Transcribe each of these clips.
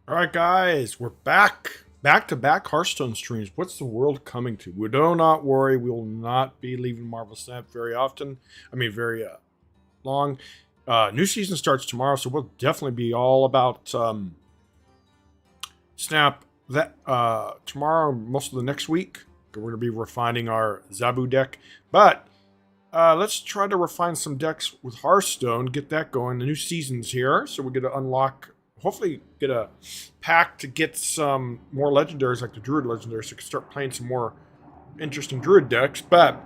All right, guys, we're back. Back-to-back Hearthstone streams. What's the world coming to? We do not worry. We will not be leaving Marvel Snap very often. I mean, very long. New season starts tomorrow, so we'll definitely be all about Snap that tomorrow, most of the next week. We're going to be refining our Zabu deck. But let's try to refine some decks with Hearthstone, get that going. The new season's here, so we're going to unlock... hopefully get a pack to get some more legendaries like the Druid legendaries so we can start playing some more interesting Druid decks. But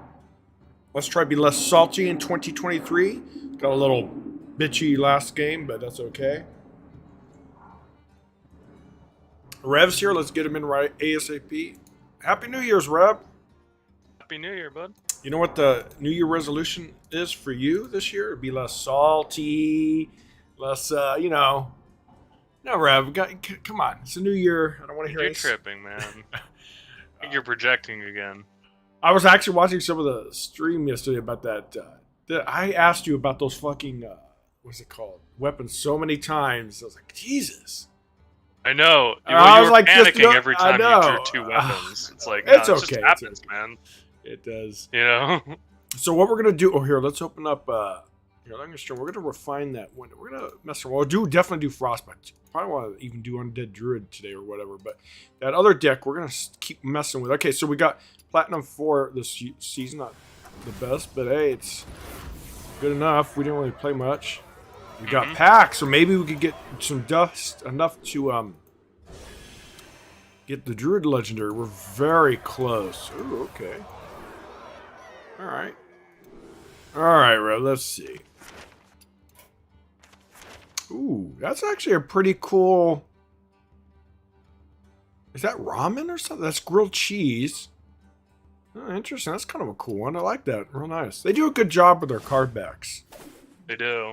let's try to be less salty in 2023. Got a little bitchy last game, but that's okay. Rev's here. Let's get him in right ASAP. Happy New Year's, Rev. Happy New Year, bud. You know what the New Year resolution is for you this year? It'd be less salty, less, No, Rev, come on. It's a new year. I don't want to hear You're it. tripping, man. I think you're projecting again. I was actually watching some of the stream yesterday about that. I asked you about those fucking, what's it called? Weapons so many times. I was like, Jesus. I know. I You was were like, panicking every time you drew know. two weapons. It's like, It's it okay, just it's happens, okay. man. It does. You know? So what we're going to do... Oh, here, let's open up... Here, I'm gonna stream. We're going to refine that one. We're going to mess around. We'll definitely do Frostbite. Probably want to even do Undead Druid today or whatever. But that other deck, we're going to keep messing with. Okay, so we got Platinum 4 this season. Not the best, but hey, it's good enough. We didn't really play much. We got packs, so maybe we could get some dust enough to get the Druid Legendary. We're very close. Ooh, okay. Alright. Alright, Rev, let's see. Ooh, that's actually a pretty cool... Is that ramen or something? That's grilled cheese. Oh, interesting. That's kind of a cool one. I like that. Real nice. They do a good job with their card backs. They do.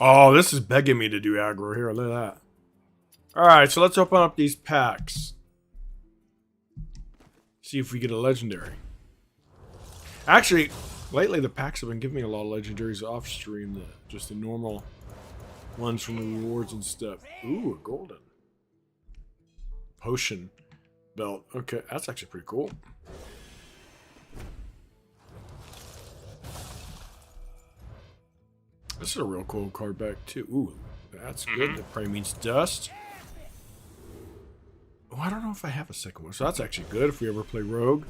Oh, this is begging me to do aggro here. Look at that. Alright, so let's open up these packs. See if we get a legendary. Actually, lately the packs have been giving me a lot of legendaries off stream. Just the normal ones from the rewards and stuff. Ooh, a golden. Potion belt. Okay, that's actually pretty cool. This is a real cool card back too. Ooh, that's good. That probably means dust. Oh, I don't know if I have a second one. So that's actually good if we ever play Rogue.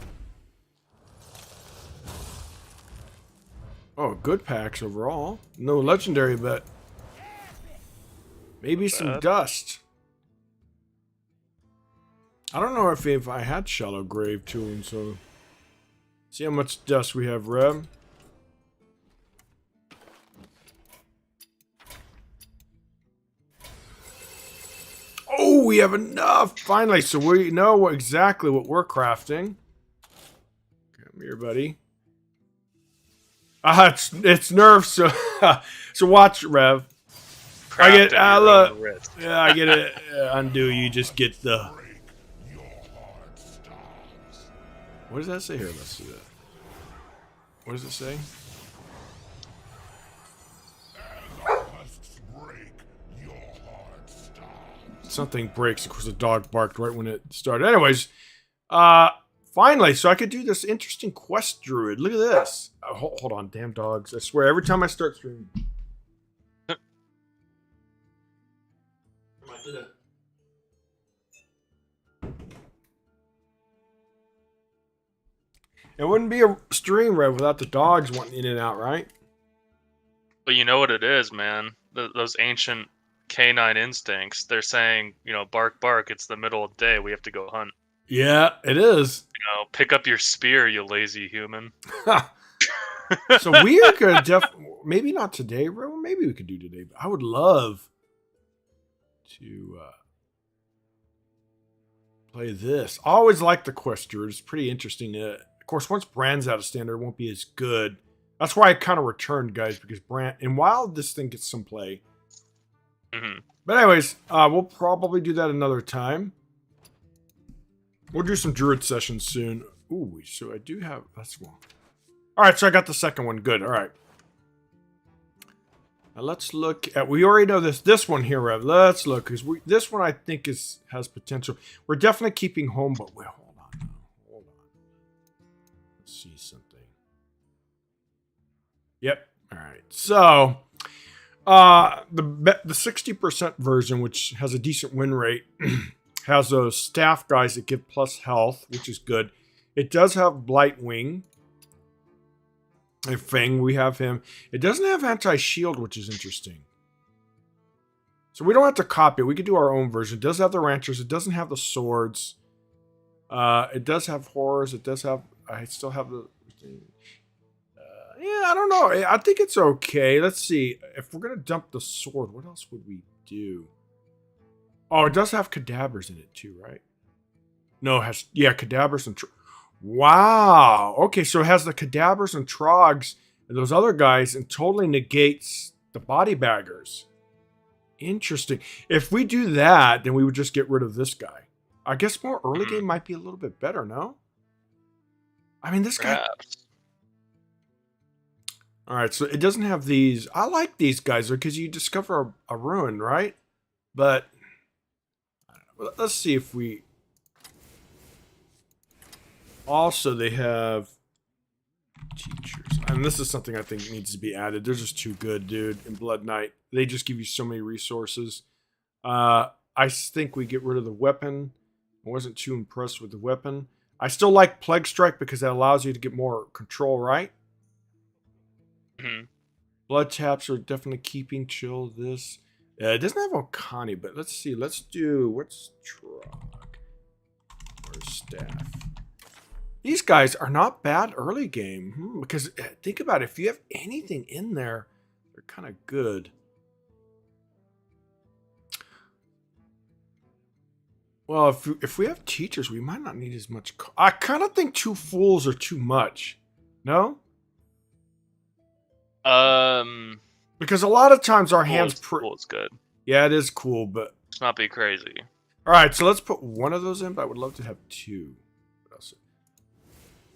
Oh, good packs overall. No legendary, but maybe some dust. I don't know if I had Shallow Grave to him, so... See how much dust we have, Rev. Oh, we have enough! Finally, so we know exactly what we're crafting. Come here, buddy. It's nerfed, so so watch, Rev. I get look. Yeah, I get it. Undo. You just get the. What does that say here? Let's see that. What does it say? Something breaks. Of course, the dog barked right when it started. Anyways, finally, so I could do this interesting quest druid. Look at this. Oh, hold on, damn dogs. I swear, every time I start streaming. It wouldn't be a stream, Rev, without the dogs wanting in and out, right? But you know what it is, man. Those ancient canine instincts. They're saying, bark, bark. It's the middle of the day. We have to go hunt. Yeah, it is. Pick up your spear, you lazy human. So we could maybe not today, bro. Maybe we could do today. But I would love to play this. I always like the quest druid. It's pretty interesting. Of course, once Brand's out of standard, it won't be as good. That's why I kind of returned, guys, because Brand and while this thing gets some play. But anyways, we'll probably do that another time. We'll do some druid sessions soon. Ooh, so I do have... That's one. Alright, so I got the second one. Good, alright. Now let's look at. We already know this one here, Rev. Let's look because this one I think has potential. We're definitely keeping home, but wait, hold on, now. Hold on. Let's see something. Yep. All right. So, the 60% version, which has a decent win rate, has those staff guys that give plus health, which is good. It does have Blightwing. And Fang, we have him. It doesn't have anti-shield, which is interesting. So we don't have to copy it. We could do our own version. It does have the ranchers. It doesn't have the swords. It does have horrors. It does have... I still have the... yeah, I don't know. I think it's okay. Let's see. If we're going to dump the sword, what else would we do? Oh, it does have cadavers in it too, right? No, it has... Yeah, cadavers and... Wow. Okay, so it has the cadavers and trogs and those other guys and totally negates the body baggers. Interesting. If we do that, then we would just get rid of this guy. I guess more early game might be a little bit better, no? I mean, this guy... Alright, so it doesn't have these... I like these guys because you discover a ruin, right? But... I don't know. Let's see if we... Also, they have teachers. And this is something I think needs to be added. They're just too good, dude, in Blood Knight. They just give you so many resources. I think we get rid of the weapon. I wasn't too impressed with the weapon. I still like Plague Strike because that allows you to get more control, right? Mm-hmm. Blood Taps are definitely keeping chill this. It doesn't have Okani, but let's see. Let's do... What's Trog? Or Staff? These guys are not bad early game. Because think about it. If you have anything in there, they're kind of good. Well, if we have teachers, we might not need as much. I kind of think 2 fools are too much. No? Because a lot of times our hands... Cool, it's good. Yeah, it is cool, but... Let's not be crazy. Alright, so let's put one of those in, but I would love to have 2. What else?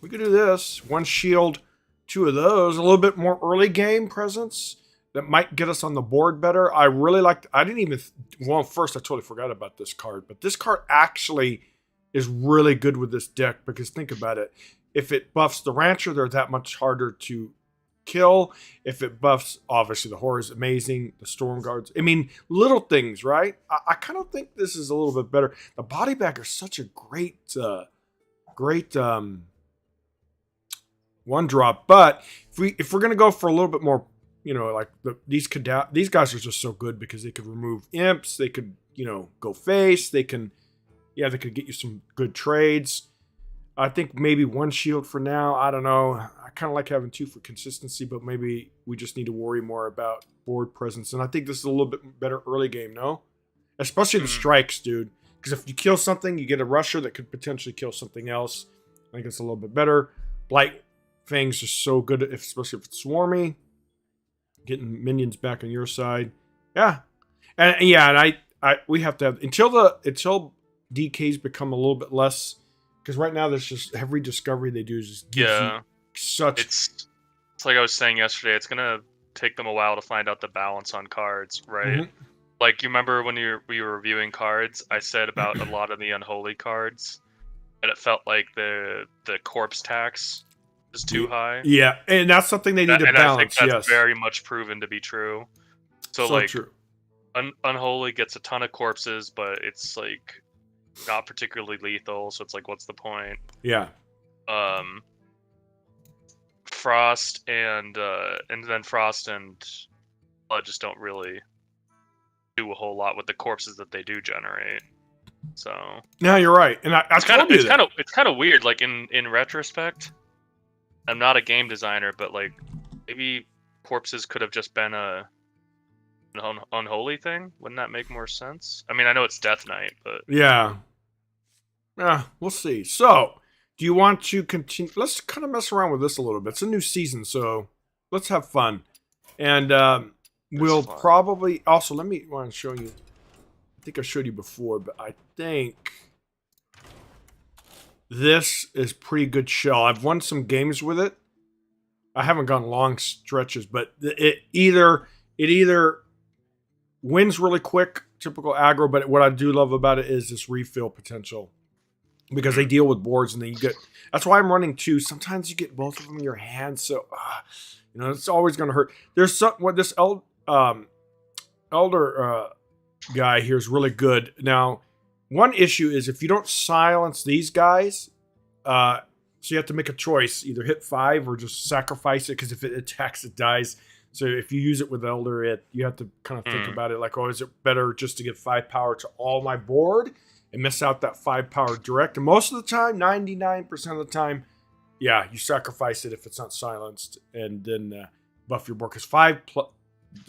We could do this. 1 shield, 2 of those. A little bit more early game presence that might get us on the board better. I really liked... I didn't even... Well, first, I totally forgot about this card. But this card actually is really good with this deck. Because think about it. If it buffs the Rancher, they're that much harder to kill. If it buffs, obviously, the Horror is amazing. The Storm Guards. I mean, little things, right? I kind of think this is a little bit better. The Body Bag are such a great... one drop. But if we're gonna go for a little bit more, you know, like these guys are just so good because they could remove imps, they could, you know, go face, they could get you some good trades. I think maybe 1 shield for now. I don't know. I kind of like having 2 for consistency, but maybe we just need to worry more about board presence. And I think this is a little bit better early game, no? Especially the strikes, dude. Because if you kill something, you get a rusher that could potentially kill something else. I think it's a little bit better. Blight Fangs are so good, especially if it's swarmy. Getting minions back on your side. Yeah. And we have to have until DKs become a little bit less, because right now there's just every discovery they do is just gives you such... It's like I was saying yesterday, it's gonna take them a while to find out the balance on cards, right? Mm-hmm. Like, you remember when we were reviewing cards, I said about a lot of the unholy cards that it felt like the corpse tax is too high. Yeah, and that's something they need to balance. I think that's very much proven to be true. So like, true. Unholy gets a ton of corpses, but it's like not particularly lethal. So it's like, what's the point? Yeah. Frost and then Frost and Blood just don't really do a whole lot with the corpses that they do generate. So yeah, you're right, and it's kind of weird. Like in retrospect, I'm not a game designer, but like maybe corpses could have just been an unholy thing. Wouldn't that make more sense? I mean, I know it's Death Knight, but yeah, we'll see. So, do you want to continue? Let's kind of mess around with this a little bit. It's a new season, so let's have fun, and we'll probably also want to show you. I think I showed you before, but I think this is pretty good shell. I've won some games with it. I haven't gone long stretches, but it either it either wins really quick, typical aggro, but what I do love about it is this refill potential. Because they deal with boards and then you get... That's why I'm running 2. Sometimes you get both of them in your hands, so... it's always going to hurt. There's some... What this elder guy here is really good. Now, one issue is if you don't silence these guys... so you have to make a choice. Either hit 5 or just sacrifice it, because if it attacks, it dies. So if you use it with Elder, you have to kind of think about it like, oh, is it better just to give 5 power to all my board and miss out that 5 power direct? And most of the time, 99% of the time, yeah, you sacrifice it if it's not silenced and then buff your board. Because 5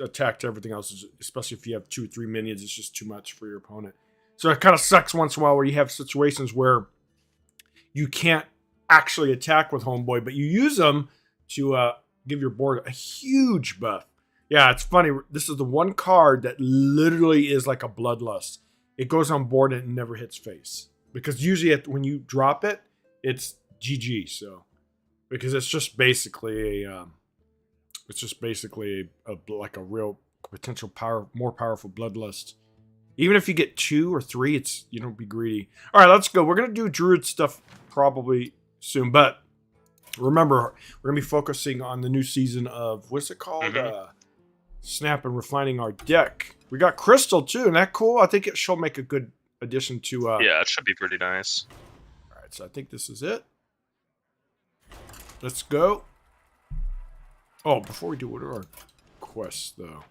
attack to everything else, especially if you have 2 or 3 minions, it's just too much for your opponent. So it kind of sucks once in a while where you have situations where you can't actually attack with Homeboy, but you use them to give your board a huge buff. Yeah, it's funny. This is the one card that literally is like a bloodlust. It goes on board and it never hits face. Because usually when you drop it, it's GG. So, because it's just basically like a real potential more powerful bloodlust. Even if you get 2 or 3, you don't be greedy. All right, let's go. We're gonna do Druid stuff probably soon, but remember, we're gonna be focusing on the new season of what's it called? Snap and refining our deck. We got Crystal too, isn't that cool? I think she'll make a good addition to. Yeah, it should be pretty nice. All right, so I think this is it. Let's go. Oh, before we do, what are our quests though?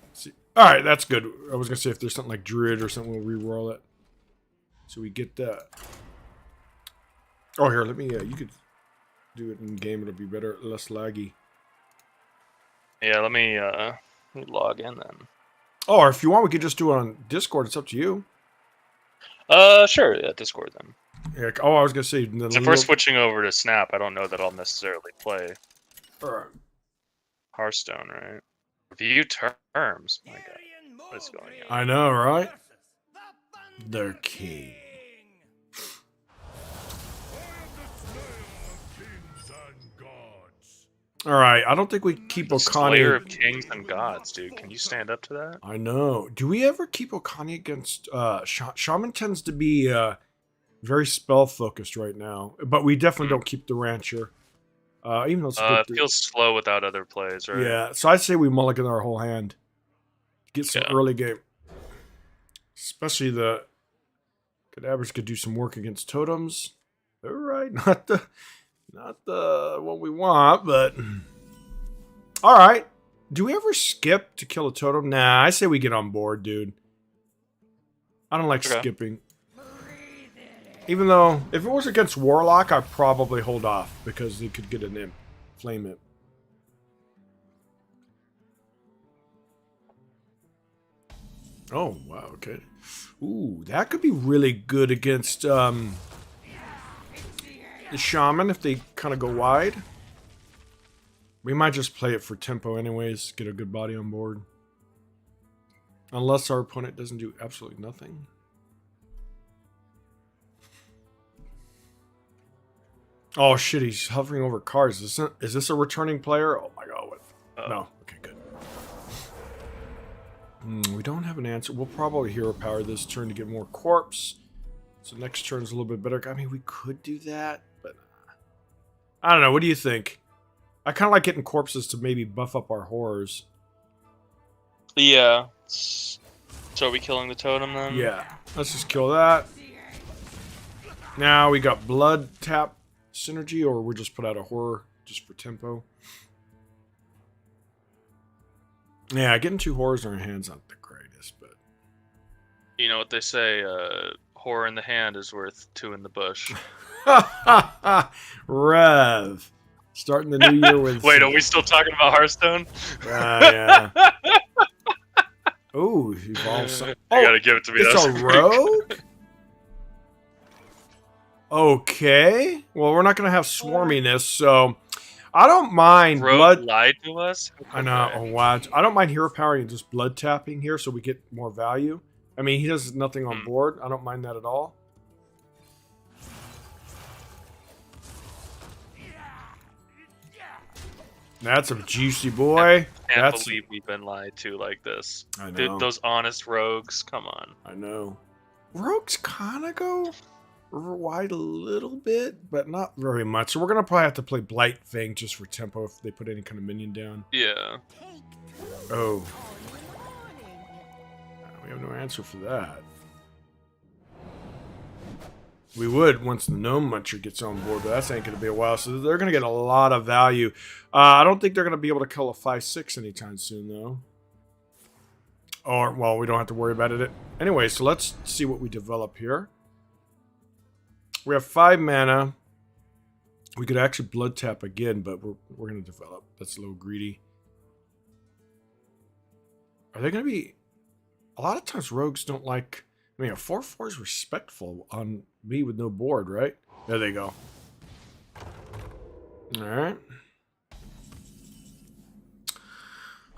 Let's see. All right, that's good. I was gonna say if there's something like Druid or something, we'll re-roll it. So we get that. Oh, here, let me. You could do it in game. It'll be better, less laggy. Yeah, let me log in then. Oh, or if you want, we could just do it on Discord. It's up to you. Sure. Yeah, Discord then. Yeah, oh, I was gonna say. If we're switching over to Snap, I don't know that I'll necessarily play. All right. Hearthstone, right? View terms. My God, what's going on? I know, right? The king. All right, I don't think we keep Okani. Slayer of kings and gods, dude. Can you stand up to that? I know. Do we ever keep Okani against Shaman? Tends to be very spell focused right now, but we definitely don't keep the Rancher. Even though it's it feels slow without other plays, right? Yeah, so I'd say we mulligan our whole hand. Get some early game, especially the Cadabras could do some work against totems. All right, not the what we want, but all right. Do we ever skip to kill a totem? Nah, I say we get on board, dude. I don't like skipping. Even though, if it was against Warlock, I'd probably hold off because he could get an imp. Flame it. Oh, wow, okay. Ooh, that could be really good against the Shaman if they kind of go wide. We might just play it for tempo anyways, get a good body on board. Unless our opponent doesn't do absolutely nothing. Oh shit, he's hovering over cards. Is this a returning player? Oh my god, what? No. Okay, good. We don't have an answer. We'll probably hero power this turn to get more corpse. So next turn's a little bit better. I mean, we could do that, but I don't know. What do you think? I kind of like getting corpses to maybe buff up our horrors. Yeah. So are we killing the totem then? Yeah. Let's just kill that. Now we got blood tap synergy, or we'll just put out a horror just for tempo. Yeah, getting 2 horrors in our hands not the greatest, but you know what they say, horror in the hand is worth 2 in the bush. Rev. Starting the new year with... Wait, are we still talking about Hearthstone? Yeah. Ooh, evolve. You gotta give it to me. It's a rogue? Okay. Well, we're not going to have swarminess, so I don't mind rogue blood. Lied to us? I know. Oh, wow. I don't mind hero powering and just blood tapping here so we get more value. I mean, he does nothing on board. I don't mind that at all. That's a juicy boy. Can't believe we've been lied to like this. I know. Dude, those honest rogues, come on. I know. Rogues kind of go wide a little bit, but not very much. So we're gonna probably have to play Blight Fang just for tempo if they put any kind of minion down. Yeah. Oh. We have no answer for that. We would once the Gnome Muncher gets on board, but that's ain't going to be a while. So they're going to get a lot of value. I don't think they're going to be able to kill a 5/6 anytime soon, though. Or, well, we don't have to worry about it. Anyway, so let's see what we develop here. We have 5 mana. We could actually blood tap again, but we're going to develop. That's a little greedy. Are they going to be... A lot of times rogues don't like... I mean, a 4/4 is respectful on me with no board, right? There they go. Alright.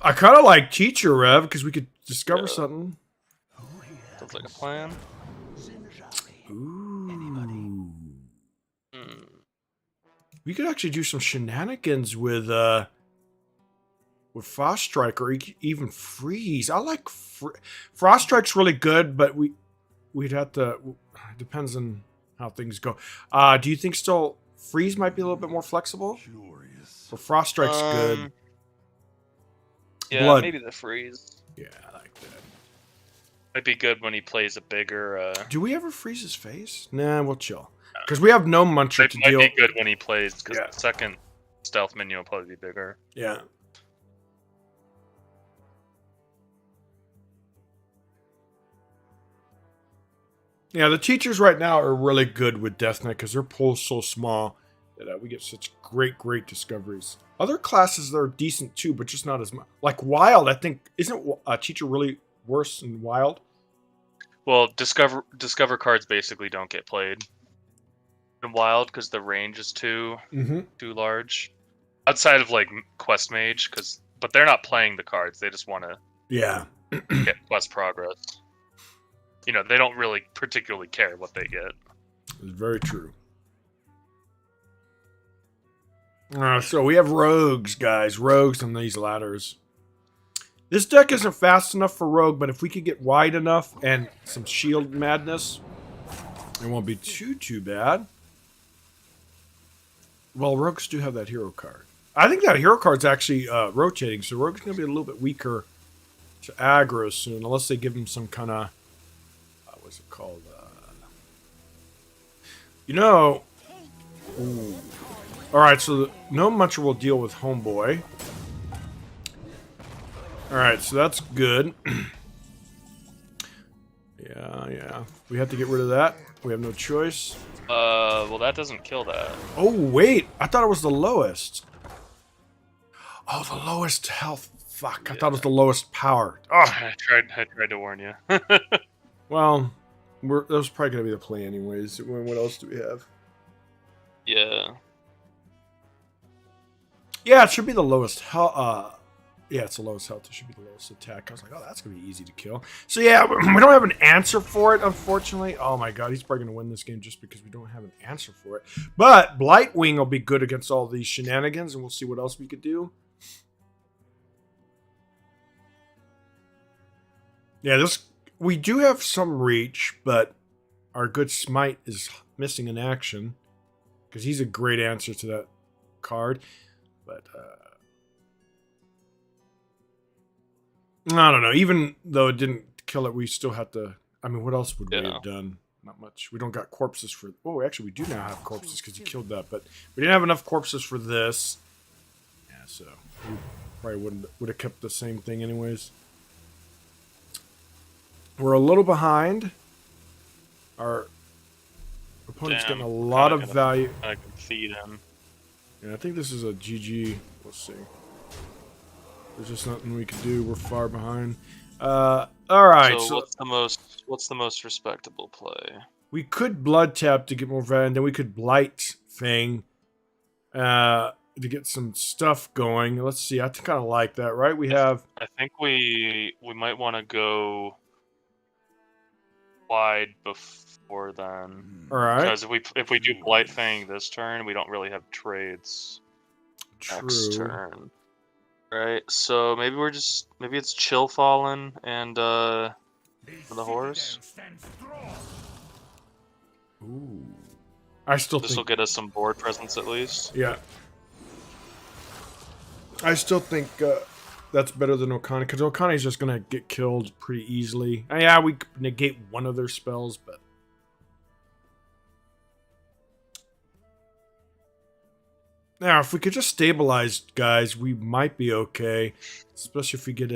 I kind of like Teacher Rev, because we could discover something. Sounds like a plan. Ooh. We could actually do some shenanigans with Frost Strike or even Freeze. I like... Frost Strike's really good, but we'd have to... It depends on how things go. Do you think still Freeze might be a little bit more flexible? So Frost Strike's good. Yeah, Blood. maybe the Freeze. Yeah, I like that. Might be good when he plays a bigger... Do we ever freeze his face? Nah, we'll chill. Because we have no Muncher to deal... It might be good when he plays, because the second stealth minion will probably be bigger. Yeah. Yeah, the teachers right now are really good with Death Knight because their pool's so small that we get such great discoveries. Other classes that are decent too, but just not as much. Like Wild, I think, isn't a teacher really worse than Wild? Well, discover cards basically don't get played in Wild because the range is too large. Outside of like Quest Mage, but they're not playing the cards. They just want to get quest progress. You know, they don't really particularly care what they get. It's very true. So we have rogues, guys. Rogues on these ladders. This deck isn't fast enough for rogue, but if we could get wide enough and some shield madness, it won't be too bad. Well, rogues do have that hero card. I think that hero card's actually rotating, so rogue's going to be a little bit weaker to aggro soon, unless they give him some kind of... what's it called? You know... Ooh. Alright, so no Muncher will deal with Homeboy. Alright, so that's good. Yeah. We have to get rid of that. We have no choice. Well, that doesn't kill that. Oh, wait. I thought it was the lowest. Oh, the lowest health. Fuck, I thought it was the lowest power. Oh. I tried to warn you. Well, that was probably going to be the play anyways. What else do we have? Yeah. Yeah, it should be the lowest health. Yeah, it's the lowest health. It should be the lowest attack. I was like, oh, that's going to be easy to kill. So yeah, we don't have an answer for it, unfortunately. Oh my god, he's probably going to win this game just because we don't have an answer for it. But Blightwing will be good against all these shenanigans, and we'll see what else we could do. Yeah, we do have some reach, but our good Smite is missing in action because he's a great answer to that card. But I don't know. Even though it didn't kill it, we still have to... I mean, what else would we have done? Not much. We don't got corpses for... Oh, actually, we do now have corpses because he killed that. But we didn't have enough corpses for this. Yeah, so we probably would have kept the same thing anyways. We're a little behind. Our opponent's getting a lot of value. I can feed him. Yeah, I think this is a GG. We'll see. There's just nothing we can do. We're far behind. All right. So what's the most respectable play? We could blood tap to get more value, and then we could blight Fang to get some stuff going. Let's see. I kind of like that, right? I think we might want to go wide before then. All right. Because if we do Blight Fang this turn, we don't really have trades next turn. Right. So maybe maybe it's Chill Fallen and for the horse. Ooh. I still This will think. get us some board presence at least. Yeah. I still think that's better than Okane, because Okane's just gonna get killed pretty easily. Yeah, we negate one of their spells, but now if we could just stabilize guys, we might be okay. Especially if we get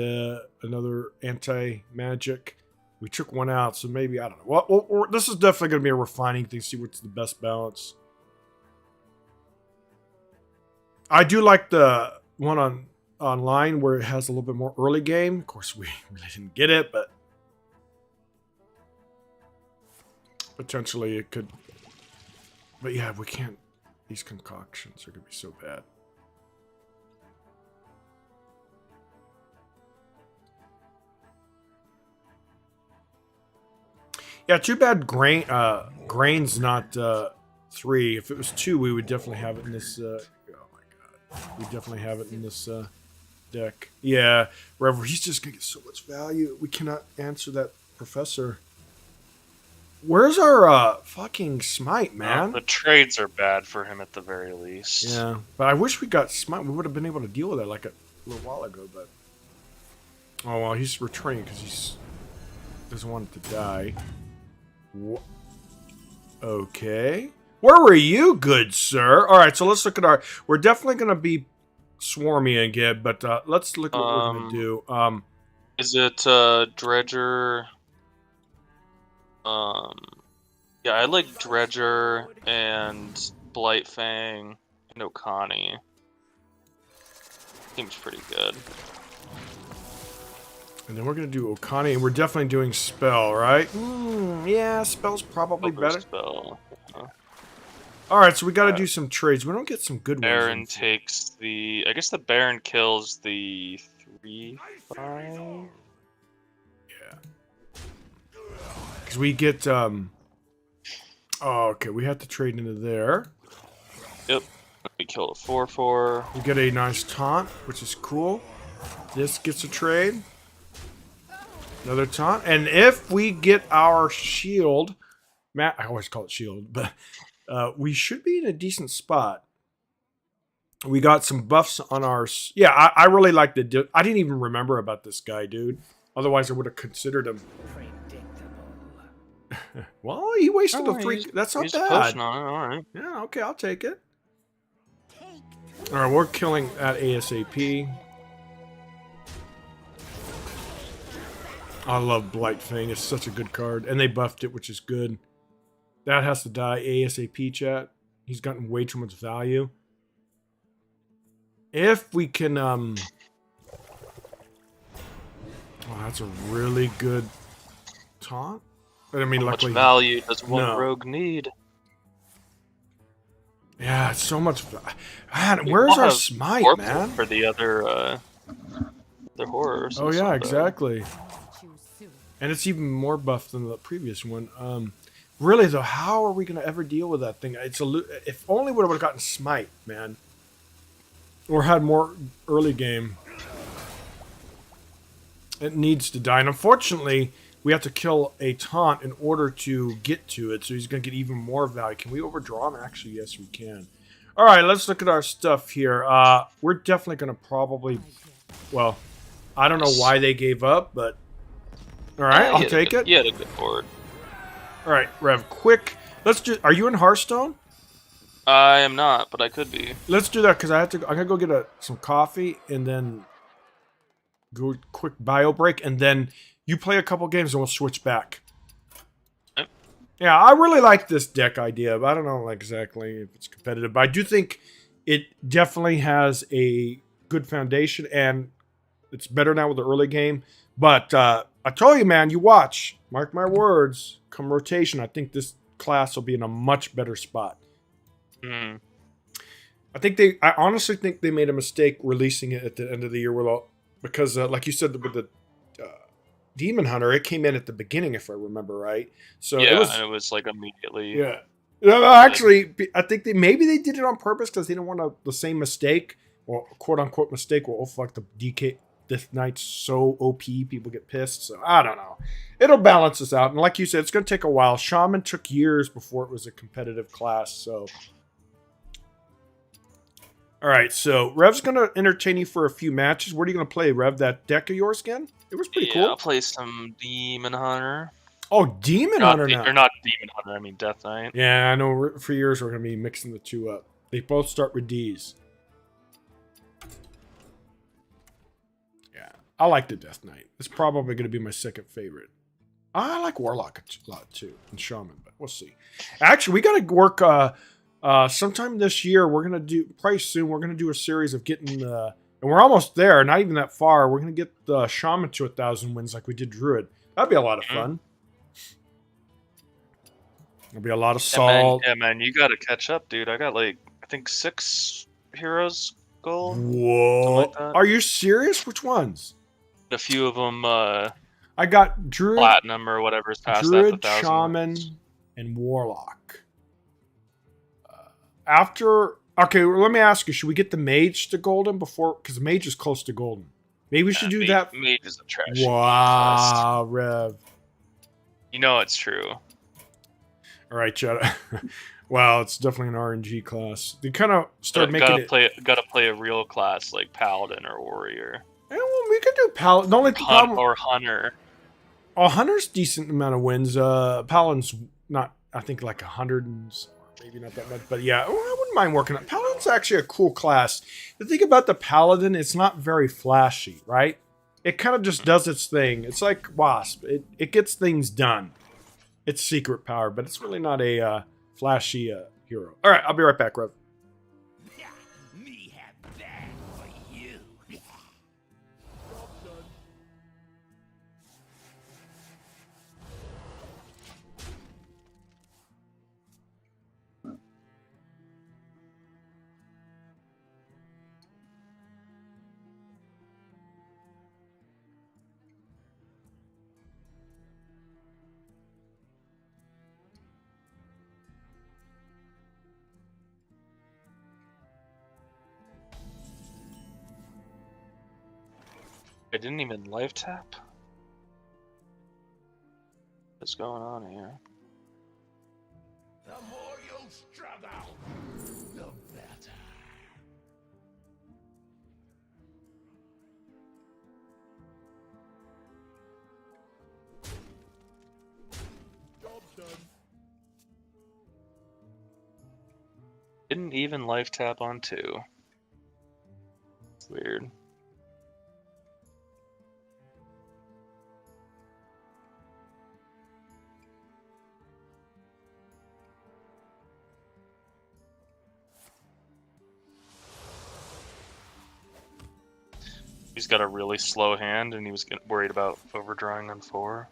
another anti-magic. We took one out, so maybe I don't know. Well, this is definitely gonna be a refining thing. See what's the best balance. I do like the one on online where it has a little bit more early game. Of course, we really didn't get it, but potentially it could. But yeah, we can't. These concoctions are gonna be so bad. Yeah, too bad grain's not 3. If it was 2, we would definitely have it in this. Oh my god, we definitely have it in this deck. Yeah, wherever he's just gonna get so much value. We cannot answer that professor. Where's our fucking smite, man? The trades are bad for him at the very least. Yeah, but I wish we got smite. We would have been able to deal with that like a little while ago. But oh well, he's returning because he's doesn't want it to die. Okay. Where were you, good sir? All right, so let's look at our. We're definitely going to be swarmy again, but let's look at what we're going to do. Is it Dredger? Yeah, I like Dredger and Blightfang and Okane. Seems pretty good. And then we're going to do Okane, and we're definitely doing Spell, right? Yeah, Spell's probably better. Spell. All right, so we got to do some trades. We don't get some good ones. Baron takes the. I guess the Baron kills the 3/5. Yeah. Because we get. Oh, okay, we have to trade into there. Yep. We kill a 4/4. We get a nice taunt, which is cool. This gets a trade. Another taunt. And if we get our shield, Matt, I always call it shield, but we should be in a decent spot. We got some buffs on our... Yeah, I really like the... I didn't even remember about this guy, dude. Otherwise, I would have considered him. Well, he wasted a 3... That's not bad. All right. Yeah, okay, I'll take it. All right, we're killing at ASAP. I love Blightfang. It's such a good card. And they buffed it, which is good. That has to die ASAP, chat. He's gotten way too much value. If we can... Oh, that's a really good taunt. But I mean, How luckily... much value does one rogue need? Yeah, it's so much... Man, where's our smite, man? For the other horrors. Oh, yeah, exactly. And it's even more buff than the previous one. Really, though, how are we going to ever deal with that thing? It's if only we would have gotten smite, man. Or had more early game. It needs to die. And unfortunately, we have to kill a taunt in order to get to it. So he's going to get even more value. Can we overdraw him? Actually, yes, we can. All right, let's look at our stuff here. We're definitely going to probably... Well, I don't know why they gave up, but... All right, I'll take it. You had a good board. All right, Rev, quick. Let's do... Are you in Hearthstone? I am not, but I could be. Let's do that because I have to. I'm gonna go get some coffee and then go quick bio break, and then you play a couple games and we'll switch back. Yep. Yeah, I really like this deck idea, but I don't know exactly if it's competitive. But I do think it definitely has a good foundation, and it's better now with the early game. But I told you, man, you watch. Mark my words. Come rotation, I think this class will be in a much better spot. Mm. I honestly think they made a mistake releasing it at the end of the year because, like you said, with the Demon Hunter, it came in at the beginning, if I remember right. So yeah, it was like immediately. Yeah. No, actually, I think maybe they did it on purpose because they didn't want the same mistake or quote unquote mistake. Well, oh fuck, the DK Death Knight's so OP, people get pissed. So I don't know. It'll balance us out. And like you said, it's going to take a while. Shaman took years before it was a competitive class. So, all right. So Rev's going to entertain you for a few matches. What are you going to play, Rev? That deck of yours again? It was pretty cool. I'll play some Demon Hunter. Oh, Demon Hunter now. Or not Demon Hunter. I mean Death Knight. Yeah, I know. For years we're going to be mixing the two up. They both start with D's. Yeah, I like the Death Knight. It's probably going to be my second favorite. I like Warlock a lot too, and Shaman, but we'll see. Actually, we got to work. Sometime this year, we're gonna do probably soon. We're gonna do a series of getting, and we're almost there. Not even that far. We're gonna get the Shaman to 1,000 wins like we did Druid. That'd be a lot of fun. There'll be a lot of salt. Yeah, man, you gotta catch up, dude. I got like I think 6 heroes gold. Whoa! Like that. Are you serious? Which ones? A few of them. I got Druid, Platinum or whatever's past Druid, that. Shaman, and Warlock. Okay, well, let me ask you: should we get the Mage to Golden before? Because the Mage is close to Golden. Maybe we should do that. Mage is a trash. Wow, Rev. You know it's true. All right, Chad. Wow, it's definitely an RNG class. They kind of start making Gotta play a real class like Paladin or Warrior. Yeah, well, we could do Paladin. The only problem or Hunter. Oh, Hunter's decent amount of wins. Paladin's not. I think like 100 and maybe not that much, but yeah, I wouldn't mind working on. Paladin's actually a cool class. The thing about the Paladin, it's not very flashy, right? It kind of just does its thing. It's like Wasp. It gets things done. It's secret power, but it's really not a flashy hero. All right, I'll be right back, Rev. I didn't even life tap. What's going on here? The more you struggle, the better. Job done. Didn't even life tap on 2. It's weird. He's got a really slow hand, and he was worried about overdrawing on 4.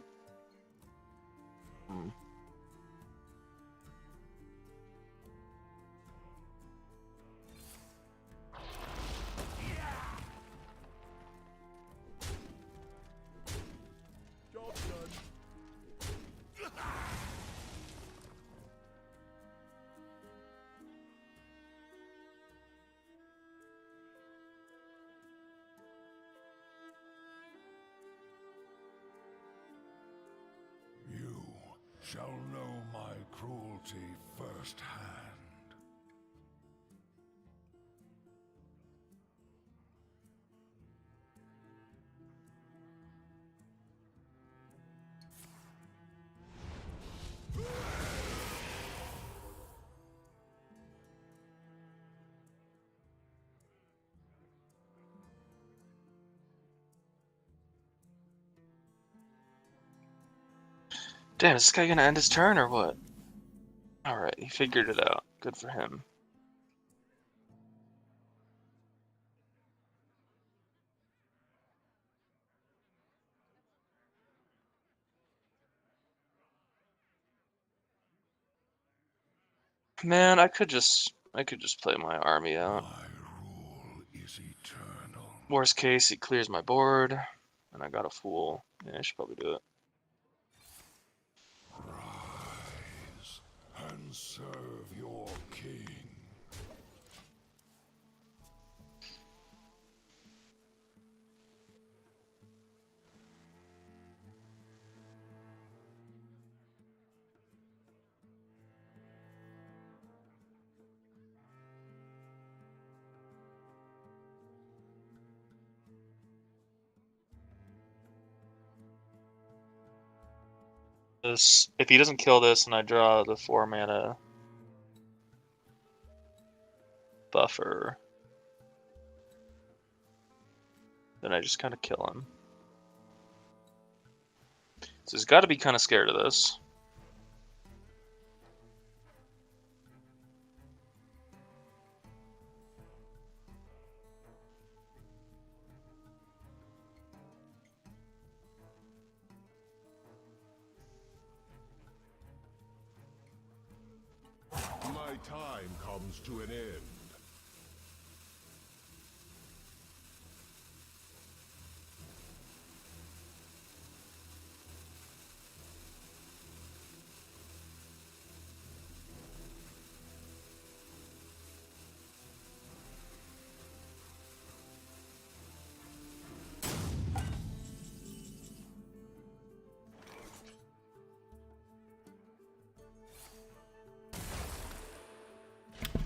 Job done. You shall know my cruelty firsthand. Damn, is this guy gonna end his turn or what? Alright, he figured it out. Good for him. Man, I could just play my army out. My rule is eternal. Worst case, he clears my board, and I got a fool. Yeah, I should probably do it. Rise and serve your king. this. If he doesn't kill this, and I draw the 4 mana buffer, then I just kind of kill him. So he's got to be kind of scared of this. My time comes to an end.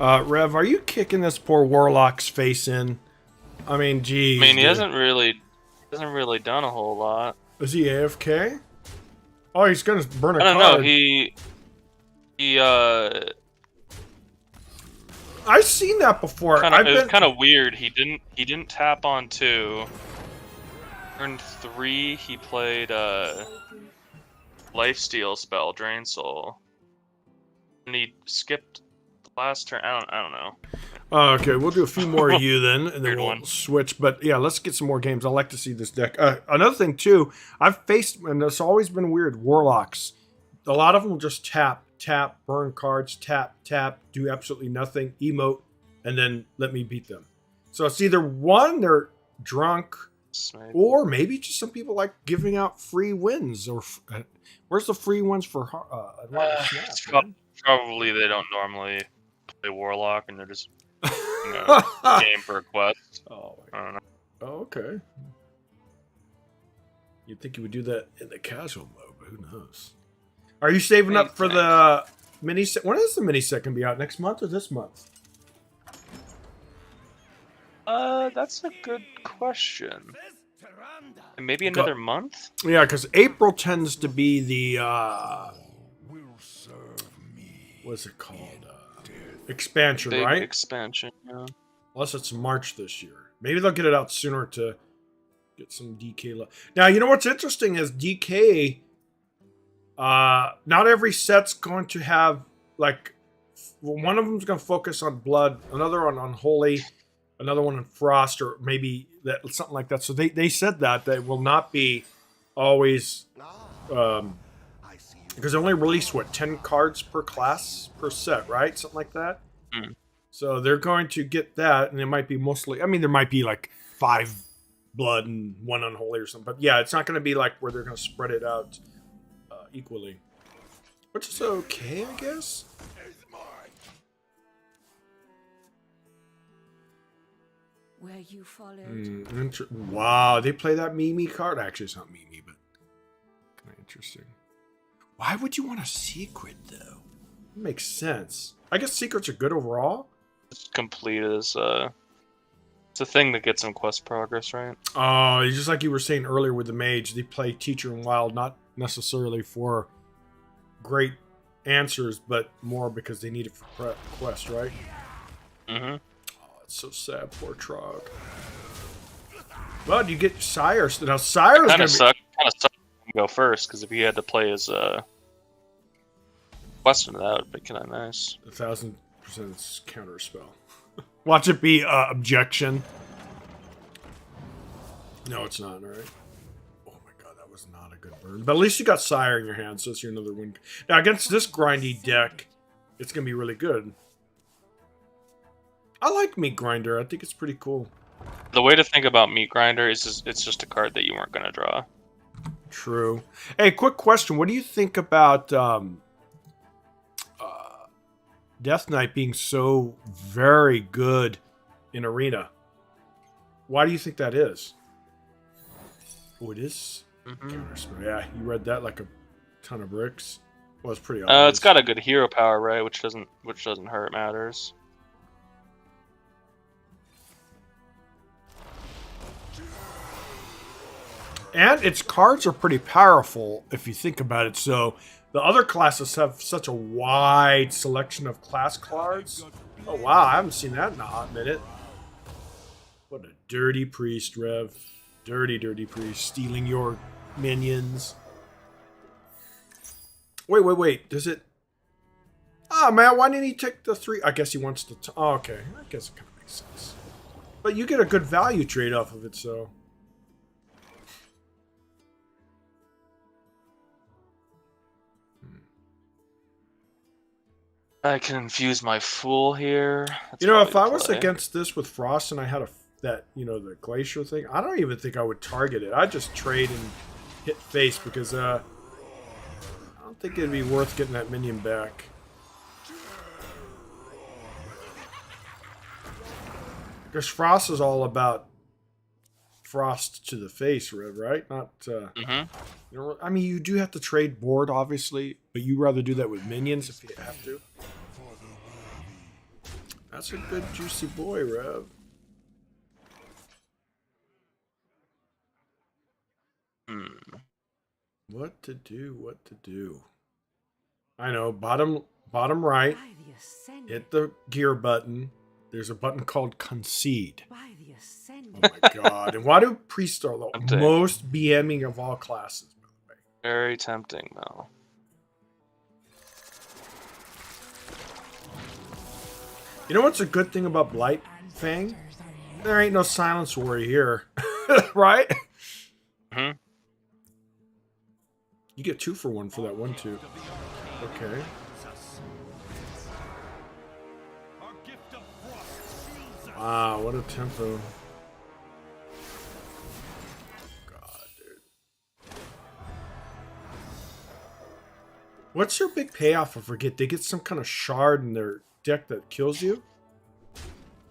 Rev, are you kicking this poor Warlock's face in? I mean, geez. I mean, he dude. hasn't really done a whole lot. Is he AFK? Oh, he's gonna burn a I don't card. know. He I've seen that before. it was kind of weird. He didn't tap on 2. Turn 3, he played Lifesteal spell, Drain Soul, and he skipped the last turn. I don't know. Okay, we'll do a few more of you then, and then Weird we'll one. switch. But yeah, let's get some more games. I like to see this deck. Another thing too, I've faced, and it's always been weird, Warlocks. A lot of them will just tap, burn cards, tap, do absolutely nothing, emote, and then let me beat them. So it's either one, they're drunk, Maybe. or maybe just some people like giving out free wins. Or where's the free ones for It's probably they don't normally play Warlock, and they're just game for a quest. Oh, I don't know. oh, okay. You'd think you would do that in the casual mode, but who knows? Are you saving up for the mini set? When is the mini set gonna be out? Next month or this month? That's a good question. Maybe another month? Yeah, because April tends to be the Will serve me. what's it called? Expansion, Big right? expansion, yeah. Unless it's March this year. Maybe they'll get it out sooner to get some DK. Now, you know what's interesting is DK. Not every set's going to have like one of them's going to focus on blood, another on unholy, another one on frost, or maybe that something like that. So they said that they will not be always because they only release 10 cards per class per set, right? Something like that. Mm. So they're going to get that, and it might be mostly. I mean, there might be like 5 blood and 1 unholy or something, but yeah, it's not going to be like where they're going to spread it out equally, which is okay, I guess. Where you followed. Wow, they play that Mimi card. Actually, it's not Mimi, but kind of interesting. Why would you want a secret though? It makes sense. I guess secrets are good overall. Complete is it's a thing that gets some quest progress, right? Oh, just like you were saying earlier with the mage, they play Teacher and Wild not necessarily for great answers, but more because they need it for quest, right? Mm-hmm. Oh, it's so sad, poor Trog. But you get Sire. Now Sire's Kind gonna of suck. Kind of suck. To go first because if he had to play his quest into that, would be kind of nice. 1000% counter spell. Watch it be objection. No, it's not. All right. Oh my god, that was not a good burn. But at least you got Sire in your hand, so it's your another win. Now against this grindy deck, it's gonna be really good. I like Meat Grinder. I think it's pretty cool. The way to think about Meat Grinder is it's just a card that you weren't gonna draw. True. Hey, quick question. What do you think about Death Knight being so very good in Arena? Why do you think that is? Oh, it is? Mm-hmm. Yeah, you read that like a ton of bricks. Well, it's pretty obvious. It's got a good hero power, right? Which doesn't hurt matters. And its cards are pretty powerful if you think about it. So the other classes have such a wide selection of class cards. Oh wow, I haven't seen that in a hot minute. What a dirty priest, Rev. Dirty, dirty priest. Stealing your minions. Wait. Does it... Oh man, why didn't he take the 3? I guess he wants to... Oh, okay. I guess it kind of makes sense. But you get a good value trade off of it, so... I can infuse my Fool here. That's You know, if I probably the was play. against this with Frost and I had the Glacier thing, I don't even think I would target it. I'd just trade and hit face because I don't think it'd be worth getting that minion back. Because Frost is all about Frost to the face, Rev, right? Not, Mm-hmm. you know, I mean, you do have to trade board, obviously, but you rather do that with minions if you have to. That's a good juicy boy, Rev. What to do? I know, bottom right, By the ascendant. hit the gear button. There's a button called concede. By the Oh ascendant. my god. And why do priests are the Tempting. most BMing of all classes, by the way? Very tempting, though. You know what's a good thing about Blight Fang? There ain't no silence worry here. Right? Mm-hmm. You get 2 for 1 for that 1/2. Okay. Wow, what a tempo. God, dude. What's your big payoff? I forget. They get some kind of shard in their deck that kills you?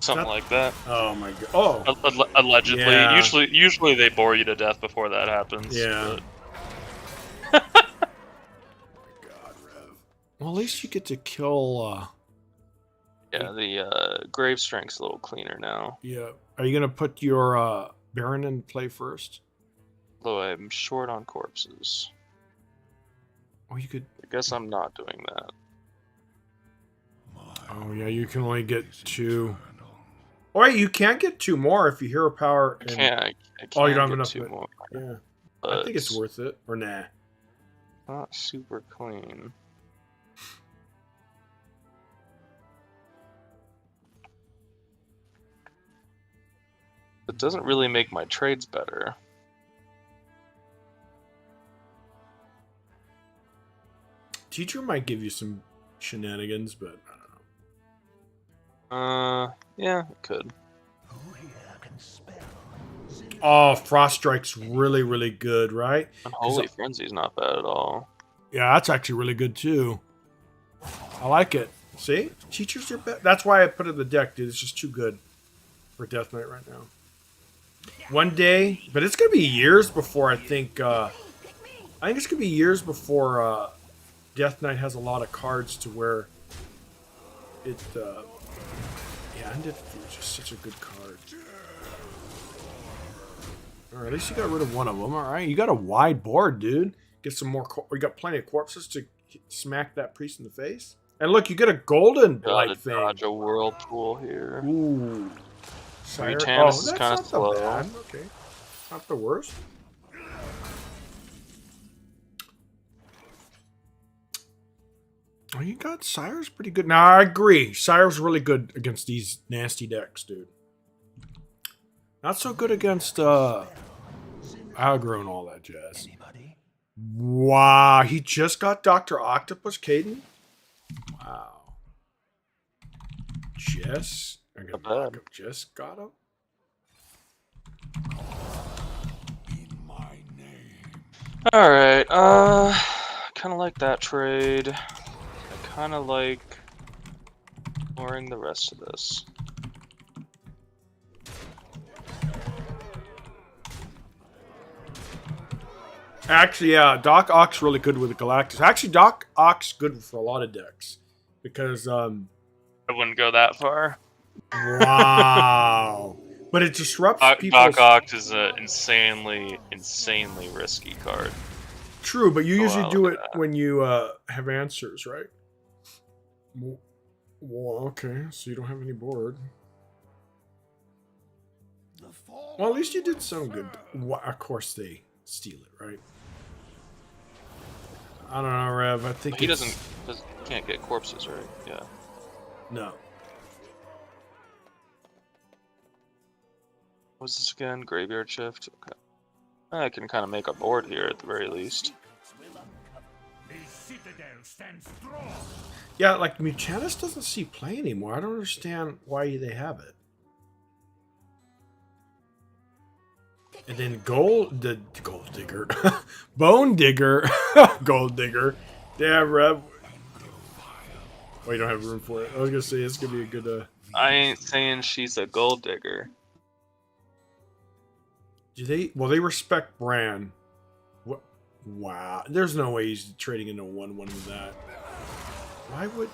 Something That- like that. Oh my god. Oh, Allegedly. Yeah. Usually they bore you to death before that happens. yeah. but- God, Rev. Well, at least you get to kill, Yeah, the grave strength's a little cleaner now. yeah. Are you gonna put your, Baron in play first? Though I'm short on corpses. Oh, you could... I guess I'm not doing that. Oh, yeah, you can only get 2. Oh, wait, you can't get 2 more if you hero power. I And... can't. I can't Oh, you don't have get enough 2 of it. more. Yeah. But I think it's worth it. Or nah. not super clean. It doesn't really make my trades better. Teacher might give you some shenanigans, but I don't know. Yeah, it could. Oh, Frost Strike's really, really good, right? Unholy Frenzy's not bad at all. Yeah, that's actually really good too. I like it. See? Teachers are better. That's why I put it in the deck, dude. It's just too good for Death Knight right now. One day, but it's going to be years before I think it's going to be years before Death Knight has a lot of cards to where it, yeah, and it's just such a good card. Alright, at least you got rid of one of them. Alright, you got a wide board, dude. Get some more, we got plenty of corpses to smack that priest in the face. And look, you get a golden Gotta Blight thing. dodge a whirlpool here. Ooh. Sire. Tannis is that's kinda not slow. the bad. Okay. Not the worst. Oh, you got Sire's pretty good. Now, I agree. Sire's really good against these nasty decks, dude. Not so good against aggro and all that jazz. Wow, he just got Dr. Octopus, Caden? Wow. Just got him? Alright, kinda like that trade. I kinda like ignoring the rest of this. Actually, yeah, Doc Ock's really good with the Galactus. Actually, Doc Ock's good for a lot of decks. Because, I wouldn't go that far. wow. But it disrupts people's... Doc Ock is an insanely risky card. True, but you usually wow, do look it at that. when you have answers, right? Well, okay, so you don't have any board. Well, at least you did some good. Well, of course they steal it, right? I don't know, Rev. I think He it's... can't get corpses, right? Yeah. No. What's this again? Graveyard shift? Okay. I can kind of make a board here at the very least. Yeah, like Mutanus doesn't see play anymore. I don't understand why they have it. And then Gold Digger. Bone Digger. Gold Digger. Damn, Rev. Oh, you don't have room for it. I was going to say, it's going to be a good... I ain't saying she's a gold digger. Do they... Well, they respect Bran. What? Wow. There's no way he's trading into a 1-1 with that. Why would...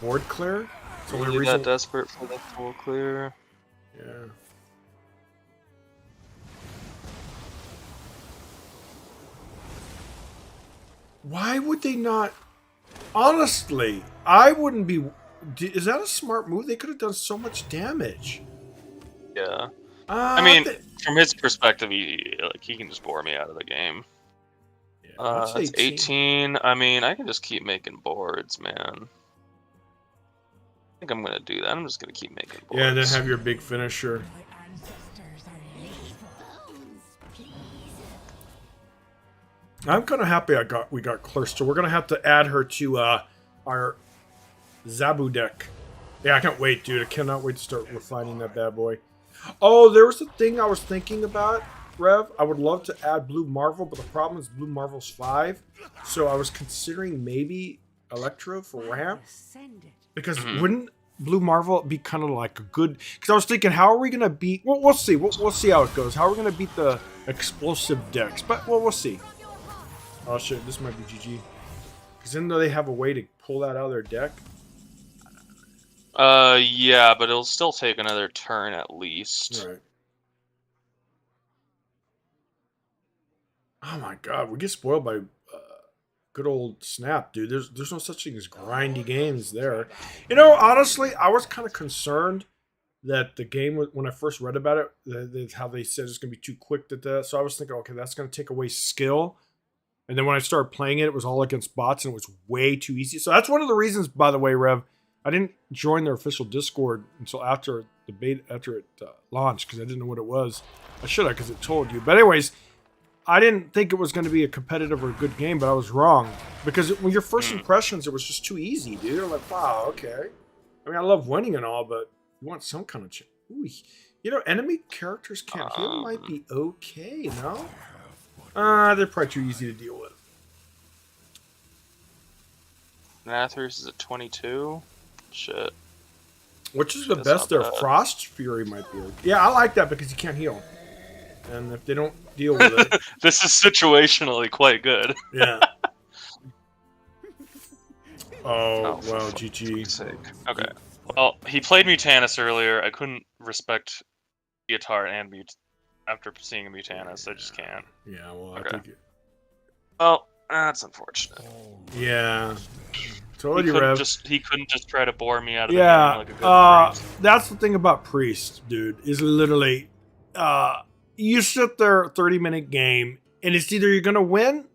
Board clear? It's the only You reason... got desperate for the full clear. Yeah. Why would they not... Honestly, I wouldn't be... Is that a smart move? They could have done so much damage. Yeah. I mean, th- from his perspective, he can just bore me out of the game. yeah, that's It's 18. I mean, I can just keep making boards, man. I think I'm gonna do that. I'm just gonna keep making boards. Yeah, and then have your big finisher. I'm kind of happy we got Clersta. We're gonna have to add her to our Zabu deck. Yeah, I can't wait, dude. I cannot wait to start refining that bad boy. Oh, there was a thing I was thinking about, Rev. I would love to add Blue Marvel, but the problem is Blue Marvel's 5. So I was considering maybe Electro for ramp. Because wouldn't Blue Marvel be kind of like a good... Because I was thinking, how are we going to beat... Well, we'll see. We'll see how it goes. How are we going to beat the explosive decks? But, well, we'll see. Oh, shit. This might be GG. Because then they have a way to pull that out of their deck. Yeah, but it'll still take another turn at least. Right. Oh my god, we get spoiled by good old Snap, dude. There's no such thing as grindy games there. You know, honestly, I was kind of concerned that the game, when I first read about it, how they said it's going to be too quick. So I was thinking, okay, that's going to take away skill. And then when I started playing it, it was all against bots, and it was way too easy. So that's one of the reasons, by the way, Rev, I didn't join their official Discord until after the beta, after it launched, because I didn't know what it was. I should have, because it told you. But anyways, I didn't think it was going to be a competitive or a good game, but I was wrong. Because when your first impressions, it was just too easy, dude. You're like, wow, okay. I mean, I love winning and all, but you want some kind of... Ooh, you know, enemy characters can't heal might be okay, you know? They're probably too easy to deal with. Nathers is at 22. Shit. Which is the That's best not there? bad. Frost Fury might be. Yeah, I like that because you can't heal. And if they don't deal with it... This is situationally quite good. Yeah. Oh, for well, fuck's GG. sake. Okay. Well, he played Mutanus earlier. I couldn't respect Guitar and after seeing a Mutanus. I just can't. Yeah, well, Okay. I think... Well, that's unfortunate. Yeah. He Told you, couldn't Rev. just try to bore me out of the Yeah, game like a good priest. that's the thing about Priest, dude, is literally, you sit there 30-minute game, and it's either you're going to win,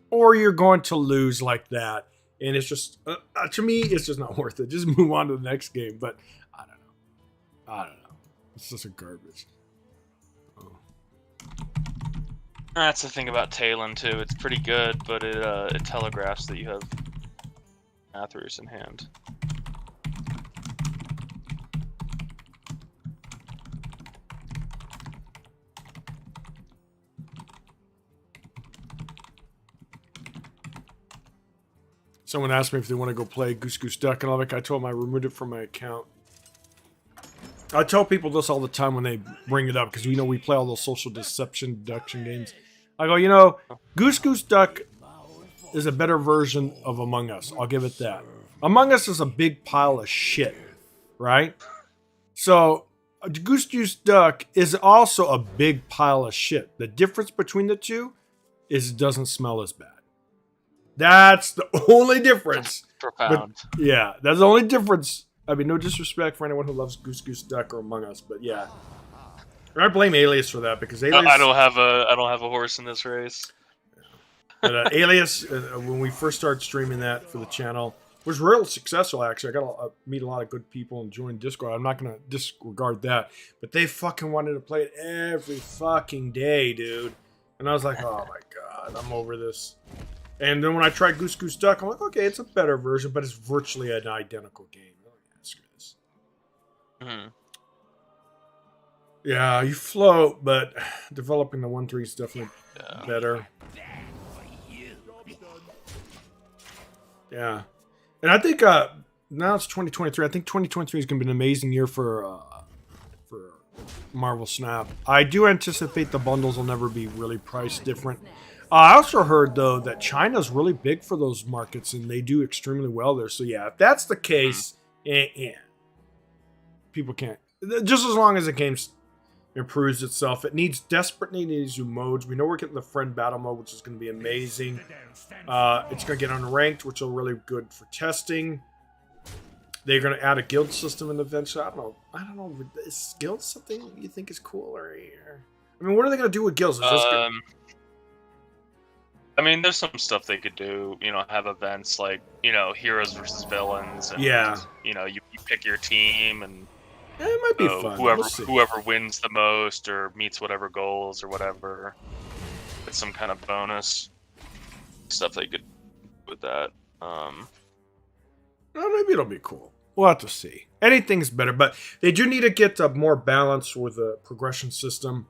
or you're going to lose like that. And it's just, to me, it's just not worth it. Just move on to the next game, but I don't know. It's just a garbage. Oh. That's the thing about Talon, too. It's pretty good, but it telegraphs that you have Athers in hand. Someone asked me if they want to go play Goose Goose Duck, and I told them I removed it from my account. I tell people this all the time when they bring it up, because we play all those social deception deduction games. I go, Goose Goose Duck is a better version of Among Us. I'll give it that. Among Us is a big pile of shit, right? So Goose Juice Duck is also a big pile of shit. The difference between the two is it doesn't smell as bad. That's the only difference. Profound. But yeah, that's the only difference. I mean, no disrespect for anyone who loves Goose Goose Duck or Among Us, but yeah. I blame Alias for that because Alias. I don't have a horse in this race. But Alias, when we first started streaming that for the channel, was real successful. Actually, I got to meet a lot of good people and join Discord. I'm not gonna disregard that, but they fucking wanted to play it every fucking day, dude. And I was like, oh my god, I'm over this. And then when I tried Goose Goose Duck, I'm like, okay, it's a better version, but it's virtually an identical game. Screw this. Mm-hmm. Yeah, you float, but developing the 1-3 is definitely better. Yeah. And I think now it's 2023. I think 2023 is going to be an amazing year for Marvel Snap. I do anticipate the bundles will never be really priced different. I also heard, though, that China's really big for those markets, and they do extremely well there. So, yeah, if that's the case, people can't. Just as long as the game improves itself. It desperately needs new modes. We know we're getting the friend battle mode, which is going to be amazing. It's going to get unranked, which will be really good for testing. They're going to add a guild system in the eventually. I don't know. Is guild something you think is cooler here? I mean, what are they going to do with guilds? I mean, there's some stuff they could do. You know, have events like, you know, heroes versus villains. And, you know, you pick your team and it might be fun. Whoever wins the most or meets whatever goals or whatever, it's some kind of bonus stuff they could do with that. Well, maybe it'll be cool. We'll have to see. Anything's better, but they do need to get more balance with the progression system.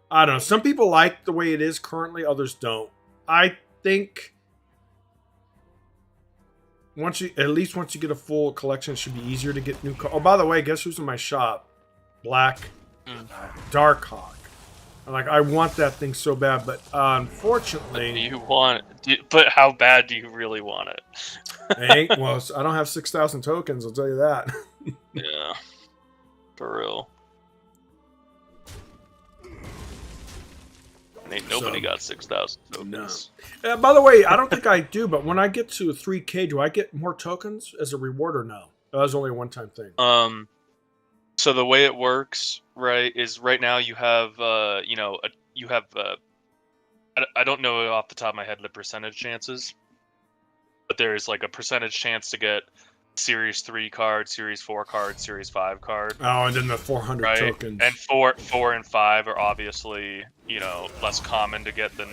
I don't know. Some people like the way it is currently, others don't. I think once you get a full collection, it should be easier to get new cards. Oh, by the way, guess who's in my shop? Black Darkhawk. I want that thing so bad, but unfortunately, but how bad do you really want it? Well, I don't have 6,000 tokens. I'll tell you that. Yeah, for real. Ain't nobody got 6,000 tokens. No. By the way, I don't think I do, but when I get to 3K, do I get more tokens as a reward or no? That was only a one-time thing. So the way it works, right, is right now you have, I don't know off the top of my head the percentage chances, but there's like a percentage chance to get Series 3 card, Series 4 card, Series 5 card. Oh, and then the 400 tokens. And 4 and 5 are obviously, less common to get than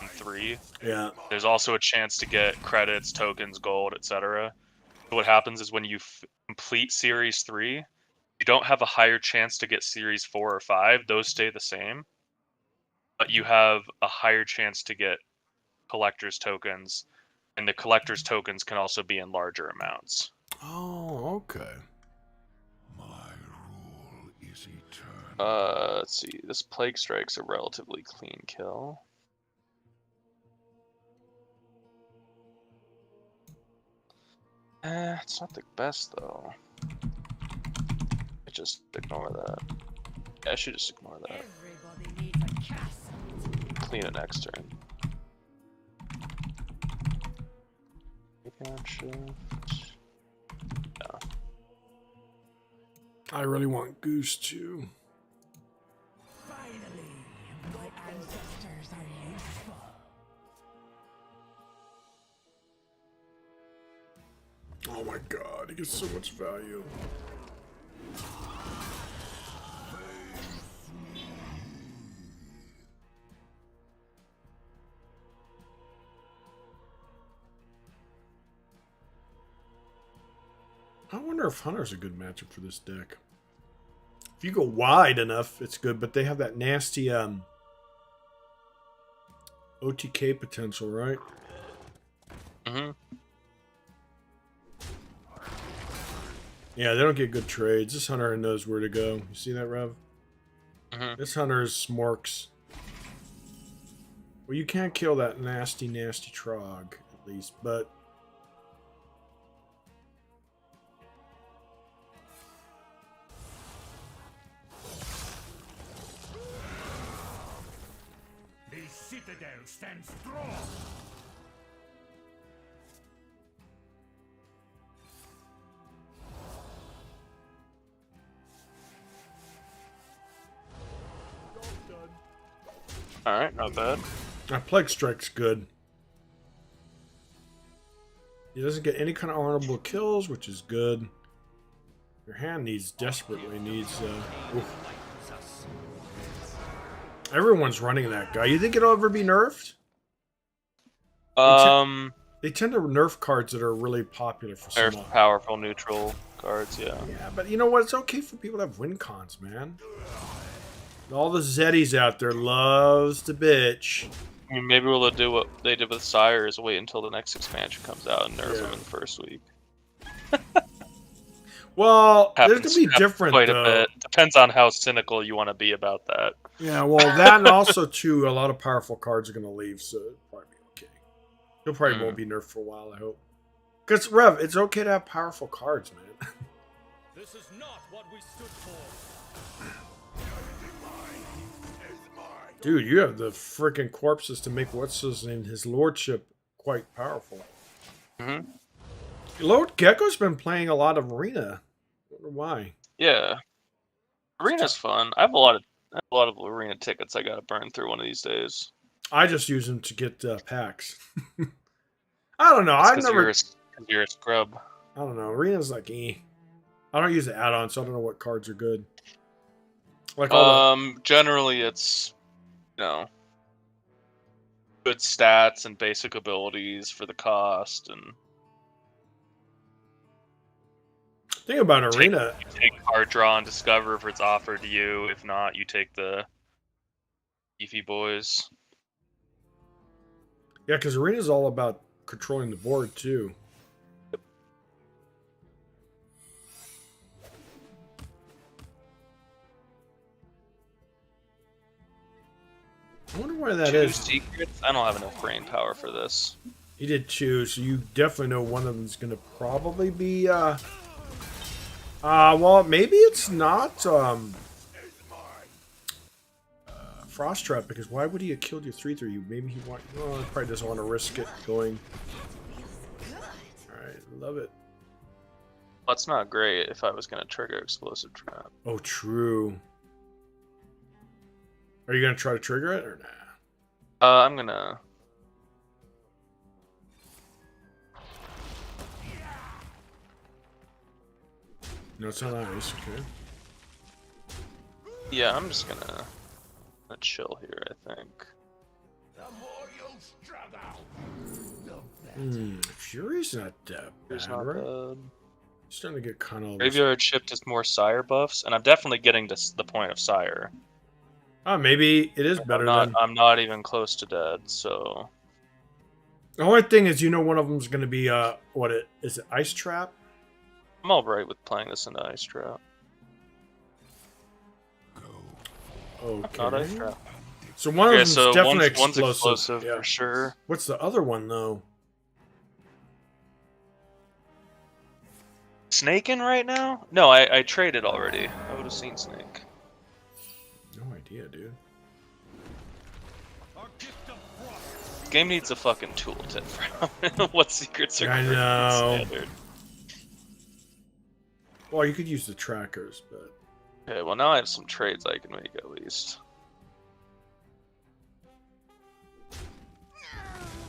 3. Yeah. There's also a chance to get credits, tokens, gold, etc. What happens is when you complete Series 3, you don't have a higher chance to get Series 4 or 5. Those stay the same. But you have a higher chance to get collector's tokens. And the collector's tokens can also be in larger amounts. Oh, okay. My rule is eternal. Let's see. This Plague Strike's a relatively clean kill. It's not the best, though. I just ignore that. Yeah, I should just ignore that. Clean it next turn. Shift. No. I really want Goose too. Finally, my ancestors are useful. Oh my god, he gets so much value. I wonder if Hunter's a good matchup for this deck. If you go wide enough, it's good, but they have that nasty OTK potential, right? Mm-hmm. Yeah, they don't get good trades. This Hunter knows where to go. You see that, Rev? Mm-hmm. This Hunter is smorks. Well, you can't kill that nasty Trog, at least, but... citadel stands strong. Alright, not bad. That Plague Strike's good. He doesn't get any kind of honorable kills, which is good. Your hand desperately needs. Oof. Everyone's running that guy. You think it'll ever be nerfed? They tend to nerf cards that are really popular for some. Nerf powerful neutral cards, yeah. Yeah, but you know what? It's okay for people to have win cons, man. All the Zeddies out there loves to bitch. I mean, maybe we'll do what they did with Sire, is wait until the next expansion comes out and nerf them in the first week. Well, there's gonna be different quite though. a bit. Depends on how cynical you want to be about that. Yeah, well, that and also too, a lot of powerful cards are gonna leave, so it'll probably be okay. You'll probably won't be nerfed for a while, I hope. Because Rev, it's okay to have powerful cards, man. This is not what we stood for. Dude, you have the freaking corpses to make what's his name, his lordship, quite powerful. Mm-hmm. Lord Gecko's been playing a lot of Arena. I wonder why. Yeah, Arena's fun. I have a lot of Arena tickets I gotta burn through one of these days. I just use them to get packs. I don't know. I've never. You're a scrub. I don't know. Arena's like I don't use the add-on, so I don't know what cards are good. Like generally it's, you know, good stats and basic abilities for the cost, and thing about Arena, you take card draw and discover if it's offered to you. If not, you take the beefy boys. yeah, because Arena is all about controlling the board too. I wonder why that is. Secrets? I don't have enough brain power for this. You did two, so you definitely know one of them is going to probably be. Well, maybe it's not Frost Trap, because why would he have killed your 3/3? Maybe he probably doesn't want to risk it going. All right, love it. Well, it's not great if I was going to trigger Explosive Trap. Oh, true. Are you going to try to trigger it or nah? I'm gonna. No, it's not nice. Okay. Yeah, I'm just gonna chill here, I think. Fury's not that bad, Not right? bad. Starting to get kind of. Graveyard Shift is more Sire buffs, and I'm definitely getting to the point of Sire. Oh, maybe it is better than. I'm not even close to dead, so. The only thing is, one of them is going to be what it is? It Ice Trap? I'm alright with playing this into Ice Trap. Okay. Not Ice Trap. So one of them's definitely one's explosive. explosive Yeah. for sure. What's the other one though? Snake in right now? No, I traded already. I would have seen Snake. No idea, dude. Game needs a fucking tooltip for what secrets are I know. standard. Well, you could use the trackers, but Okay, well now I have some trades I can make at least.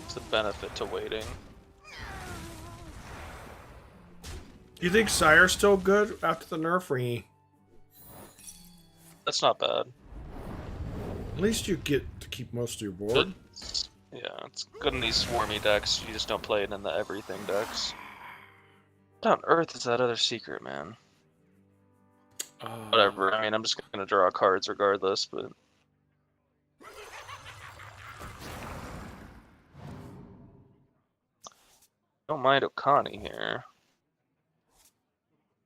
It's a benefit to waiting. do you think Sire's still good after the nerf? Or That's not bad. at least you get to keep most of your board. Yeah, it's good in these swarmy decks. You just don't play it in the everything decks. What on earth is that other secret, man? Whatever. I mean, I'm just gonna draw cards regardless, but. Don't mind Okani here.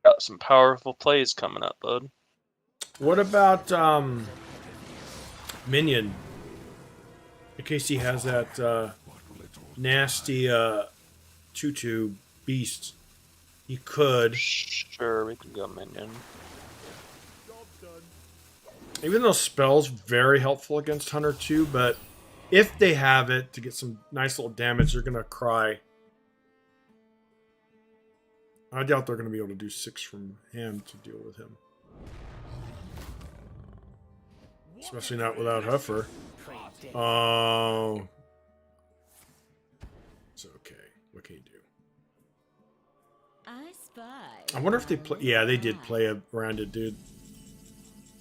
Got some powerful plays coming up, bud. What about Minion? In case he has that nasty 2/2 beast, he could. Sure, we can go Minion. Even though spell's very helpful against Hunter too, but If they have it to get some nice little damage, they're gonna cry. I doubt they're gonna be able to do 6 from him to deal with him. Especially not without Huffer. Oh. It's okay. What can you do? I wonder if they play. Yeah, they did play around it, dude.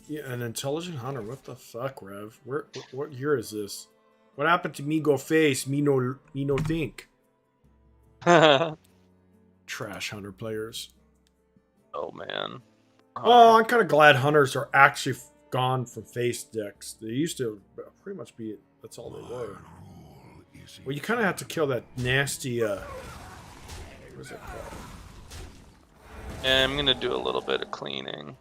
Yeah, an intelligent hunter. What the fuck, Rev? What year is this? What happened to me go face? Me no think. Trash hunter players. Oh man. Well, I'm kind of glad hunters are actually gone from face decks. They used to pretty much be. That's all they were. Well, you kind of have to kill that nasty. What is it called? Yeah, I'm gonna do a little bit of cleaning.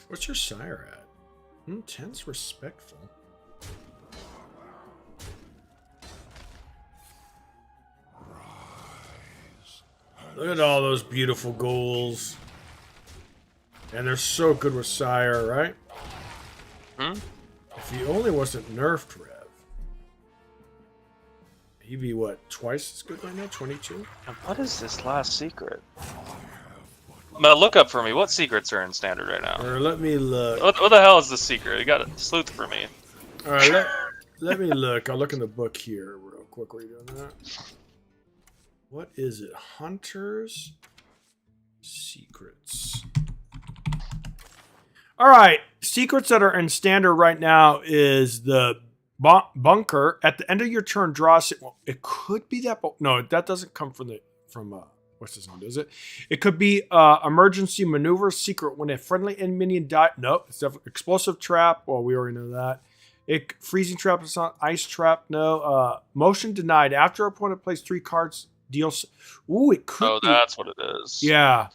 What's your sire at? Tense respectful. Look at all those beautiful goals. And they're so good with sire, right? If he only wasn't nerfed, Rev. He'd be what, twice as good right now? 22? What is this last secret? Look up for me. What secrets are in standard right now? Or let me look. What the hell is the secret? You got to sleuth for me. Alright, let me look. I'll look in the book here real quick. While you're doing that. What is it? Hunters secrets. Alright, secrets that are in standard right now is the bunker. At the end of your turn, draw. Well, it could be that, but no, that doesn't come from what's his name, does it? It could be emergency maneuver secret when a friendly minion die. No, it's definitely explosive trap. Well, we already know that. Freezing trap is not ice trap. No. Motion denied after opponent plays 3 cards. Deals. Ooh, it could. Oh, that's what it is. Yeah.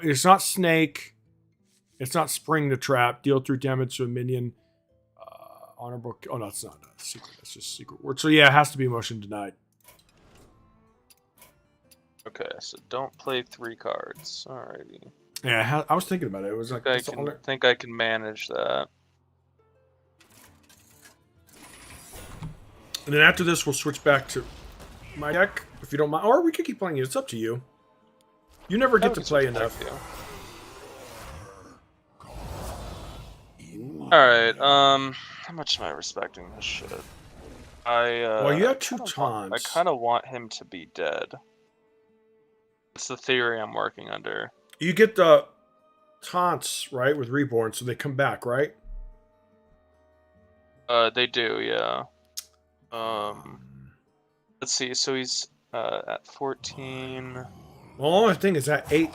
It's not snake. It's not spring the trap. Deal 3 damage to a minion. Honorable. Oh no, it's not a secret. That's just a secret word. So yeah, it has to be motion denied. Okay, so don't play 3 cards. Alrighty. Yeah, I was thinking about it. It was like I think I can manage that. And then after this, we'll switch back to my deck, if you don't mind. Or we could keep playing it. It's up to you. You never get to play enough. Alright, how much am I respecting this shit? Well, you have 2 taunts. I kind of want him to be dead. That's the theory I'm working under. You get the taunts, right, with Reborn, so they come back, right? They do, yeah. Let's see, so he's at 14. Well, the only thing is that 8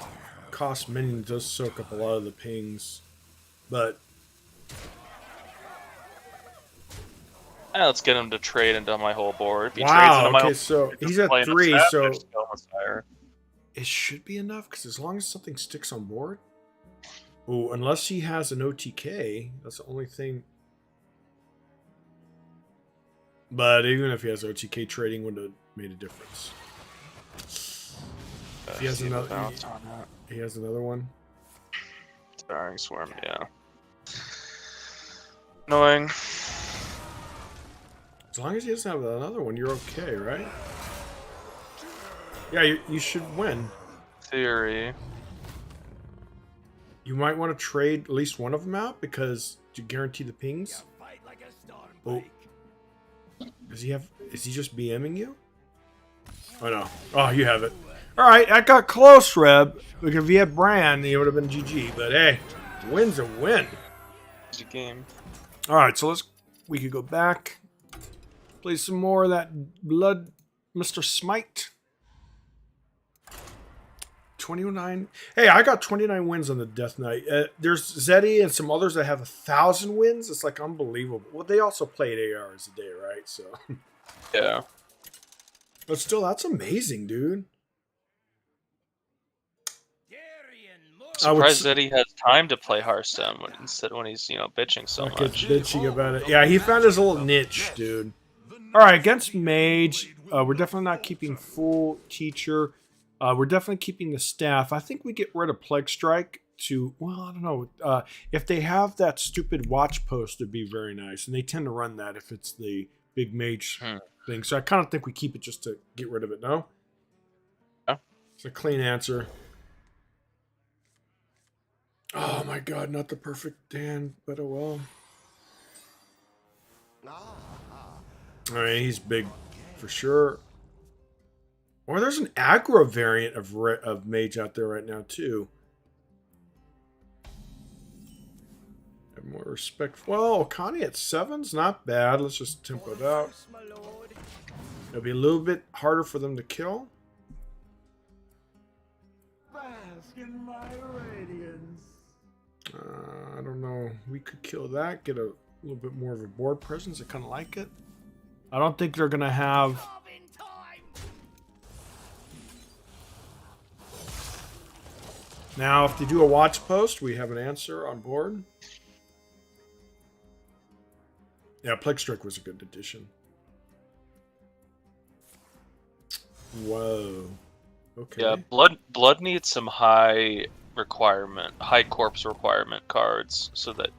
cost minion does soak up a lot of the pings. But let's get him to trade into my whole board. If he trades wow, into my okay, whole so board, he's at 3, stat, so higher. It should be enough, because as long as something sticks on board. Oh, unless he has an OTK, that's the only thing. But even if he has OTK, trading would have made a difference. If he has another, he has another one. Starring Swarm, yeah. Annoying. As long as he doesn't have another one, you're okay, right? Yeah, you should win. Theory. You might want to trade at least one of them out because to guarantee the pings. Oh. Does he have? Is he just BMing you? Oh no. Oh, you have it. All right, that got close, Reb. Because if he had Bran, he would have been GG. But hey, win's a win. It's a game. All right, so we could go back, play some more of that Blood, Mr. Smite. 29. Hey, I got 29 wins on the Death Knight. There's Zeddy and some others that have 1,000 wins. It's like unbelievable. Well, they also played 8 hours a day, right? So yeah. But still, that's amazing, dude. Surprised that he has time to play Hearthstone instead when he's bitching so much. Bitching about it. Yeah, he found his little niche, dude. All right, against Mage, we're definitely not keeping full teacher. We're definitely keeping the staff. I think we get rid of Plague Strike to, well, I don't know. If they have that stupid watch post, it'd be very nice. And they tend to run that if it's the big mage Hmm. thing. So I kind of think we keep it just to get rid of it, no? Yeah. It's a clean answer. Oh my god, not the perfect Dan, but oh well. Alright, he's big for sure. Or there's an aggro variant of mage out there right now too. Have more respect. Well, Okani at 7's not bad. Let's just tempo it out. It'll be a little bit harder for them to kill. Bask in my radiance. I don't know. We could kill that. Get a little bit more of a board presence. I kind of like it. I don't think they're gonna have. Now, if they do a watch post, we have an answer on board. Yeah, Plague Strike was a good addition. Whoa. Okay. Yeah, blood needs some high corpse requirement cards, so that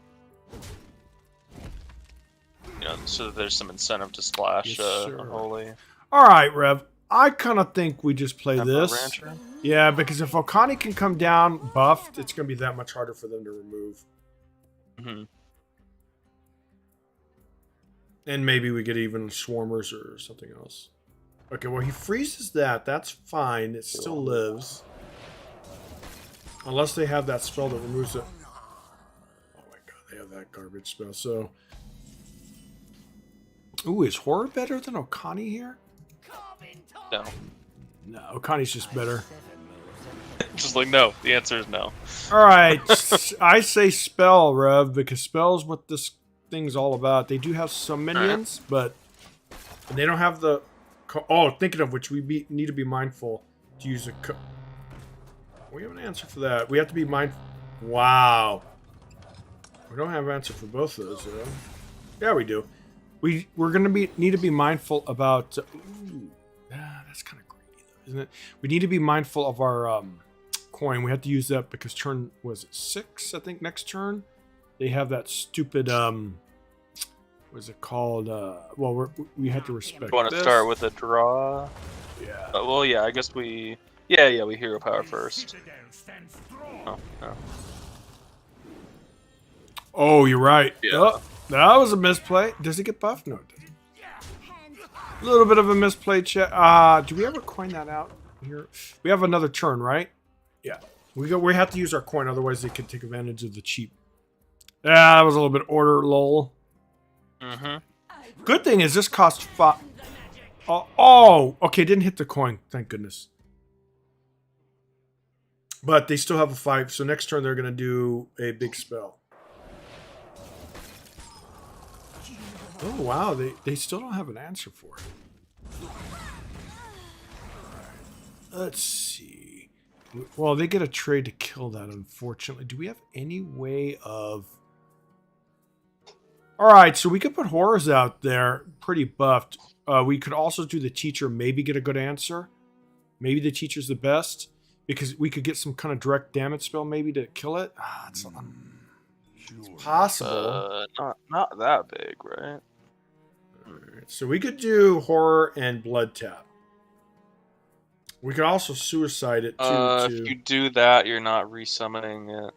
so that there's some incentive to splash Yes, sir. Unholy. All right, Rev. I kind of think we just play Emperor this. Rancher? Yeah, because if Okani can come down buffed, it's going to be that much harder for them to remove. Mm-hmm. And maybe we get even Swarmers or something else. Okay, well, he freezes that. That's fine. It still lives. Unless they have that spell that removes it. Oh my god, they have that garbage spell. So, ooh, is Horror better than Okani here? No. No, Okani's just better. Just like no. The answer is no. All right, I say spell, Rev, because spell's what this thing's all about. They do have some minions, but they don't have the. Oh, thinking of which, we need to be mindful to use a. We have an answer for that. We have to be mindful. Wow. We don't have an answer for both of those, though. Yeah, we do. We're gonna need to be mindful about. Ooh, that's kind of greedy, though, isn't it? We need to be mindful of our coin. We have to use that because turn was it 6? I think next turn they have that stupid what's it called? Well, we have to respect. You want to this. start with a draw? Yeah. Well, yeah. I guess we. Yeah. We hero power first. Oh, no. Oh, you're right. Yeah. Oh, that was a misplay. Does it get buffed? No, it doesn't. A little bit of a misplay. Do we ever coin that out here? We have another turn, right? Yeah. We have to use our coin, otherwise they can take advantage of the cheap. Yeah, that was a little bit order lull. Mm-hmm. Good thing is this costs 5. Oh, okay, didn't hit the coin. Thank goodness. But they still have a 5, so next turn they're going to do a big spell. Oh, wow, they still don't have an answer for it. Let's see. Well, they get a trade to kill that, unfortunately. Do we have any way of... Alright, so we could put horrors out there, pretty buffed. We could also do the teacher, maybe get a good answer. Maybe the teacher's the best, because we could get some kind of direct damage spell maybe to kill it. It's possible. Not that big, right? Alright, so we could do horror and blood tap. We could also suicide it too. If you do that, you're not resummoning it.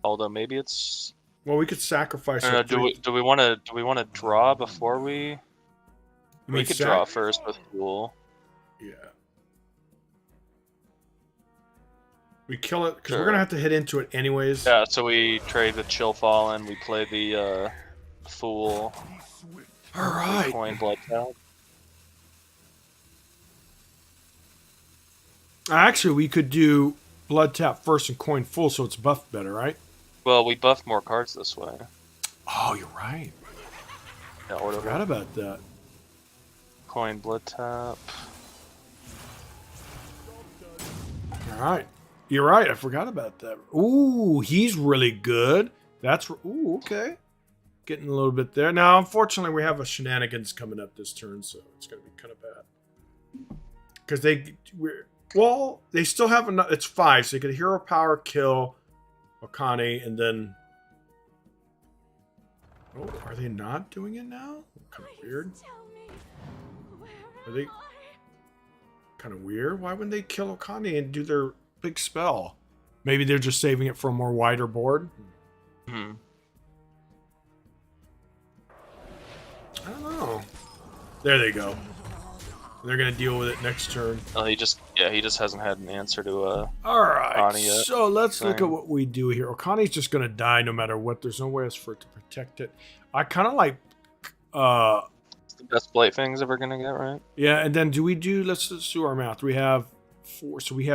Although maybe it's. Well, we could sacrifice it. Do we want to draw before we? We could draw first with Fool. Yeah. We kill it because we're gonna have to hit into it anyways. Yeah, so we trade the Chill Fallen. We play the Fool. All right. Coin blood tap. Actually, we could do blood tap first and coin full, so it's buffed better, right? Well, we buff more cards this way. Oh, you're right. Yeah, I forgot about that. Coin blood tap. All right. You're right. I forgot about that. Ooh, he's really good. That's... Ooh, okay. Getting a little bit there. Now, unfortunately, we have a shenanigans coming up this turn, so it's going to be kind of bad. Because well, they still have enough... It's 5, so they get a hero power, kill Okani, and then... Oh, are they not doing it now? Kind of weird. Are they kind of weird? Why wouldn't they kill Okani and do their big spell? Maybe they're just saving it for a more wider board. Hmm. I don't know. There they go. They're gonna deal with it next turn. Oh, he just hasn't had an answer to All right, Okani yet. so let's look at Same. what we do here. Okani's just gonna die no matter what. There's no way else for it to protect it. I kind of like, It's the best Blight Fang's ever gonna get, right? yeah. And then let's do our math. We have 4, so we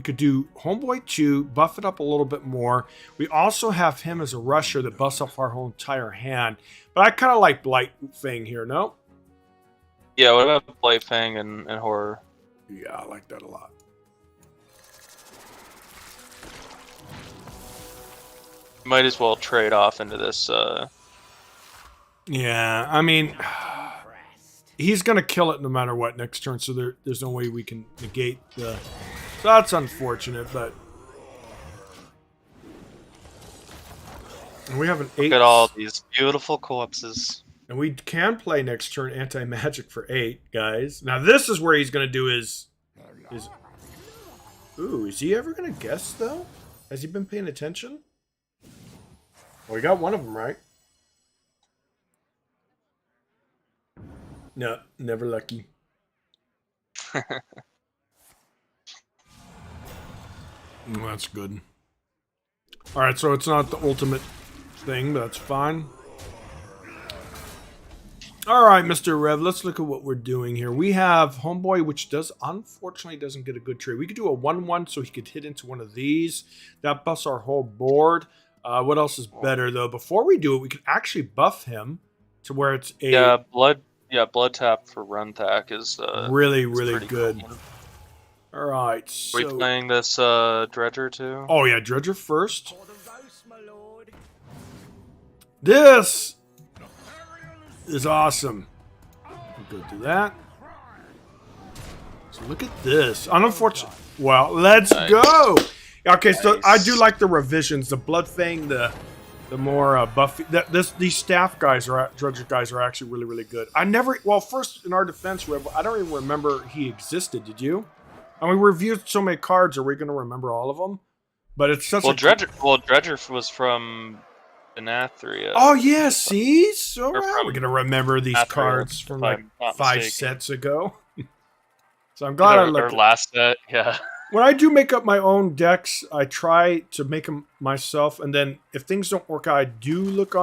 could do Homeboy 2, buff it up a little bit more. We also have him as a rusher that buffs up our whole entire hand. But I kind of like Blight Fang here, no? Yeah, what about Blight Fang and Horror? Yeah, I like that a lot. Might as well trade off into this. Yeah, I mean, he's going to kill it no matter what next turn, so there's no way we can negate the... So that's unfortunate, but... And we have an 8. Look at all these beautiful corpses. And we can play next turn anti-magic for 8, guys. Now this is where he's going to do his... Ooh, is he ever going to guess, though? Has he been paying attention? Well, we got one of them right. No, never lucky. Well, that's good. Alright, so it's not the ultimate thing, but that's fine. Alright, Mr. Rev, let's look at what we're doing here. We have Homeboy, which unfortunately doesn't get a good trade. We could do a 1-1 so he could hit into one of these. That buffs our whole board. What else is better, though? Before we do it, we could actually buff him to where it's a... blood tap for run tack is really pretty good. cool. Alright, Are we so... playing this Dredger too? Oh, yeah, Dredger first. This is awesome. We'll go do that. So look at this. Unfortunate. Well, let's go. Okay, so I do like the revisions. The Blood Fang, the more buffy. These staff guys Dredger guys are actually really good. First in our defense, Rev, I don't even remember he existed. Did you? And we reviewed so many cards. Are we going to remember all of them? But it's such Dredger was from Benathria. Oh yeah, see, so Or from we're gonna remember these Benathria, cards from if like I'm not 5 mistaken. sets ago. So I'm glad I Or looked. last set, yeah. When I do make up my own decks, I try to make them myself, and then if things don't work out, I do look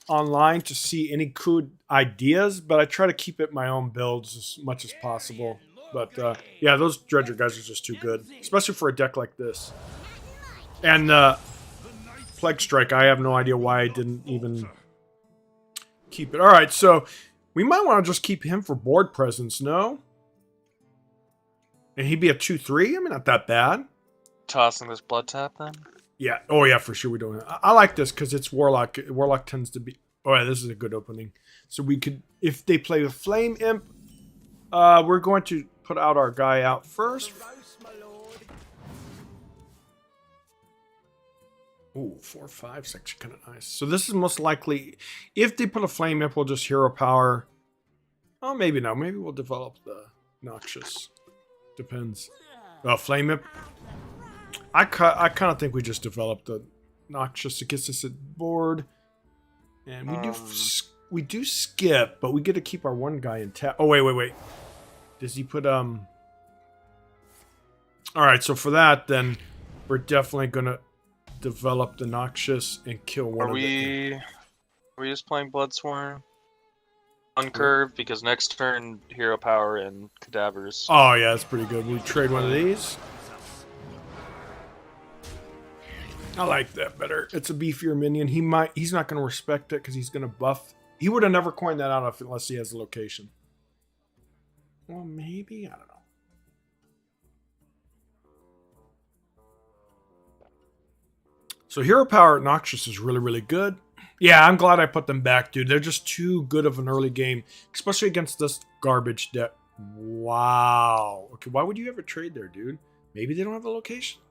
online to see any good ideas. But I try to keep it my own builds as much as possible. But yeah, those Dredger guys are just too good, especially for a deck like this. And Plague Strike, I have no idea why I didn't even keep it. Alright, so we might want to just keep him for board presence, no? And he'd be a 2-3? I mean, not that bad. Tossing this blood tap then? Yeah. Oh, yeah, for sure we don't. I like this because it's Warlock. Warlock tends to be... Oh, yeah, this is a good opening. So we could... If they play with Flame Imp, we're going to put out our guy out first. Ooh, 4-5 is actually kind of nice. So this is most likely... If they put a Flame Imp, we'll just Hero Power. Oh, maybe not. Maybe we'll develop the Noxious. Depends. Flame Imp. I kind of think we just developed the Noxious. It gets us at board. And we do skip, but we get to keep our one guy in tap. Oh, wait. Does he put... Alright, so for that, then, we're definitely going to develop the Noxious and kill one of them. Are we just playing Bloodsworn? Uncurved, because next turn, Hero Power and Cadavers. Oh, yeah, that's pretty good. We trade one of these. I like that better. It's a beefier minion. He's not going to respect it because he's going to buff. He would have never coined that out unless he has the location. Well, maybe? I don't know. So Hero Power Noxious is really good. Yeah, I'm glad I put them back, dude. They're just too good of an early game, especially against this garbage deck. Wow. Okay, why would you ever trade there, dude? Maybe they don't have a location.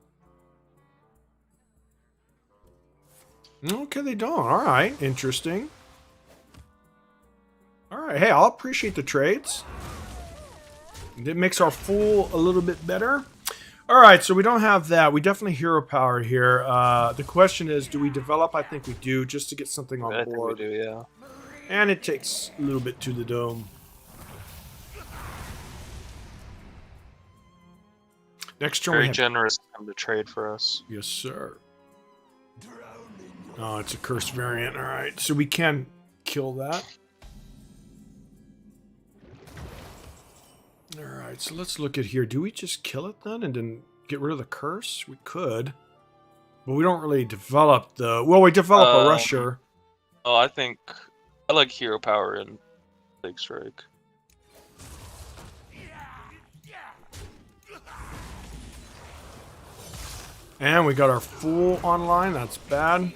Okay, they don't. All right, interesting. All right, hey, I'll appreciate the trades. It makes our fool a little bit better. All right, so we don't have that. We definitely hero power here. The question is, do we develop? I think we do, just to get something on I think board. we do, yeah. And it takes a little bit to the dome. Next turn we Very have... generous of him to trade for us. Yes, sir. Oh, it's a cursed variant. All right, so we can kill that. All right, so let's look at here. Do we just kill it then and then get rid of the curse? We could. But we don't really develop the... Well, we develop a rusher. Oh, I think I like hero power in Big Strike. And we got our fool online. That's bad.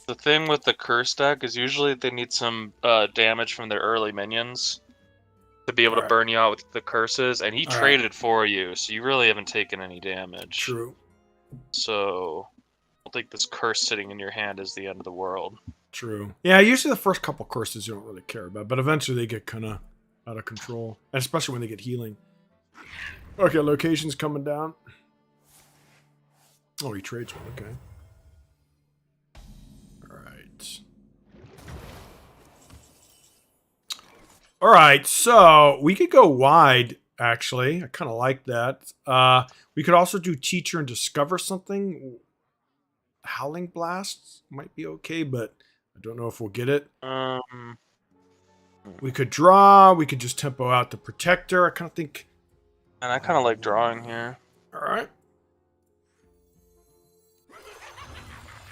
The thing with the curse deck is usually they need some damage from their early minions to be able to burn you out with the curses, and he traded for you, so you really haven't taken any damage. True. So I don't think this curse sitting in your hand is the end of the world. True. Yeah, usually the first couple curses you don't really care about, but eventually they get kind of out of control, and especially when they get healing. Okay, location's coming down. Oh, he trades one. Okay. All right. All right, so we could go wide, actually. I kind of like that. We could also do teacher and discover something. Howling Blast might be okay, but I don't know if we'll get it. We could draw. We could just tempo out the protector. I kind of think... And I kind of like drawing here. All right.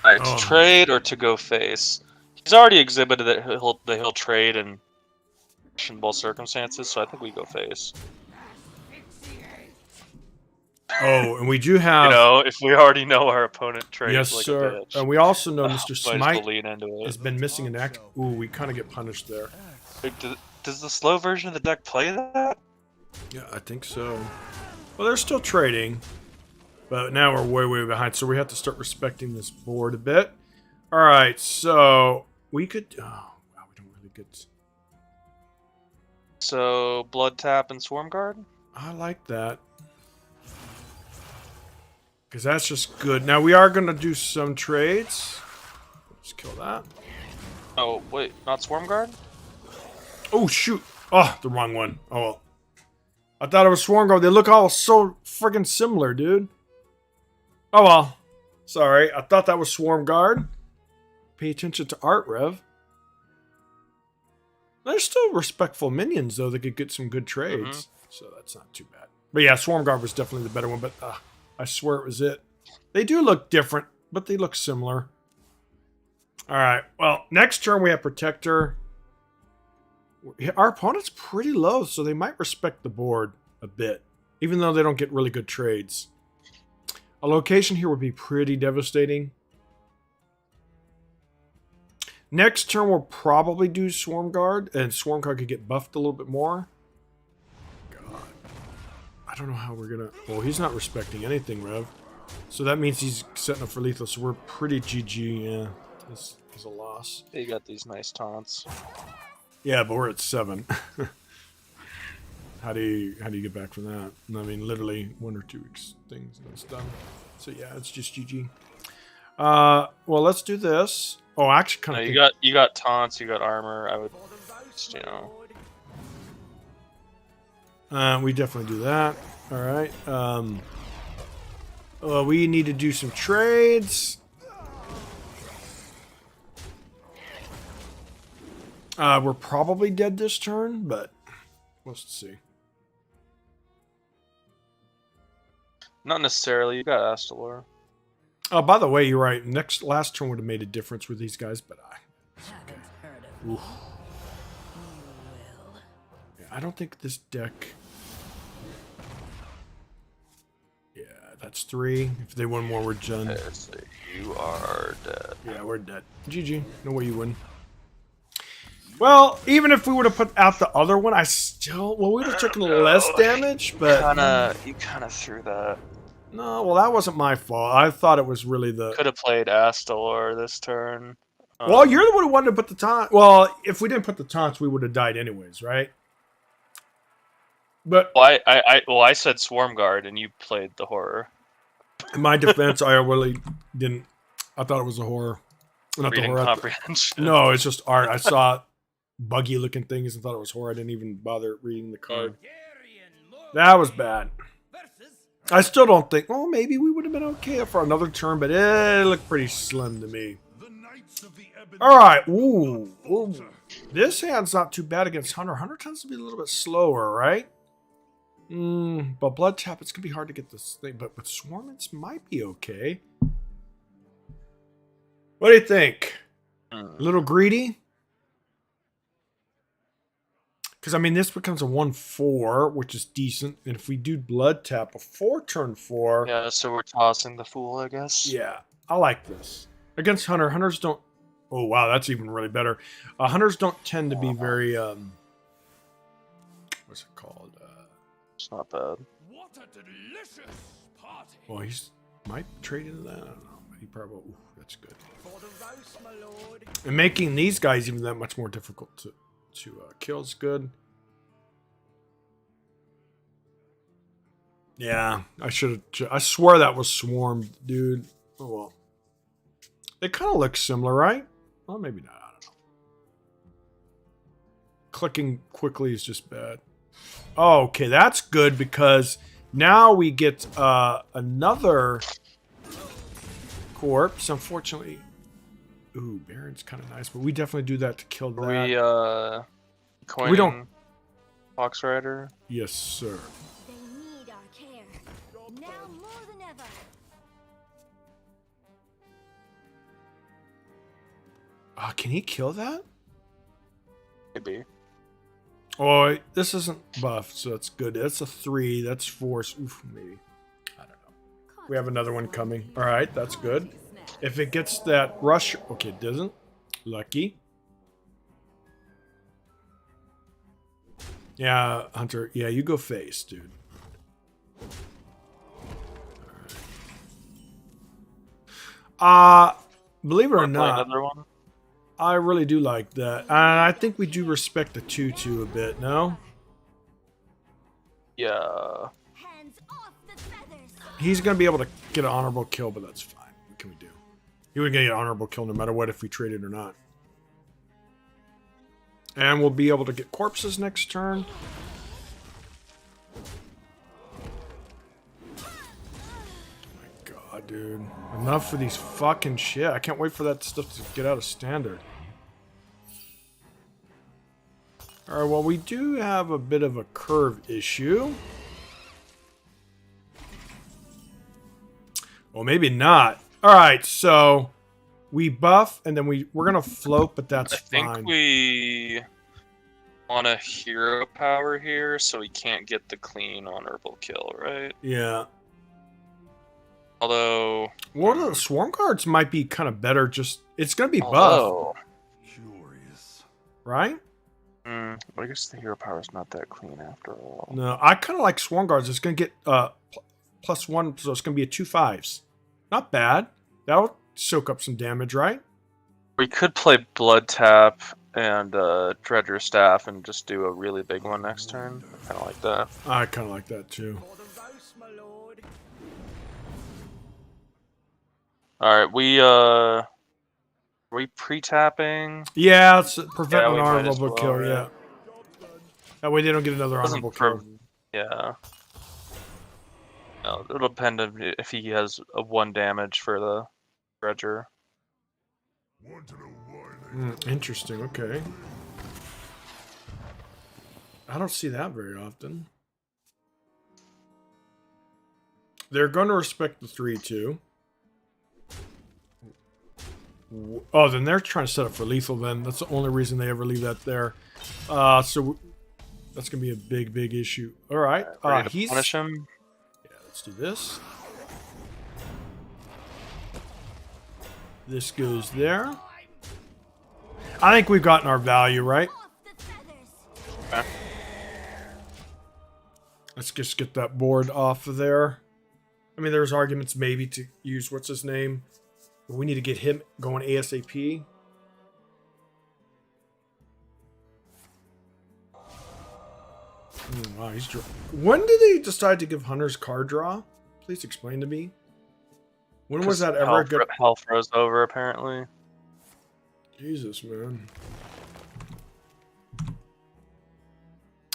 Alright, to trade or to go face. He's already exhibited that he'll trade in questionable circumstances, so I think we go face. Oh, and we do have... You know, if we already know our opponent trades yes, like sir. a bitch. And we also know Mr. Might as Smite well lean into it. has been missing an act. Ooh, we kind of get punished there. Wait, does the slow version of the deck play that? Yeah, I think so. Well, they're still trading, but now we're way, way behind, so we have to start respecting this board a bit. All right, so we could... Oh, wow, we don't really get... So, Blood Tap and Swarm Guard? I like that. Because that's just good. Now, we are going to do some trades. Let's kill that. Oh, wait, not Swarm Guard? Oh, shoot. Oh, the wrong one. Oh, well. I thought it was Swarm Guard. They look all so friggin' similar, dude. Oh, well. Sorry. I thought that was Swarm Guard. Pay attention to art, Rev. They're still respectful minions, though. They could get some good trades. So that's not too bad. But yeah, Swarm Guard was definitely the better one. But I swear it was it. They do look different, but they look similar. All right. Well, next turn we have Protector. Our opponent's pretty low, so they might respect the board a bit, even though they don't get really good trades. A location here would be pretty devastating. Next turn we'll probably do Swarm Guard, and Swarm Guard could get buffed a little bit more. God. I don't know how we're gonna... Well, he's not respecting anything, Rev. So that means he's setting up for lethal, so we're pretty GG, yeah. This is a loss. They got these nice taunts. Yeah, but we're at 7. How do you get back from that? I mean, literally 1 or 2 weeks things and it's done. So yeah, it's just GG. Well, let's do this. Oh, I actually kind of you got taunts, you got armor. I would just, you know. We definitely do that. All right. We need to do some trades. We're probably dead this turn, but let's see. Not necessarily. You got Astalor. Oh, by the way, you're right. Last turn would have made a difference with these guys, but oof. Yeah, I don't think this deck. Yeah, that's 3. If they win more, we're done. You are dead. Yeah, we're dead. GG. No way you win. Well, even if we would have put out the other one, I still... Well, we would have taken less damage, but... You kind of threw that. No, well, that wasn't my fault. I thought it was really the. Could have played Astalor this turn. Well, you're the one who wanted to put the taunt. Well, if we didn't put the taunts, we would have died anyways, right? But Well, I said Swarm Guard, and you played the horror. in my defense, I really didn't. I thought it was a horror. Not the Reading horror. comprehension. No, it's just art. I saw buggy looking things and thought it was horror. I didn't even bother reading the card. That was bad. I still don't think. Well, maybe we would have been okay for another turn, but it looked pretty slim to me. All right. Ooh. This hand's not too bad against Hunter. Hunter tends to be a little bit slower, right? But Blood Tap, it's gonna be hard to get this thing. But with Swarm, it might be okay. What do you think? A little greedy? Because, I mean, this becomes a 1/4, which is decent. And if we do Blood Tap, a 4-turn 4. Yeah, so we're tossing the Fool, I guess. Yeah, I like this. Against Hunter, Hunters don't... Oh, wow, that's even really better. Hunters don't tend to be very... What's it called? It's not bad. What a delicious party! Well, he's might trade into that. I don't know. He probably... Ooh, that's good. For the roast, my lord. And making these guys even that much more difficult to kill is good. Yeah, I should have... I swear that was Swarm, dude. Oh, well. They kind of look similar, right? Well, maybe not. I don't know. Clicking quickly is just bad. Oh, okay, that's good because now we get another corpse. Unfortunately, ooh, Baron's kind of nice, but we definitely do that to kill that. We don't. Fox Rider. Yes, sir. They need our care. Now more than ever. Can he kill that? Maybe. Oh, this isn't buffed, so that's good. That's a 3. That's 4. Oof, maybe. I don't know. We have another one coming. All right, that's good. If it gets that rush... Okay, it doesn't. Lucky. Yeah, Hunter. Yeah, you go face, dude. Believe it or not, Another one? I really do like that. And I think we do respect the 2/2 a bit, no? Yeah. Hands off the feathers. He's going to be able to get an honorable kill, but that's fine. What can we do? He would get an honorable kill no matter what if we traded or not. And we'll be able to get corpses next turn. Oh my god, dude. Enough for these fucking shit. I can't wait for that stuff to get out of standard. Alright, well, we do have a bit of a curve issue. Well, maybe not. Alright, so we buff, and then we're going to float, but that's fine. I think we want a hero power here, so we can't get the clean honorable kill, right? Yeah. Although... One of the Swarm Guards might be kind of better, just... It's going to be buff, Although... Curious. right? I guess the hero power is not that clean after all. No, I kind of like Swarm Guards. It's going to get +1, so it's going to be a 2/5s. Not bad. That'll soak up some damage, right? We could play Blood Tap and Dredger Staff and just do a really big one next turn. I kind of like that. I kind of like that, too. For the roast, my lord. Alright, we pre-tapping? Yeah, it's prevent Yeah, an we might honorable as well, kill, right? yeah. That way they don't get another honorable kill. Yeah. No, it'll depend if he has a 1 damage for the Dredger. Want to know why they Interesting, okay. I don't see that very often. They're going to respect the 3/2. Oh, then they're trying to set up for lethal then. That's the only reason they ever leave that there. So that's going to be a big, big issue. All right. Ready to He's... punish him? Yeah, let's do this. This goes there. I think we've gotten our value, right? Off the feathers. Okay. Let's just get that board off of there. I mean, there's arguments maybe to use what's his name. But we need to get him going ASAP. Wow, he's when did they decide to give Hunters card draw? Please explain to me. When was that ever good? Hell froze over, apparently. Jesus, man.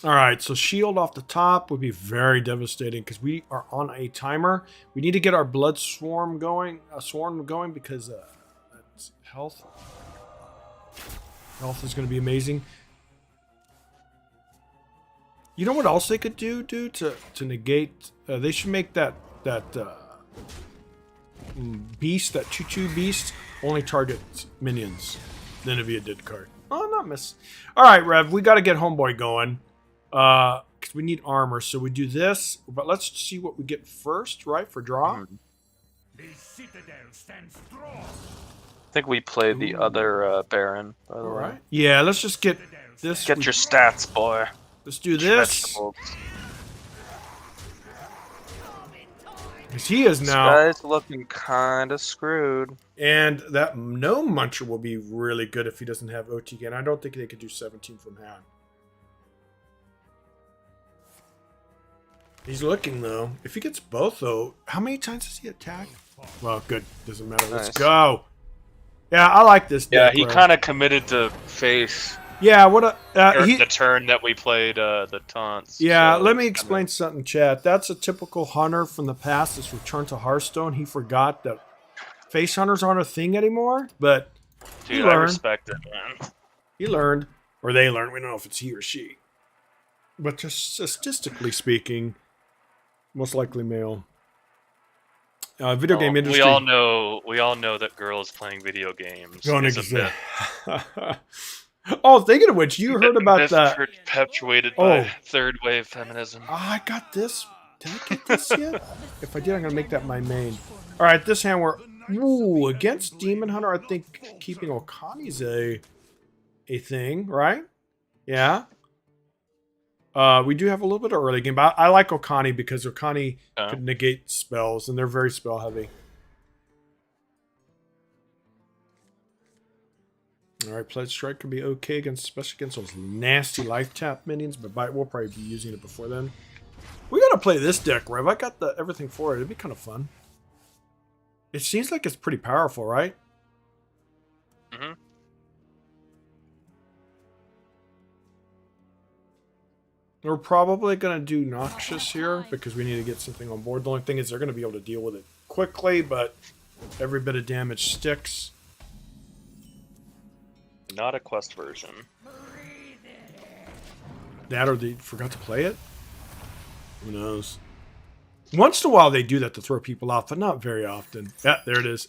All right, so shield off the top would be very devastating because we are on a timer. We need to get our blood swarm going, because that's health. Health is going to be amazing. You know what else they could do, dude, to negate? They should make that beast, that choo-choo beast, only target minions. Then it'd be a dead card. Oh, not miss. All right, Rev, we got to get homeboy going. Because we need armor, so we do this. But let's see what we get first, right, for draw. The citadel stands strong. I think we play the other Baron, by the way. Right. Yeah, let's just get this. Get your stats, boy. Let's do this. Because he is This now. guy's looking kind of screwed. And that no muncher will be really good if he doesn't have OT again. I don't think they could do 17 from hand. He's looking, though. If he gets both, though, how many times does he attack? Well, good. Doesn't matter. Let's Nice. go. Yeah, I like this Yeah, deck, he Rev. kind of committed to face Yeah, what a... the turn that we played the taunts. Yeah, so let me kinda- explain something, chat. That's a typical hunter from the past that's returned to Hearthstone. He forgot that face hunters aren't a thing anymore, but he Dude, I learned. respect it, man. He learned, or they learned. We don't know if it's he or she. But just statistically speaking, most likely male. Video game industry. We all know that girls playing video games Don't is a exist. myth. Oh, thinking of which, you heard about Myth that. perpetuated Oh. by third wave feminism. Oh, I got this. Did I get this yet? If I did, I'm going to make that my main. All right, this hand we're... Ooh, against Demon Hunter, I think keeping Okani's a thing, right? Yeah. We do have a little bit of early game, but I like Okani because Okani could negate spells, and they're very spell heavy. All right, Pledge Strike could be okay against, especially against those nasty life tap minions, but we'll probably be using it before then. We gotta play this deck, Rev. I got everything for it. It'd be kind of fun. It seems like it's pretty powerful, right? Mm-hmm. We're probably going to do Noxious here because we need to get something on board. The only thing is they're going to be able to deal with it quickly, but every bit of damage sticks. Not a quest version. That or they forgot to play it? Who knows? Once in a while they do that to throw people off, but not very often. Yeah, there it is.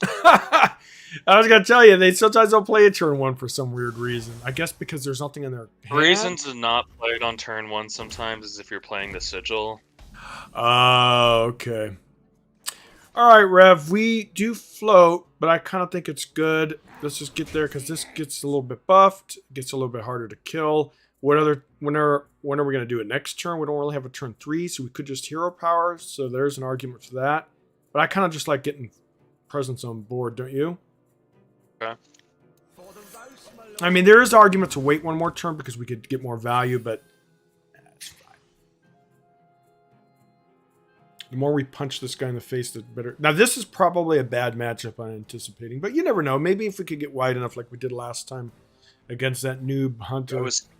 I was going to tell you, they sometimes don't play a turn one for some weird reason. I guess because there's nothing in their hand. Reason to not play it on turn one sometimes is if you're playing the sigil. Oh, okay. All right, Rev, we do float, but I kind of think it's good. Let's just get there because this gets a little bit buffed, gets a little bit harder to kill. When are we going to do it? Next turn? We don't really have a turn 3, so we could just hero power. So there's an argument for that. But I kind of just like getting presence on board, don't you? Okay. I mean, there is argument to wait one more turn because we could get more value, but that's fine. The more we punch this guy in the face, the better. Now, this is probably a bad matchup I'm anticipating, but you never know. Maybe if we could get wide enough like we did last time against that noob hunter.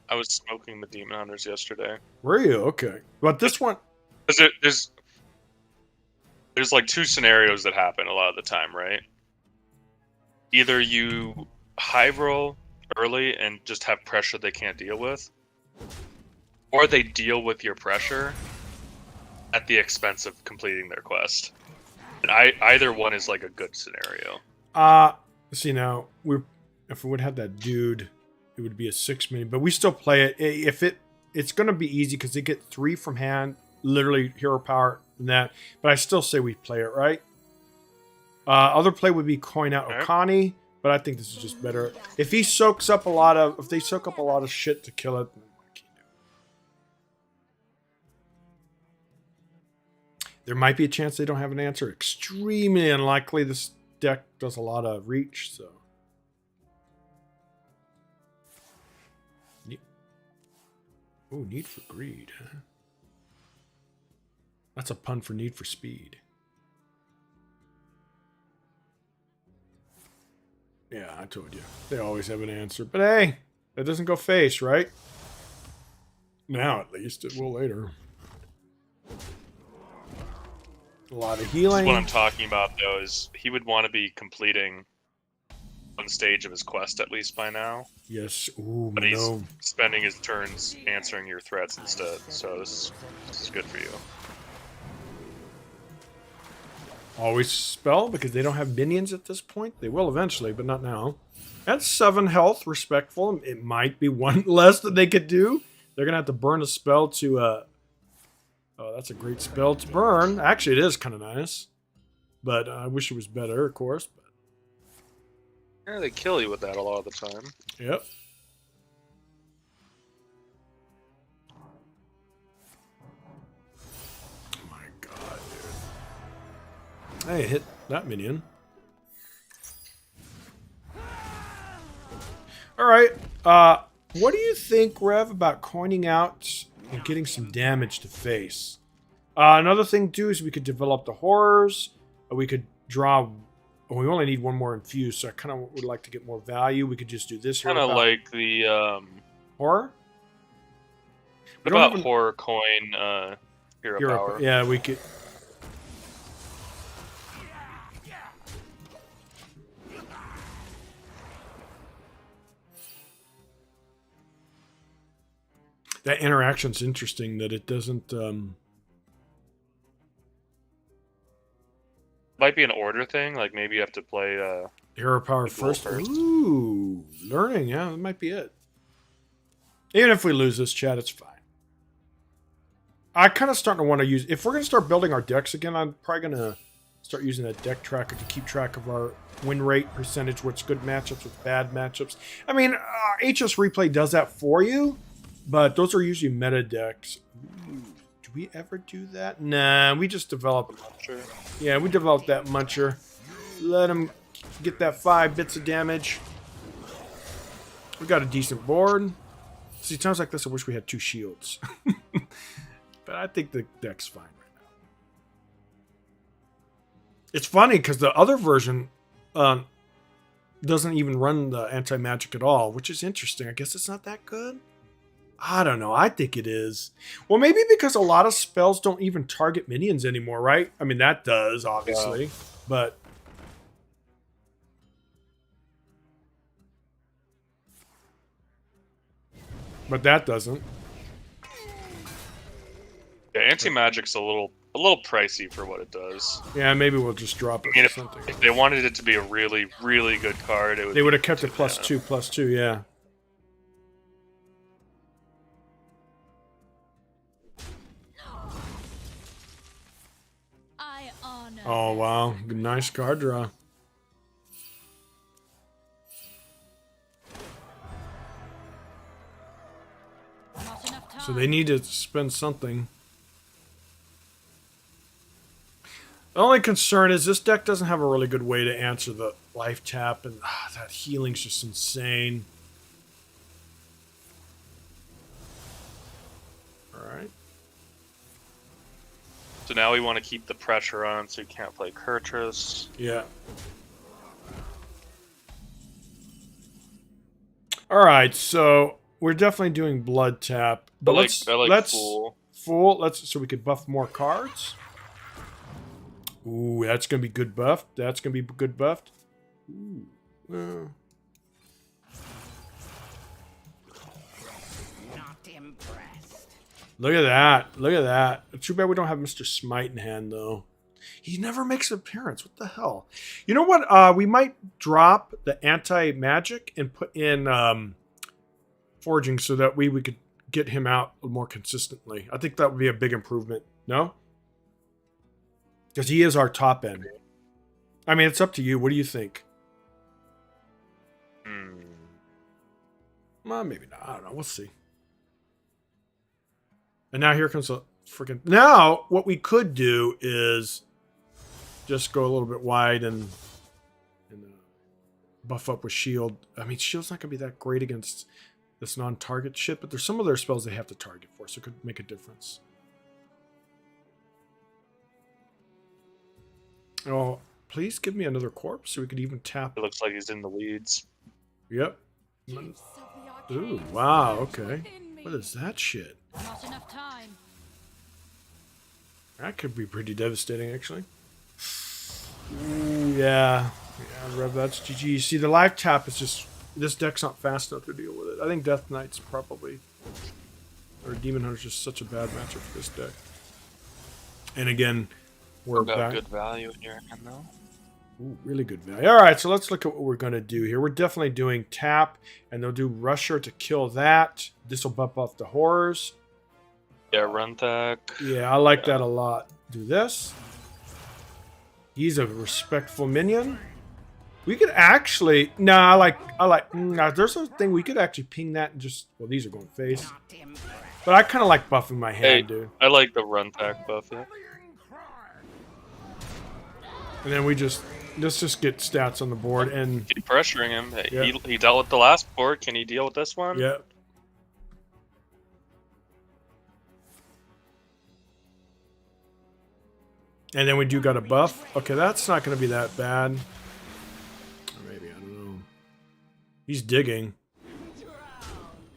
I was smoking the demon hunters yesterday. Were you? Okay. But this one... There's like two scenarios that happen a lot of the time, right? Either you high roll early and just have pressure they can't deal with, or they deal with your pressure at the expense of completing their quest. And either one is like a good scenario. See now, if we would have that dude, it would be a 6-minute, but we still play it. It's going to be easy because they get 3 from hand, literally hero power and that. But I still say we play it, right? Other play would be coin out Okani, but I think this is just better. If they soak up a lot of shit to kill it, then what can you do? There might be a chance they don't have an answer. Extremely unlikely. This deck does a lot of reach, so. Oh, Need for Greed. Huh? That's a pun for Need for Speed. Yeah, I told you. They always have an answer. But hey, that doesn't go face, right? Now, at least. It will later. A lot of healing. What I'm talking about, though, is he would want to be completing one stage of his quest at least by now. Yes. Ooh, But he's no. spending his turns answering your threats instead, so this is good for you. Always spell because they don't have minions at this point. They will eventually, but not now. That's 7 health, respectful. It might be one less that they could do. They're going to have to burn a spell to... Oh, that's a great spell to burn. Actually, it is kind of nice. But I wish it was better, of course. But... Yeah, they kill you with that a lot of the time. Yep. Oh my god, dude. Hey, hit that minion. Alright, what do you think, Rev, about coining out and getting some damage to face? Another thing, too, is we could develop the horrors. We could draw... Oh, we only need one more infused, so I kind of would like to get more value. We could just do this here. Kind of like the... Horror? What about horror coin hero power? Yeah, we could... That interaction's interesting, that it doesn't... Might be an order thing, like maybe you have to play hero power first. Ooh, learning, yeah, that might be it. Even if we lose this, chat, it's fine. I kind of starting to want to use... If we're going to start building our decks again, I'm probably going to start using that deck tracker to keep track of our win rate percentage, what's good matchups, what's bad matchups. I mean, HS Replay does that for you, but those are usually meta decks. Ooh, do we ever do that? Nah, we just develop... Sure. Yeah, we developed that Muncher. Let him get that 5 bits of damage. We got a decent board. See, times like this, I wish we had 2 shields. But I think the deck's fine right now. It's funny, because the other version doesn't even run the anti-magic at all, which is interesting. I guess it's not that good? I don't know. I think it is. Well, maybe because a lot of spells don't even target minions anymore, right? I mean, that does, obviously. Yeah. But... But that doesn't. Yeah, anti-magic's a little pricey for what it does. Yeah, maybe we'll just drop it I mean, or something. If they wanted it to be a really, really good card, it would. They would have kept it +2/+2, yeah. Oh wow, nice card draw. So they need to spend something. The only concern is this deck doesn't have a really good way to answer the life tap, and that healing's just insane. Alright. So now we want to keep the pressure on so you can't play Kurtrus. Yeah. Alright, so we're definitely doing blood tap. But let's Fool. So we could buff more cards. Ooh, that's gonna be good buffed. That's gonna be good buffed. Ooh. Not impressed. Look at that. Look at that. Too bad we don't have Mr. Smite in hand, though. He never makes an appearance. What the hell? You know what? We might drop the anti-magic and put in foraging so that we could get him out more consistently. I think that would be a big improvement. No? Because he is our top end. I mean, it's up to you. What do you think? Well, maybe not. I don't know. We'll see. And now here comes a freaking. Now, what we could do is just go a little bit wide and buff up with shield. I mean, shield's not going to be that great against this non-target shit, but there's some of their spells they have to target for, so it could make a difference. Oh, please give me another corpse so we could even tap. It looks like he's in the weeds. Yep. Chiefs of the Ooh, arcane wow, surge okay. within me. What is that shit? Not enough time. That could be pretty devastating, actually. Ooh, yeah. Yeah, Rev, that's GG. See, the live tap is just... This deck's not fast enough to deal with it. I think Death Knight's probably... Or Demon Hunter's just such a bad matchup for this deck. And again, we're Got back... good value in your hand, though. Ooh, really good value. Alright, so let's look at what we're going to do here. We're definitely doing tap, and they'll do Rusher to kill that. This will bump off the Horrors. Yeah, run tech. Yeah, I like that a lot. Do this. He's a respectful minion. We could actually... Nah, nah, there's a thing we could actually ping that and just... Well, these are going face. Not impressed. But I kind of like buffing my hand, Hey, dude. I like the run tech buff. Yeah. And then we just... Let's just get stats on the board and... Keep pressuring him. Hey, Yeah. he dealt with the last board. Can he deal with this one? Yeah. And then we do got a buff. Okay, that's not going to be that bad. Or maybe, I don't know. He's digging.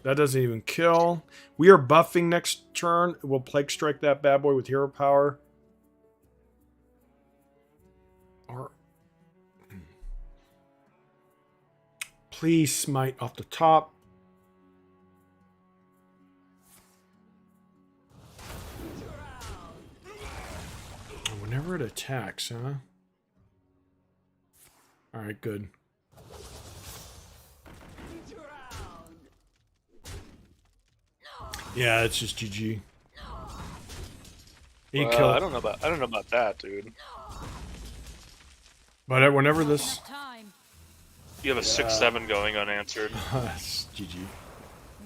That doesn't even kill. We are buffing next turn. We'll Plague Strike that bad boy with hero power. Or... Please smite off the top. Whenever it attacks, huh? Alright, good. Yeah, it's just GG. He killed. I don't know about that, dude. But whenever this... Time. You have a 6-7 going unanswered. it's GG.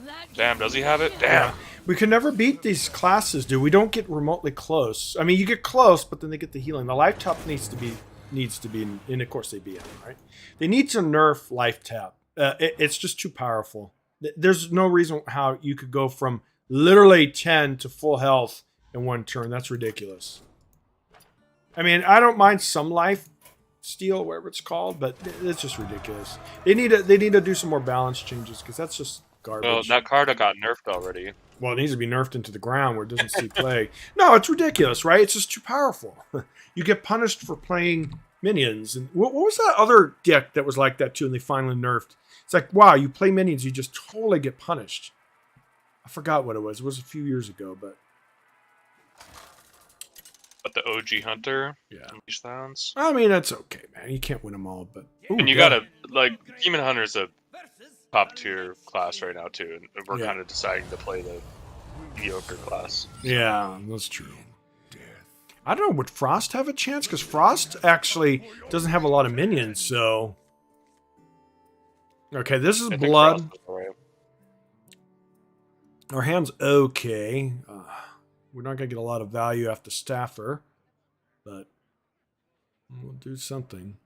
That Damn, does he have it? Yeah. Damn. We can never beat these classes, dude. We don't get remotely close. I mean, you get close, but then they get the healing. The life tap needs to be, and of course they be in, right? They need to nerf life tap. It's just too powerful. There's no reason how you could go from literally 10 to full health in one turn. That's ridiculous. I mean, I don't mind some life steal, whatever it's called, but it's just ridiculous. They need to do some more balance changes because that's just garbage. Well, that card got nerfed already. Well, it needs to be nerfed into the ground where it doesn't see play. No, it's ridiculous, right? It's just too powerful. You get punished for playing minions. And what was that other deck that was like that too, and they finally nerfed? It's like, wow, you play minions, you just totally get punished. I forgot what it was. It was a few years ago, but... But the OG Hunter, Yeah. Unleash Sounds. I mean, that's okay, man. You can't win them all, but... Ooh, And you yeah. gotta, like, Demon Hunter's a top tier class right now, too. And we're Yeah. kind of deciding to play the mediocre class. Yeah, that's true. I don't know, would Frost have a chance? Because Frost actually doesn't have a lot of minions, so... Okay, this is I think blood. Frost is alright. Our hand's okay. We're not going to get a lot of value after Staffer, but we'll do something.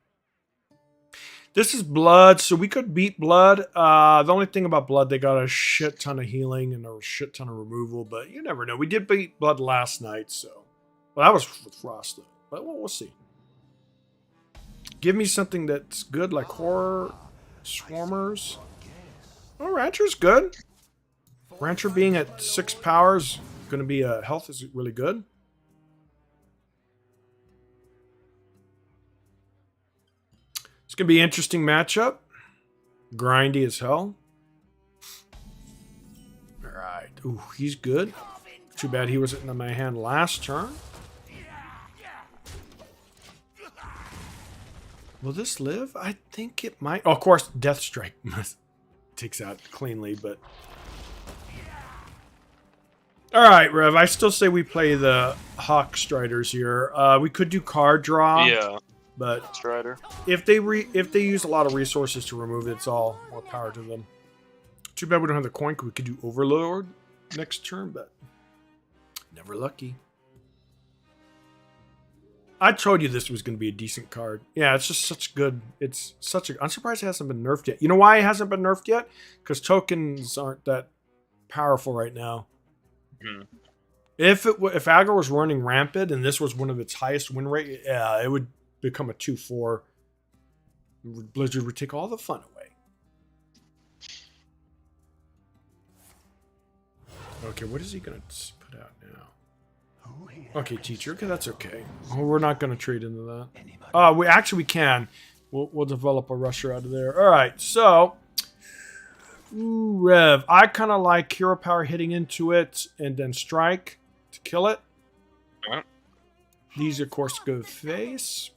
This is blood, so we could beat blood. The only thing about blood, they got a shit ton of healing and a shit ton of removal, but you never know. We did beat blood last night, so... Well, that was with Frost, though. But we'll see. Give me something that's good, like Horror, Swarmers. Oh, Rancher's good. Rancher being at 6 powers, going to be health is really good. It's going to be an interesting matchup. Grindy as hell. All right. Ooh, he's good. Too bad he wasn't in my hand last turn. Will this live? I think it might. Oh, of course, Death Strike takes out cleanly, but... Alright, Rev, I still say we play the Hawk Striders here. We could do card draw. Yeah, But Strider. if they use a lot of resources to remove it, it's all more power to them. Too bad we don't have the coin. We could do Overlord next turn, but... Never lucky. I told you this was going to be a decent card. Yeah, it's just such good. It's such a. I'm surprised it hasn't been nerfed yet. You know why it hasn't been nerfed yet? Because tokens aren't that powerful right now. Hmm. If aggro was running rampant and this was one of its highest win rate, yeah, it would become a 2-4. Blizzard would take all the fun away. Okay, what is he going to put out now? Okay, teacher. Okay, that's okay. Oh, we're not going to trade into that. We can. We'll develop a rusher out of there. All right, so Rev. I kind of like hero power hitting into it and then strike to kill it. Alright. These, of course, go face.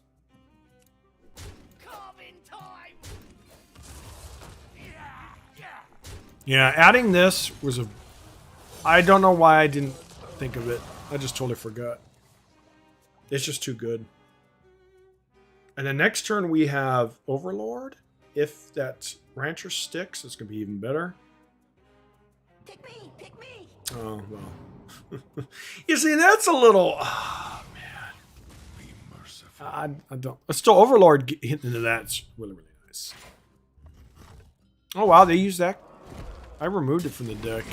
Yeah, adding this was a... I don't know why I didn't think of it. I just totally forgot. It's just too good. And the next turn we have Overlord. If that Rancher sticks, it's going to be even better. Pick me! Pick me! Oh, well. You see, that's a little... Oh, man. Be merciful. I don't... Still, Overlord hitting into that's really, really nice. Oh, wow, they used that. I removed it from the deck.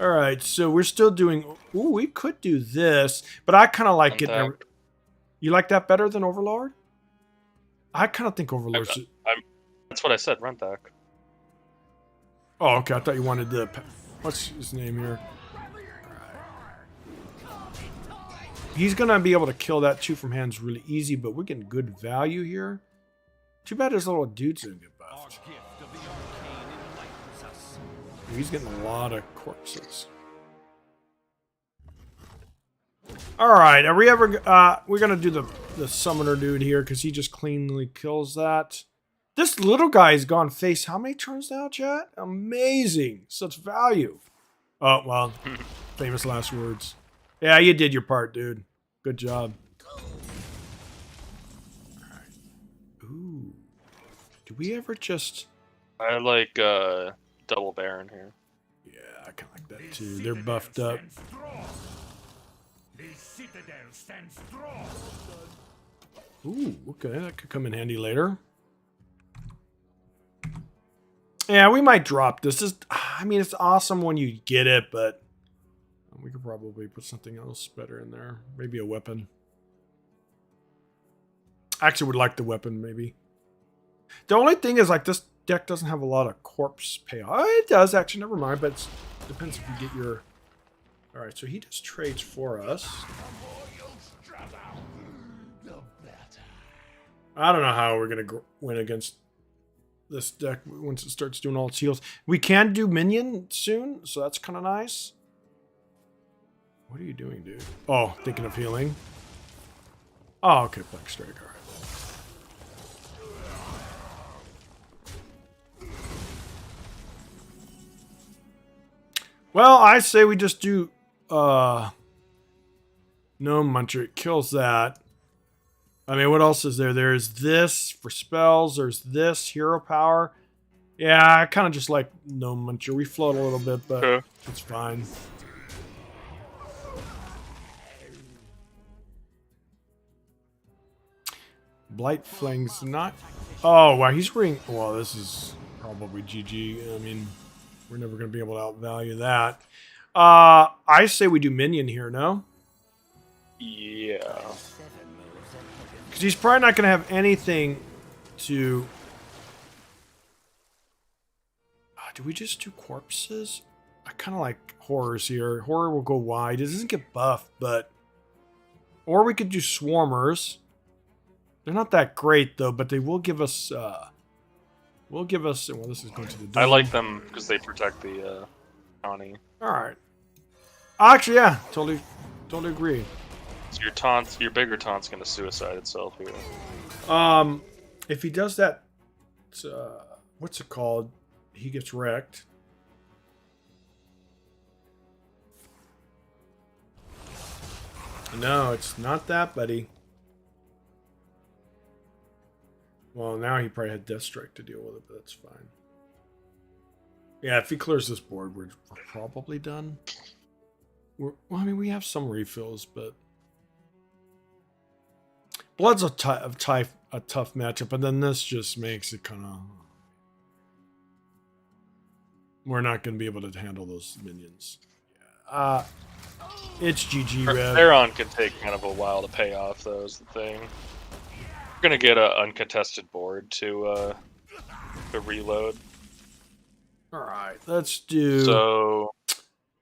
Alright, so we're still doing... Ooh, we could do this, but I kind of like it. You like that better than Overlord? I kind of think Overlord should... That's what I said, run back. Oh, okay, I thought you wanted the... What's his name here? He's going to be able to kill that 2 from hands really easy, but we're getting good value here. Too bad his little dude's going to get buffed. He's getting a lot of corpses. Alright, are we ever... we're going to do the summoner dude here, because he just cleanly kills that. This little guy's gone face how many turns now, chat? Amazing. Such value. Oh, well. Famous last words. Yeah, you did your part, dude. Good job. Alright. Ooh. Do we ever just... I like double Baron here. Yeah, I kind of like that too. They're buffed up. The citadel stands strong. Ooh, okay. That could come in handy later. Yeah, we might drop this. I mean, it's awesome when you get it, but we could probably put something else better in there. Maybe a weapon. I actually would like the weapon, maybe. The only thing is, like, this deck doesn't have a lot of corpse payoff. Oh, it does, actually. Never mind, but it depends if you get your... Alright, so he just trades for us. I don't know how we're going to win against this deck once it starts doing all its heals. We can do minion soon, so that's kind of nice. What are you doing, dude? Oh, thinking of healing. Oh, okay, Black Strike, alright. Well, I say we just do no Muncher. It kills that. I mean, what else is there? There's this for spells. There's this hero power. Yeah, I kind of just like no Muncher. We float a little bit, but it's fine. Blight Fling's not... Oh, wow, he's ring... Well, this is probably GG. I mean, we're never going to be able to outvalue that. I say we do minion here, no? Yeah. Because he's probably not going to have anything to... do we just do corpses? I kind of like horrors here. Horror will go wide. It doesn't get buffed, but... Or we could do swarmers. They're not that great, though, but they will give us... Well, this is going to the dome. I like them because they protect the county. Alright. Actually, yeah. Totally agree. So your bigger taunt's gonna suicide itself here. If he does that... what's it called? He gets wrecked. No, it's not that, buddy. Well, now he probably had Death Strike to deal with it, but that's fine. Yeah, if he clears this board, we're probably done. Well, I mean, we have some refills, but Blood's a tough matchup, and then this just makes it kind of. We're not going to be able to handle those minions. It's GG, Rev. Theron can take kind of a while to pay off, though, is the thing. We're going to get an uncontested board to reload. Alright, let's do... So,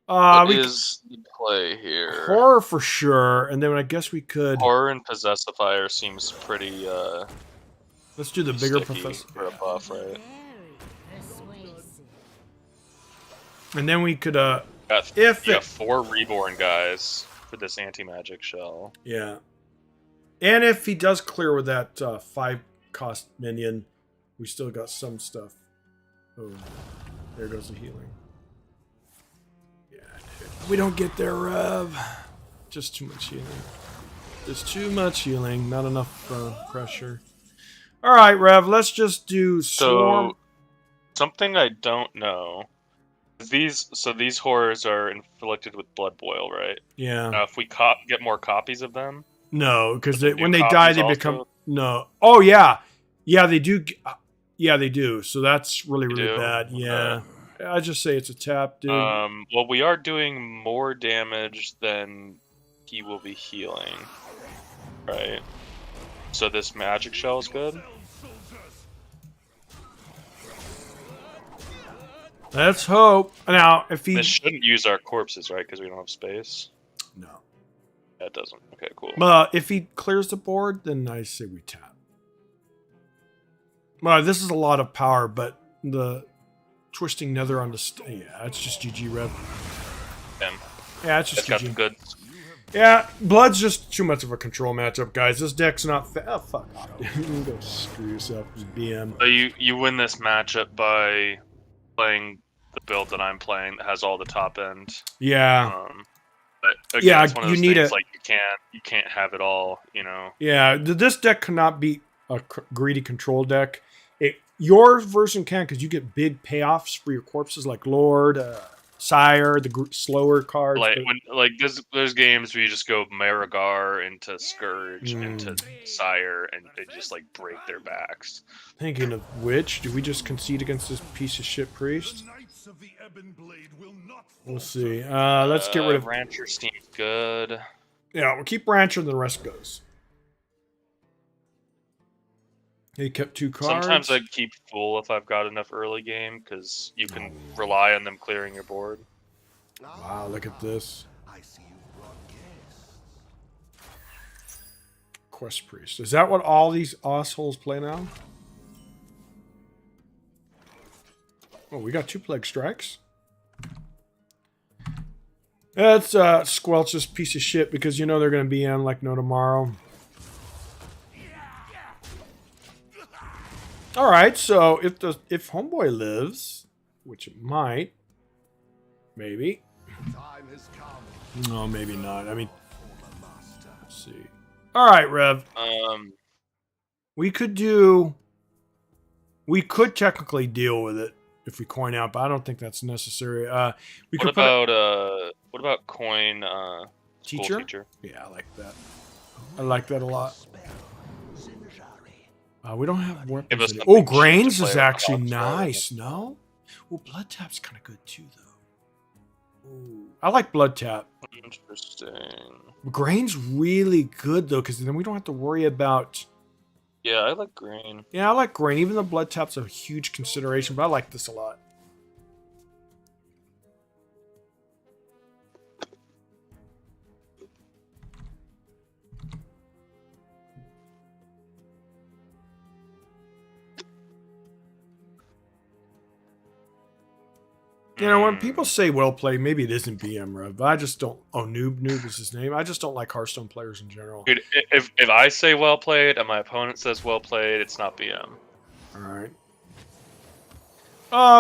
what we is the play here? Horror for sure, and then I guess we could... Horror and Possessifier seems pretty, let's do the bigger sticky Professor. for a buff, right? And then we could, If you have 4 Reborn guys for this anti-magic shell. Yeah. And if he does clear with that 5-cost minion, we still got some stuff. Oh, there goes the healing. Yeah, we don't get there, Rev. Just too much healing. Just too much healing. Not enough pressure. All right, Rev. Let's just do Swarm. So, something I don't know. These horrors are inflicted with blood boil, right? Yeah. Now, if we get more copies of them, no, because do when they copies die, they also? become no. Oh yeah, yeah they do. Yeah, they do. So that's really do? bad. Yeah, I just say it's a tap, dude. well, we are doing more damage than he will be healing, right? So this magic shell is good. Let's hope. Now, if he This shouldn't use our corpses, right? Because we don't have space. no, That doesn't. Okay, cool. if he clears the board, then I say we tap. Well, this is a lot of power, but the twisting nether on the yeah, it's just GG, Rev. Damn. Yeah, it's It's just got the GG. goods. Yeah, Blood's just too much of a control matchup, guys. This deck's not oh, fuck off, dude. You can go screw yourself with BM. So you win this matchup by playing the build that I'm playing that has all the top end. Yeah. But again, Yeah, it's one of you those need things a- like you can't have it all, you know. Yeah, this deck cannot beat a greedy control deck. Your version can, because you get big payoffs for your corpses like Lord, Sire, the slower cards. Like but- when there's games where you just go Marigar into Scourge into Sire and they just like break their backs. Thinking of which, do we just concede against this piece of shit priest? We'll see. Let's get rid of... Rancher seems good. Yeah, we'll keep Rancher and the rest goes. He kept 2 cards. Sometimes I'd keep Fool if I've got enough early game because you can rely on them clearing your board. Wow, look at this. I see you brought guests. Quest Priest. Is that what all these assholes play now? Oh, we got 2 Plague Strikes. Let's squelch this piece of shit because you know they're going to be on like no tomorrow. Alright, so if Homeboy lives, which it might, maybe. Time has come. No, maybe not. I mean, Former master. let's see. Alright, Rev. We could technically deal with it if we coin out, but I don't think that's necessary. We What could put about coin Teacher? School teacher? Yeah, I like that. I like that a lot. We don't have Give weapons. us any- something Oh, cheap to Grains play is with actually Hawks, right? nice. No? Well, Blood Tap's kind of good too, though. Ooh, I like Blood Tap. Interesting. Grain's really good though, because then we don't have to worry about. Yeah, I like green. Yeah, I like Grain. Even though Blood Tap's a huge consideration, but I like this a lot. You know, when people say well played, maybe it isn't BM Rev, but I just don't. Oh, Noob is his name. I just don't like Hearthstone players in general. Dude, if I say well played and my opponent says well played, it's not BM. All right.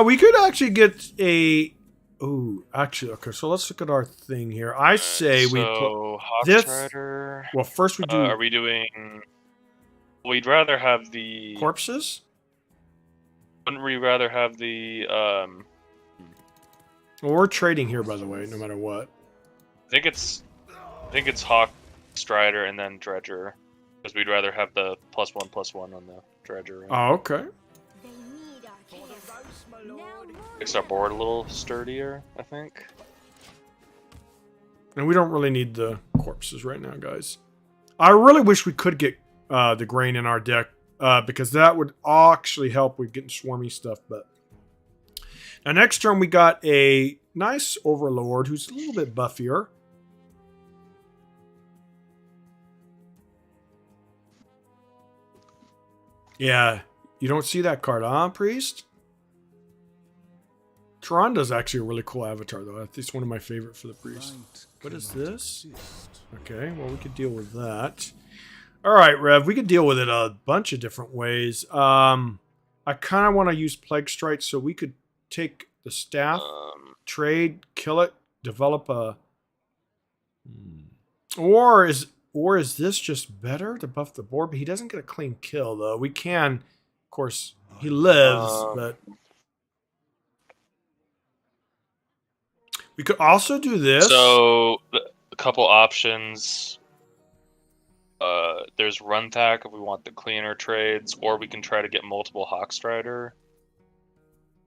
We could actually get a. Oh, actually, okay. So let's look at our thing here. I say we put So Hawks this. Rider. Well, first we do Are we doing? We'd rather have the. corpses. Wouldn't we rather have the Well, we're trading here, by the way, no matter what. I think it's Hawk, Strider, and then Dredger, because we'd rather have the +1/+1 on the Dredger. Right? Oh, okay. They need our care. Now more Makes our board a little sturdier, I think. And we don't really need the corpses right now, guys. I really wish we could get the grain in our deck, because that would actually help with getting swarmy stuff. But now next turn we got a nice Overlord who's a little bit buffier. Yeah, you don't see that card, huh, Priest? Tronda's actually a really cool avatar, though. I think it's one of my favorite for the Priest. What is this? Okay, well, we could deal with that. All right, Rev, we could deal with it a bunch of different ways. I kind of want to use Plague Strike, so we could take the staff, trade, kill it, develop a... Or is this just better to buff the board? But he doesn't get a clean kill, though. We can, of course, he lives, but... We could also do this. So, a couple options. There's Runtack if we want the cleaner trades, or we can try to get multiple Hawkstrider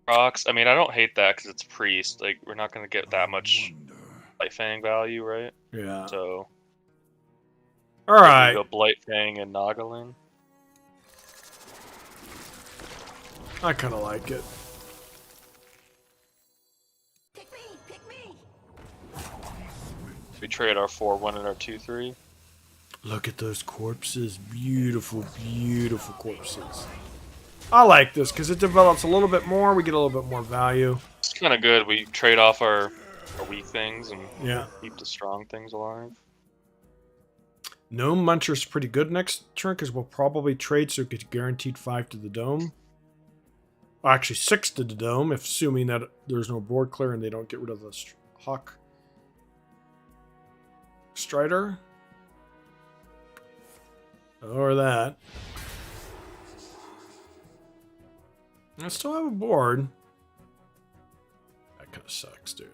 procs. I mean, I don't hate that because it's Priest. Like, we're not going to get that much Blightfang value, right? Yeah. So, all right. Go Blightfang and Noggling. I kind of like it. Pick me, pick me. We trade our 4/1 and our 2/3. Look at those corpses. Beautiful, beautiful corpses. I like this because it develops a little bit more. We get a little bit more value. It's kind of good. We trade off our weak things and keep the strong things alive. Gnome Muncher's pretty good next turn because we'll probably trade so it gets guaranteed 5 to the dome. Well, actually 6 to the dome, if assuming that there's no board clear and they don't get rid of the Hawk Strider. Or that. I still have a board. That kind of sucks, dude.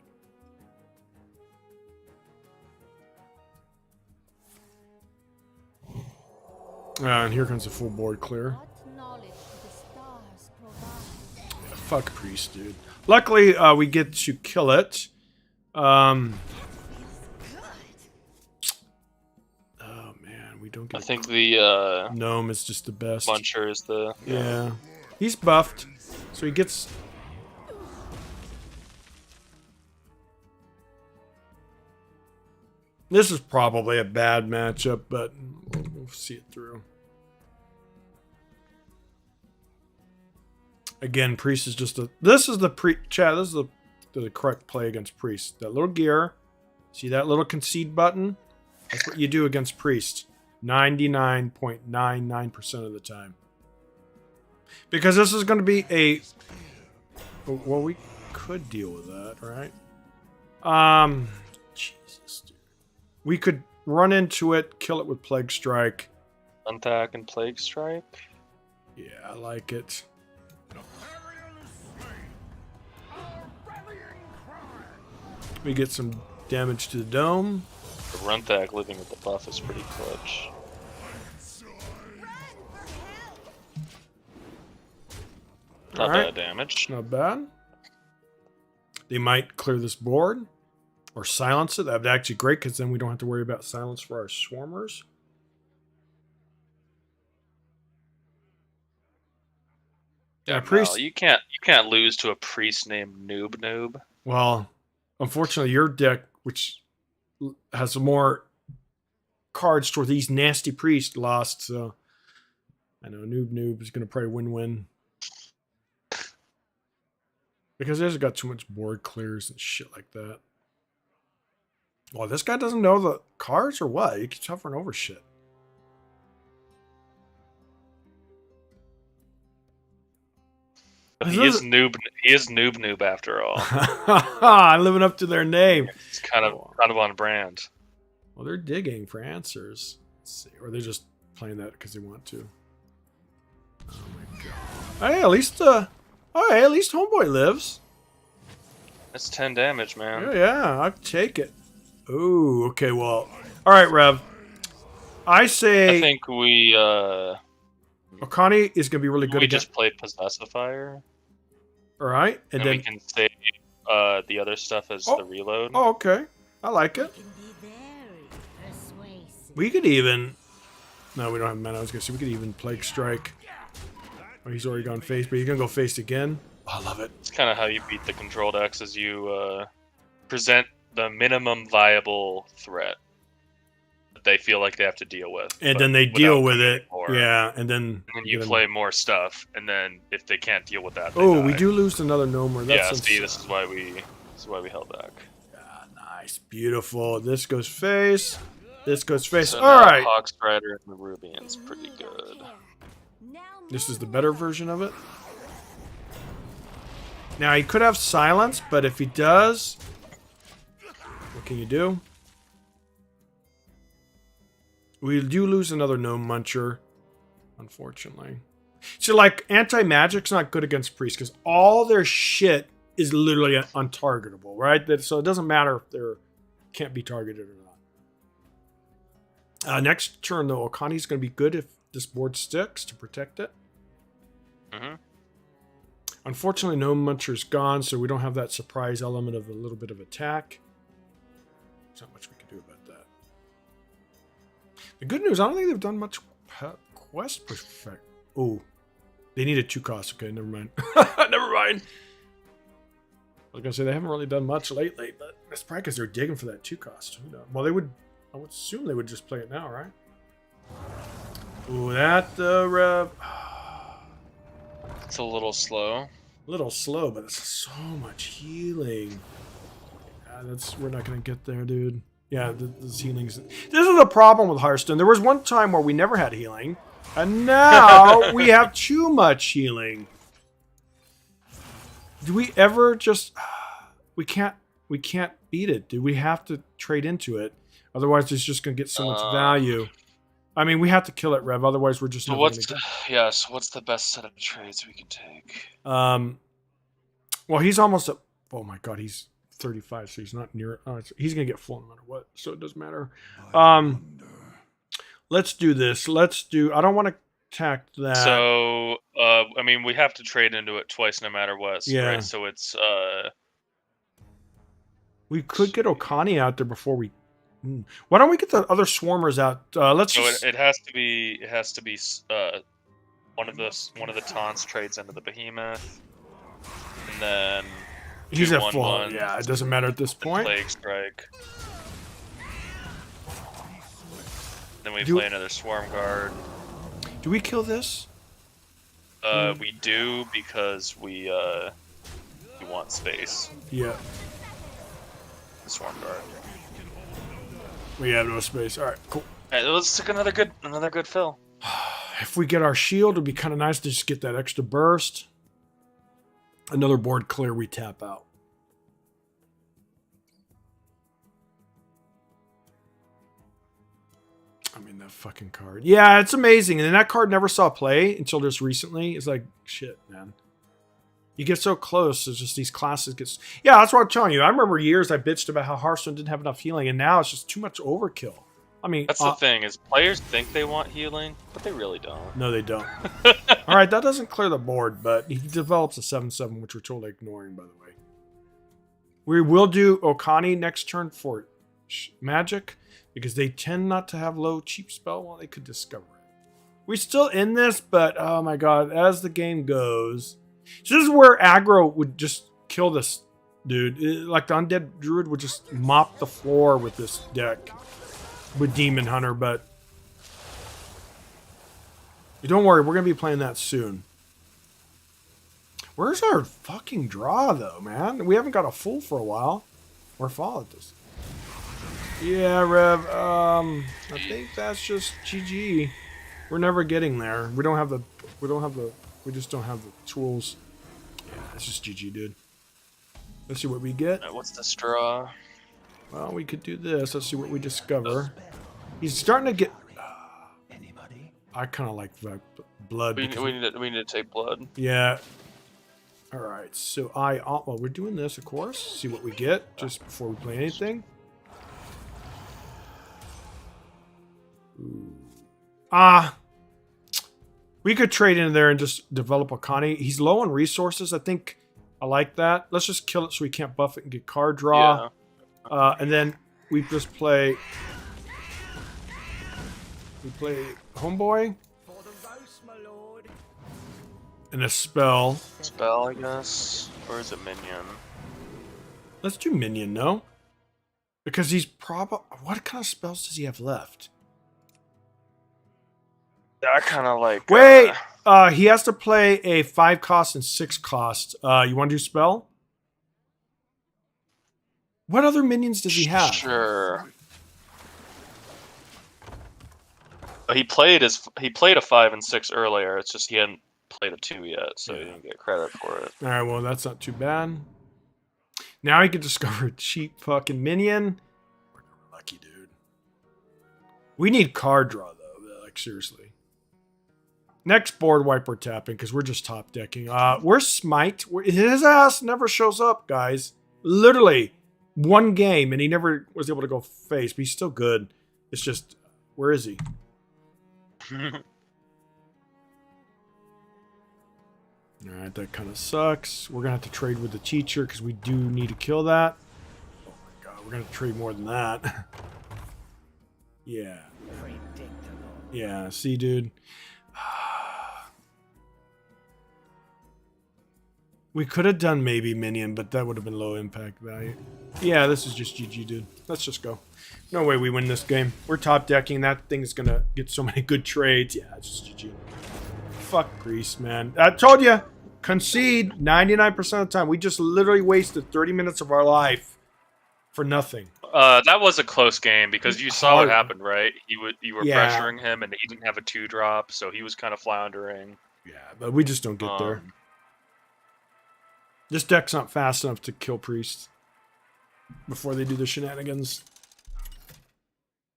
And here comes the full board clear. What knowledge do the stars provide? Yeah, fuck Priest, dude. Luckily, we get to kill it. We don't get. I think the Gnome is just the best. Muncher is the yeah. He's buffed, so he gets. This is probably a bad matchup, but we'll see it through. Again, Priest is just a. This is the Chad. This is the correct play against Priest. That little gear. See that little concede button? That's what you do against Priest. 99.99% of the time. Because this is going to be a... Well, we could deal with that, right? Jesus, dude. We could run into it, kill it with Plague Strike. Unthack and Plague Strike? Yeah, I like it. We get some damage to the dome. The Runthack living with the buff is pretty clutch. Not bad damage. Not bad. They might clear this board or silence it. That'd be actually great because then we don't have to worry about silence for our swarmers. Yeah, Priest. no, you can't lose to a priest named Noob. Well, unfortunately, your deck, which has more cards toward these nasty priests, lost. So I know Noob is going to probably win-win. Because there's got too much board clears and shit like that. Well, this guy doesn't know the cards or what? He keeps hovering over shit. He is Noob after all. I'm living up to their name. It's kind of on brand. Well, they're digging for answers. Let's see. Or they're just playing that because they want to. Oh my god. Hey, at least Homeboy lives. That's 10 damage, man. Yeah, I'll take it. Oh, okay, well. Alright, Rev. I say I think we Okani is going to be really good we again. just play Possessifier, Alright, and and we then... can save the other stuff as the reload. Oh, okay. I like it. Can be very persuasive. We could even... No, we don't have mana. I was going to say we could even Plague Strike. Oh, he's already gone face, but he's going to go face again. Oh, I love it. It's kind of how you beat the control decks, is you present the minimum viable threat that they feel like they have to deal with. And but then they deal without with it. more. Yeah, and then... And then you get 'em- play more stuff, and then if they can't deal with that, they Oh, die. we do lose another Gnomer. That's Yeah, see, insane. this is why we held back. Ah, nice. Beautiful. This goes face. This goes face. So All now right. Hawk Strider and the Rubian's pretty good. Now This is the better version of it. Now, he could have silence, but if he does... What can you do? We do lose another Gnome Muncher, unfortunately. So, like, anti-magic's not good against priests, because all their shit is literally untargetable, right? So it doesn't matter if they're can't be targeted or not. Next turn, though, Okani's going to be good if this board sticks to protect it. Mm-hmm. Unfortunately, Gnome Muncher's gone, so we don't have that surprise element of a little bit of attack. There's not much we can do about that. The good news, I don't think they've done much quest perfect. Oh, they needed 2 costs. Okay, never mind. Never mind. I was gonna say they haven't really done much lately, but that's probably because they're digging for that 2 cost. Who knows? Well, they would. I would assume they would just play it now, right? Ooh, that Rev. It's a little slow. A little slow, but it's so much healing. Yeah, we're not gonna get there, dude. Yeah, this healing's... This is the problem with Hearthstone. There was one time where we never had healing, and now we have too much healing. Do we ever just... We can't beat it, dude. We have to trade into it. Otherwise, it's just gonna get so much value. I mean, we have to kill it, Rev. Otherwise, we're just So never what's gonna what's the best set of trades we can take? Well, he's almost at... Oh my god, he's 35, so he's not near... he's going to get full no matter what, so it doesn't matter. Let's do this. Let's do... I don't want to attack that. So, I mean, we have to trade into it twice no matter what, Yeah. right? So it's... We could get Okani out there before we... Why don't we get the other Swarmers out? Let's So just... it has to be one of the taunts trades into the Behemoth, and then He's at full. 1/1, Yeah, it doesn't matter at this point. Plague Strike. Then we Do- play another Swarm Guard. Do we kill this? We do because we want space. Yeah. The Swarm Guard. We have no space. All right, cool. Alright, let's take another good fill. If we get our shield, it'd be kind of nice to just get that extra burst. Another board clear, we tap out. I mean, that fucking card. Yeah, it's amazing. And that card never saw play until just recently. It's like, shit, man. You get so close, it's just these classes get... Yeah, that's what I'm telling you. I remember years I bitched about how Hearthstone didn't have enough healing, and now it's just too much overkill. I mean... That's the thing, is players think they want healing, but they really don't. No, they don't. All right, that doesn't clear the board, but he develops a 7/7, which we're totally ignoring, by the way. We will do Okani next turn for Magic, because they tend not to have low cheap spell while they could discover it. We're still in this, but oh my god, as the game goes... So this is where aggro would just kill this dude. Like the Undead Druid would just mop the floor with this deck. With Demon Hunter, but... Don't worry, we're going to be playing that soon. Where's our fucking draw, though, man? We haven't got a full for a while. We're followed this. Yeah, Rev, I think that's just GG. We're never getting there. We just don't have the tools. Yeah, it's just GG, dude. Let's see what we get. What's the straw? Well, we could do this. Let's see what we discover. He's starting to get... I kind of like blood. We need to take blood. Yeah. All right. So well, we're doing this, of course. See what we get just before we play anything. We could trade in there and just develop a Connie. He's low on resources. I think I like that. Let's just kill it so we can't buff it and get card draw. Yeah. And then we just play... We play Homeboy. And a spell. Spell, I guess. Or is it minion? Let's do Minion, no? Because he's probably... What kind of spells does he have left? I kind of like... Wait! He has to play a 5 cost and 6 cost. You want to do spell? What other minions does he have? Sure. He played a 5 and 6 earlier. It's just he hadn't played a 2 yet, so he didn't get credit for it. All right, well that's not too bad. Now he can discover a cheap fucking minion. We're lucky, dude. We need card draw though. Like seriously. Next board wipe we're tapping because we're just top decking. We're Smite. His ass never shows up, guys. Literally one game and he never was able to go face, but he's still good. It's just, where is he? Alright, that kind of sucks. We're going to have to trade with the teacher because we do need to kill that. Oh my god, we're going to trade more than that. Yeah. Yeah, see, dude. We could have done maybe minion, but that would have been low impact value. Yeah, this is just GG, dude. Let's just go. No way we win this game. We're top decking. That thing's going to get so many good trades. Yeah, it's just GG. Fuck Greece, man. I told you, concede 99% of the time. We just literally wasted 30 minutes of our life for nothing. That was a close game because you saw what happened, right? You were pressuring him, and he didn't have a 2-drop, so he was kind of floundering. Yeah, but we just don't get there. This deck's not fast enough to kill priests before they do the shenanigans.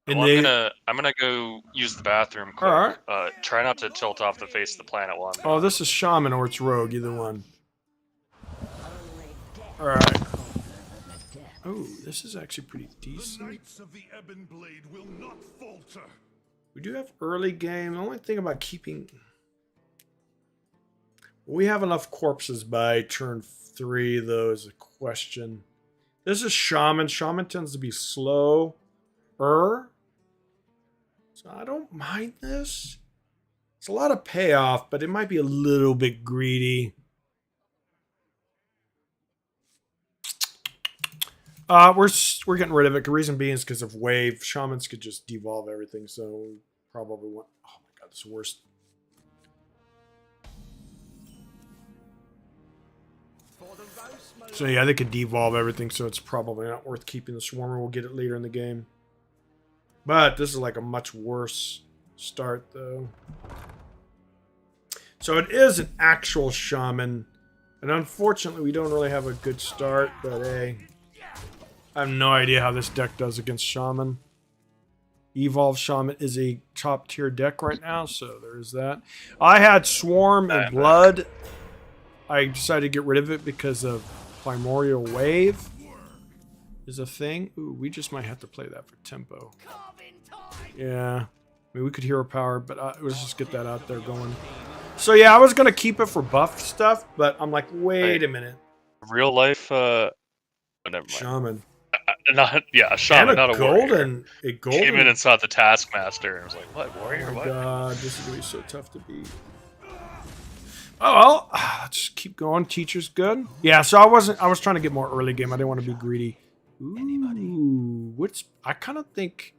And well, I'm gonna go use the bathroom quick. All right. Try not to tilt off the face of the planet while I'm Oh, this is Shaman or it's Rogue, either one. Alright. Oh, this is actually pretty decent. We do have early game. The only thing about keeping... We have enough corpses by turn 3, though, is a question. This is Shaman. Shaman tends to be slow. So I don't mind this. It's a lot of payoff, but it might be a little bit greedy. We're getting rid of it. The reason being is because of wave. Shamans could just devolve everything, so we probably want... Oh my god, this is the worst. So yeah, they could devolve everything, so it's probably not worth keeping the Swarmer. We'll get it later in the game. But this is like a much worse start, though. So it is an actual Shaman. And unfortunately, we don't really have a good start, but hey. I have no idea how this deck does against Shaman. Evolve Shaman is a top tier deck right now, so there's that. I had Swarm and Blood. I decided to get rid of it because of Primordial Wave is a thing. Ooh, we just might have to play that for tempo. Yeah. I mean, we could hero power, but let's just get that out there going. So yeah, I was going to keep it for buff stuff, but I'm like, wait a minute. Real life, oh, never mind. Shaman. A shaman, and not a golden, warrior. Came in and saw the Taskmaster and was like, what, warrior? Oh my what? god, this is going to be so tough to beat. Oh well, let's keep going. Teacher's good. Yeah, so I was trying to get more early game. I didn't want to be greedy. Ooh, I kind of think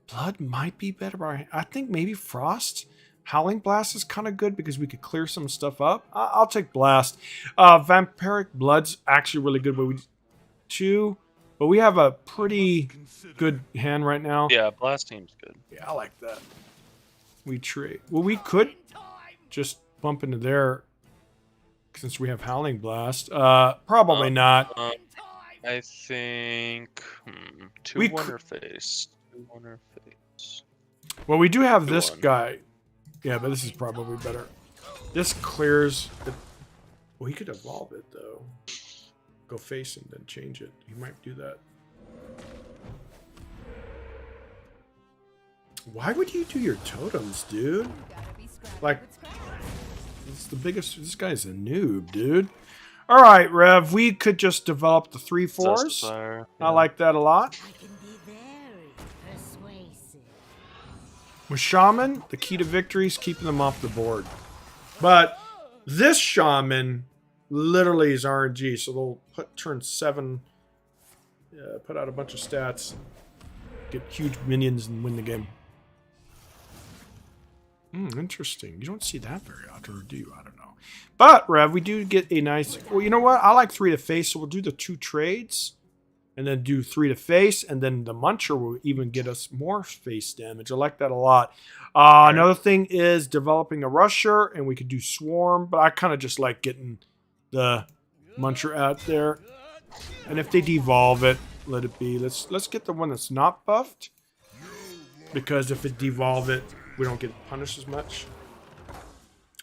Blood might be better, but I think maybe Frost. Howling Blast is kind of good because we could clear some stuff up. I'll take Blast. Vampiric Blood's actually really good, but we have a pretty good hand right now. Yeah, Blast team's good. Yeah, I like that. We trade. Well, we could just bump into there since we have Howling Blast. Probably not. I think 2-1 or face. 2-1 or face. Well, we do have this guy. Yeah, but this is probably better. This clears it. Well, he could evolve it, though. Go face and then change it. He might do that. Why would you do your totems, dude? Gotta be scrappy Like, with scrappy. it's the biggest. This guy's a noob, dude. All right, Rev. We could just develop the 3/4s. Justifier, I yeah. like that a lot. I can be very persuasive. With Shaman, the key to victory is keeping them off the board. But this Shaman literally is RNG, so they'll turn 7, put out a bunch of stats, get huge minions, and win the game. Interesting. You don't see that very often, or do you? I don't know. But, Rev, we do get a nice... Well, you know what? I like 3 to face, so we'll do the 2 trades. And then do 3 to face, and then the Muncher will even get us more face damage. I like that a lot. Another thing is developing a Rusher, and we could do Swarm, but I kind of just like getting the Muncher out there. And if they devolve it, let it be. Let's get the one that's not buffed, because if it devolve it, we don't get punished as much.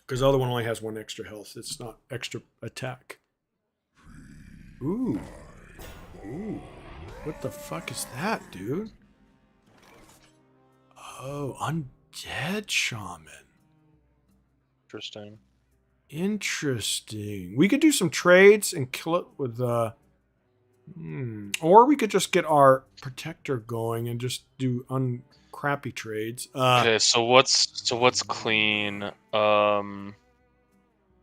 Because the other one only has 1 extra health. It's not extra attack. Ooh. Ooh. What the fuck is that, dude? Oh, undead shaman. Interesting. Interesting. We could do some trades and kill it with or we could just get our protector going and just do uncrappy trades. Okay, so what's clean?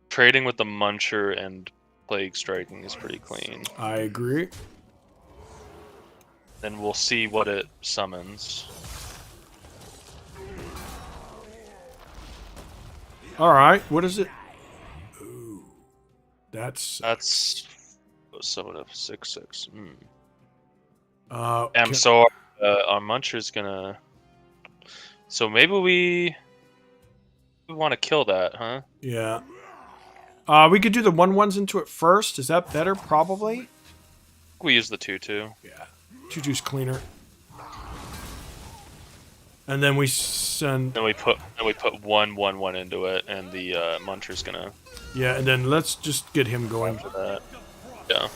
Trading with the Muncher and Plague Striking is pretty clean. I agree. Then we'll see what it summons. All right, what is it? Ooh, that's so of 6/6. okay. So our Muncher's gonna. So maybe we want to kill that, huh? Yeah. We could do the 1/1s into it first. Is that better? Probably. We use the 2/2. Yeah. 2/2's cleaner. And then we send. Then we put 1/1/1 into it, and the Muncher's gonna. Yeah, and then let's just get him going. After that. Yeah.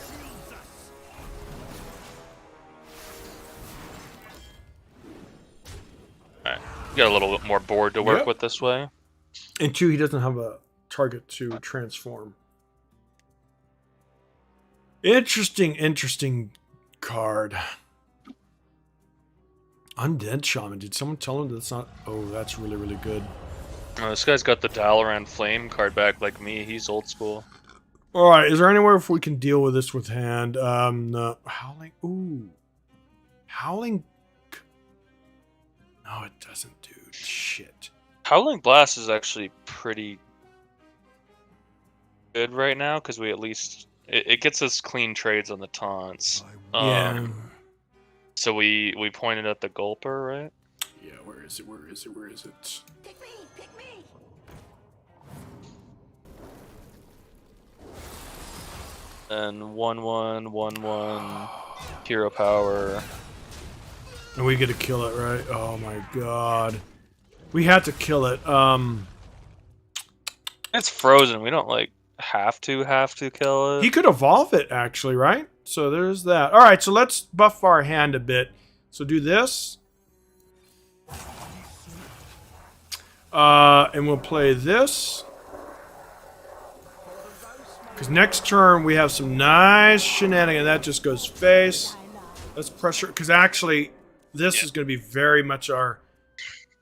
Alright. We got a little bit more board to work with this way. And 2, he doesn't have a target to transform. Interesting card. Undead Shaman. Did someone tell him that's not... Oh, that's really, really good. This guy's got the Dalaran Flame card back like me. He's old school. Alright, is there anywhere if we can deal with this with hand? No. Howling... Ooh. Howling... No, it doesn't, dude. Shit. Howling Blast is actually pretty good right now, because we at least... It gets us clean trades on the taunts. Yeah. So we pointed at the Gulper, right? Yeah, where is it? Where is it? Where is it? Pick me, pick me. And 1/1, 1/1, hero power. And we get to kill it, right? Oh my god. We had to kill it. It's frozen. We don't like have to kill it. He could evolve it, actually, right? So there's that. Alright, so let's buff our hand a bit. So do this. And we'll play this. Because next turn we have some nice shenanigans. That just goes face. Let's pressure. Because actually, this is going to be very much our...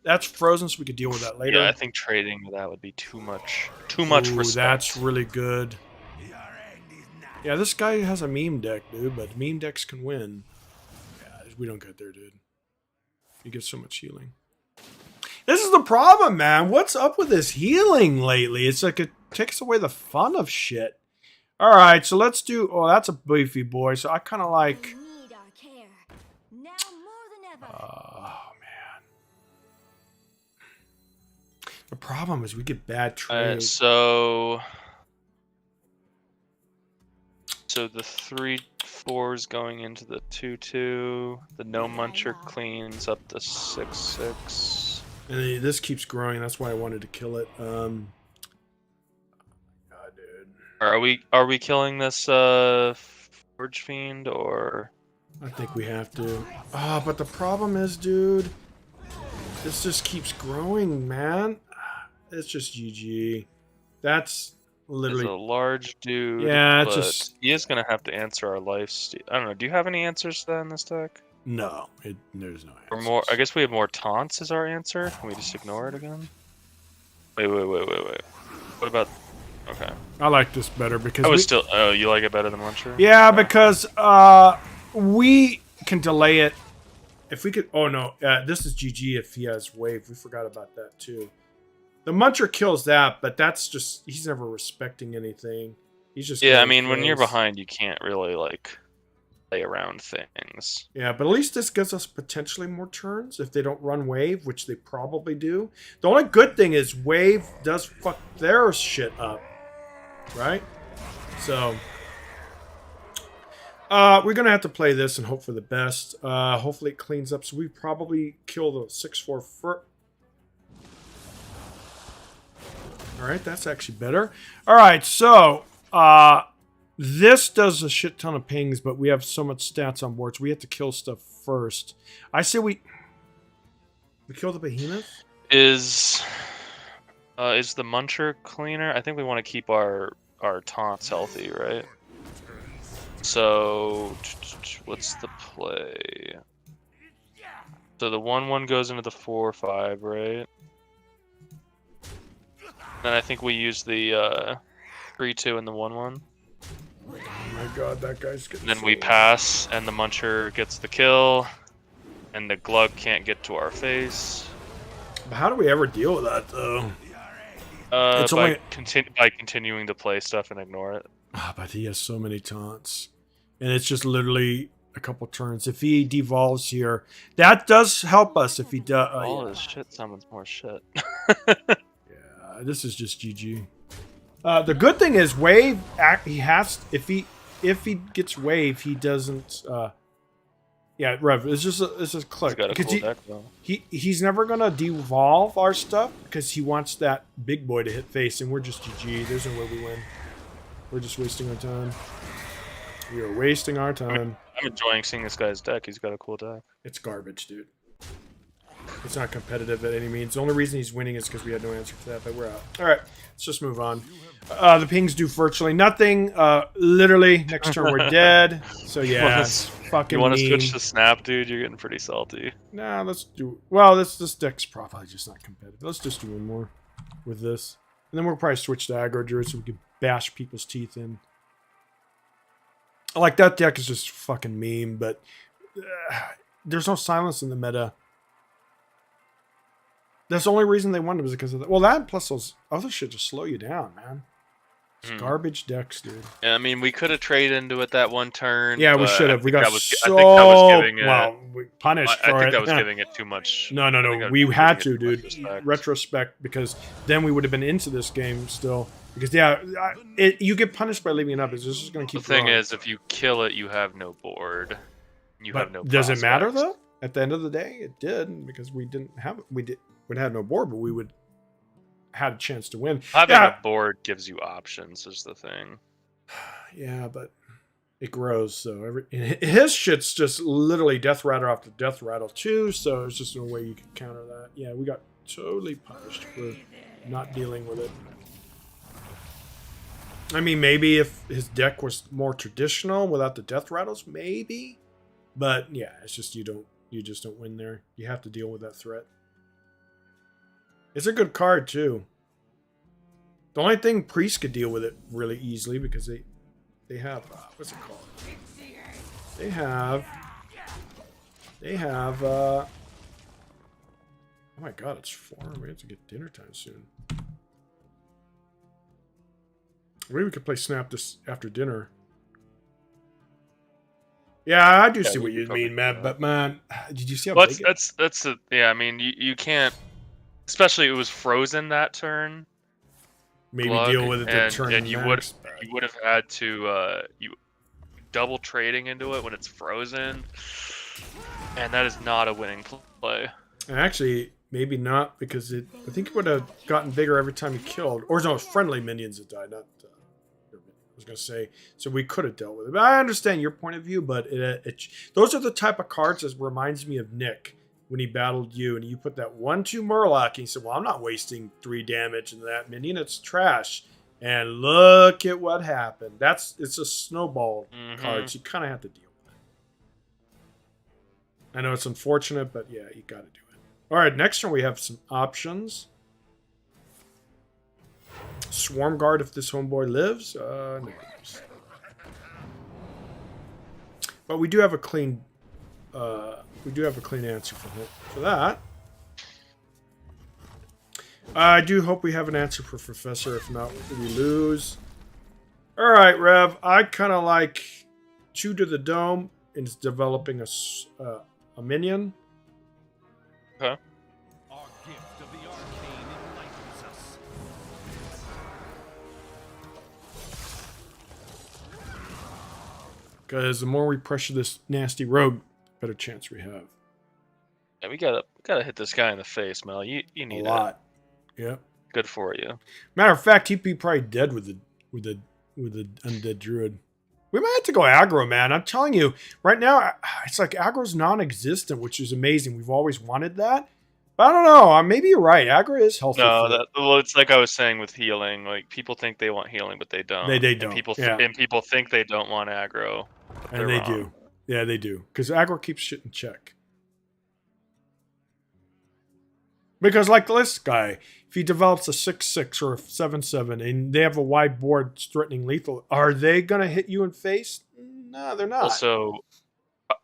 That's frozen, so we could deal with that later. Yeah, I think trading with that would be too much. Too much respect. That's really good. Yeah, this guy has a meme deck, dude, but meme decks can win. Yeah, we don't get there, dude. You get so much healing. This is the problem, man. What's up with this healing lately? It's like it takes away the fun of shit. All right, so let's do... Oh, that's a beefy boy, so I kind of like... We need our care. Now more than ever. Oh, man. The problem is we get bad trades. So the 3/4's going into the 2/2. The no muncher cleans up the 6/6. And this keeps growing. That's why I wanted to kill it. God, dude. Are we killing this Forge Fiend, or? I think we have to. Ah, but the problem is, dude, This just keeps growing, man. It's just GG. That's He's literally... a large dude, Yeah, it's but just... he is gonna have to answer our life. I don't know. Do you have any answers to that in this deck? No, there's no Or answers. more? I guess we have more taunts as our answer. Can we just ignore it again? Wait. What about? Okay. I like this better because I was still. Oh, you like it better than Muncher? Yeah, because we can delay it. If we could... Oh, no. This is GG if he has wave. We forgot about that, too. The Muncher kills that, but that's just... He's never respecting anything. He's just... Yeah, I mean, when you're behind, you can't really, like, play around things. Yeah, but at least this gives us potentially more turns if they don't run wave, which they probably do. The only good thing is wave does fuck their shit up. Right? So... we're going to have to play this and hope for the best. Hopefully it cleans up. So we probably kill the 6/4 first. Alright, that's actually better. Alright, so this does a shit ton of pings, but we have so much stats on board, so we have to kill stuff first. I say we kill the behemoth? Is the Muncher cleaner? I think we want to keep our taunts healthy, right? So, what's the play? So the 1/1 goes into the 4/5, right? Then I think we use the 3/2 and the 1/1. Oh my god, that guy's getting... Then we pass, and the Muncher gets the kill, and the Glug can't get to our face. But how do we ever deal with that, though? It's by, only... by continuing to play stuff and ignore it. But he has so many taunts. And it's just literally a couple turns. If he devolves here, that does help us if he does. All his shit summons more shit. Yeah, this is just GG. The good thing is wave. He has if he gets wave, he doesn't. Yeah, Rev. It's just a click. He's got a cool deck, though. He's never gonna devolve our stuff because he wants that big boy to hit face, and we're just GG. There's no way we win. We're just wasting our time. We are wasting our time. I'm enjoying seeing this guy's deck. He's got a cool deck. It's garbage, dude. It's not competitive at any means. The only reason he's winning is because we had no answer for that, but we're out. All right, let's just move on. The pings do virtually nothing. Literally, next turn we're dead. So yeah, it's fucking You want to mean. switch to Snap, dude? You're getting pretty salty. Nah, let's do... Well, this deck's probably just not competitive. Let's just do one more with this. And then we'll probably switch to aggro druid so we can bash people's teeth in. Like, that deck is just fucking meme, but there's no silence in the meta. That's the only reason they won it was because of that. Well, that plus those other shit just slow you down, man. It's garbage decks, dude. Yeah, I mean, we could have traded into it that one turn. Yeah, we should have. We got I think so... that was giving it... Well, we punished for it. I think that was giving it too much... No. We had to, dude. Retrospect, because then we would have been into this game still. Because, yeah, you get punished by leaving it up. It's just going to keep The thing growing. is, if you kill it, you have no board. You have no does it matter, prospects. though? At the end of the day, it did, because we didn't have... We'd had no board, but we would had a chance to win. Having a board gives you options, is the thing. Yeah, but it grows, so his shit's just literally death rattle after death rattle too, so there's just no way you can counter that. Yeah, we got totally punished for not dealing with it. I mean, maybe if his deck was more traditional without the death rattles, maybe. But yeah, it's just you just don't win there. You have to deal with that threat. It's a good card too. The only thing Priest could deal with it really easily because they have what's it called? They have oh my god, it's 4. We have to get dinner time soon. Maybe we could play Snap this after dinner. Yeah, I do see what you mean, man. But man, did you see how big that's yeah. I mean, you can't. Especially it was frozen that turn. Maybe Glug, deal with it the turn and you next. would have had to you double trading into it when it's frozen, and that is not a winning play. And actually, maybe not because I think it would have gotten bigger every time you killed, or no, friendly minions that died, not. I was gonna say, so we could have dealt with it. But I understand your point of view, but those are the type of cards that reminds me of Nick. when he battled you, and you put that 1/2 Murloc, and he said, well, I'm not wasting 3 damage into that minion. It's trash. And look at what happened. It's a snowball card, so you kind of have to deal with it. I know it's unfortunate, but yeah, you got to do it. All right, next turn we have some options. Swarm Guard if this homeboy lives. No. But we do have a clean answer for that. I do hope we have an answer for Professor. If not, we lose. All right, Rev. I kind of like Chew to the Dome and it's developing a minion. Huh? Our gift of the arcane enlightens us. Because the more we pressure this nasty rogue, the better chance we have. Yeah, we gotta hit this guy in the face, Mel. You need A lot. Yep. Good for you. Matter of fact, he'd be probably dead with the undead druid. We might have to go aggro, man. I'm telling you, right now, it's like aggro's non-existent, which is amazing. We've always wanted that. But I don't know. Maybe you're right. Aggro is healthy. No, it's like I was saying with healing. Like people think they want healing, but they don't. They don't. And people think they don't want aggro. And they do. Yeah, they do. Because aggro keeps shit in check. Because like this guy, if he develops a 6/6 or a 7/7 and they have a wide board threatening lethal, are they going to hit you in face? No, they're not. Also,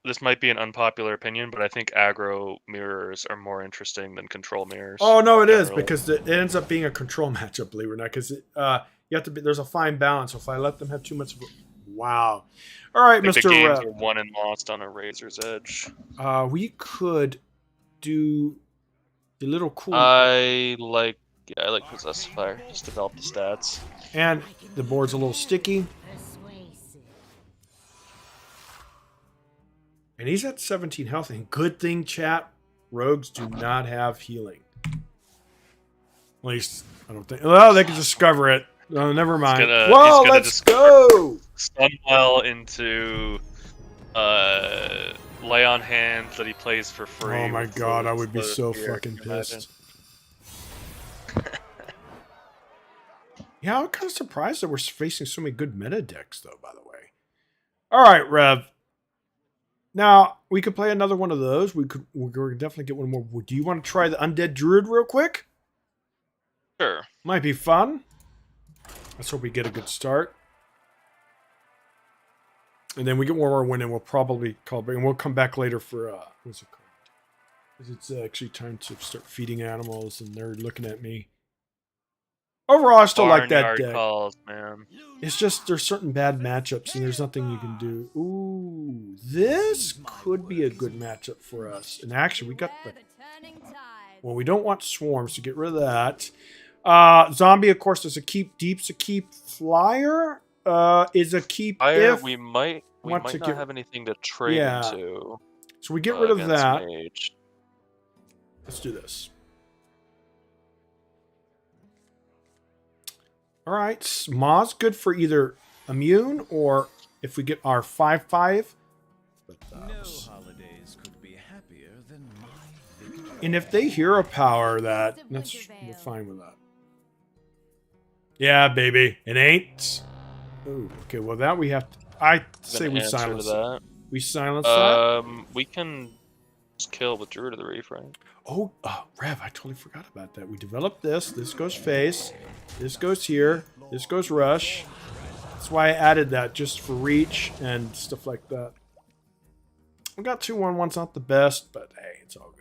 this might be an unpopular opinion, but I think aggro mirrors are more interesting than control mirrors. Oh, no, it is. Because it ends up being a control matchup, believe it or not. Because you have to be, there's a fine balance. So if I let them have too much of a... Wow. All right, Mr. The games are won and lost on a razor's edge. We could do... the little cool. I like Possessed Fire. Just develop the stats. And the board's a little sticky. And he's at 17 health. And good thing, chat, rogues do not have healing. At least, I don't think. Well, they can discover it. Oh, never mind. Whoa, let's go! Sunwell into Lay on Hands that he plays for free. Oh my god, I would be so fucking pissed. Yeah, I'm kind of surprised that we're facing so many good meta decks, though, by the way. Alright, Rev. Now, we could play another one of those. We're definitely get one more. Do you want to try the Undead Druid real quick? Sure. Might be fun. Let's hope we get a good start. And then we get one more win, and we'll probably call back. And we'll come back later for, what's it called? Because it's actually time to start feeding animals, and they're looking at me. Overall, I still like that deck. Calls, man. It's just there's certain bad matchups, and there's nothing you can do. Ooh, this could be a good matchup for us. And actually, we got the... Well, we don't want swarms, to get rid of that. Zombie, of course, is a keep. Deep's a keep. Flyer is a keep. Fire, if we might not have anything to trade into. So we get rid of that. Mage. Let's do this. All right, Ma's good for either immune or if we get our 5/5. But, No holidays could be happier than my victory. and if they hero power that, we're fine with that. Yeah, baby, it ain't. Ooh, okay, well that we have to. I say we silence that. We silence that. We can just kill with Druid of the Reef, right? Oh, Rev, I totally forgot about that. We developed this. This goes face. This goes here. This goes rush. That's why I added that, just for reach and stuff like that. We got 2/1/1's not the best, but hey, it's all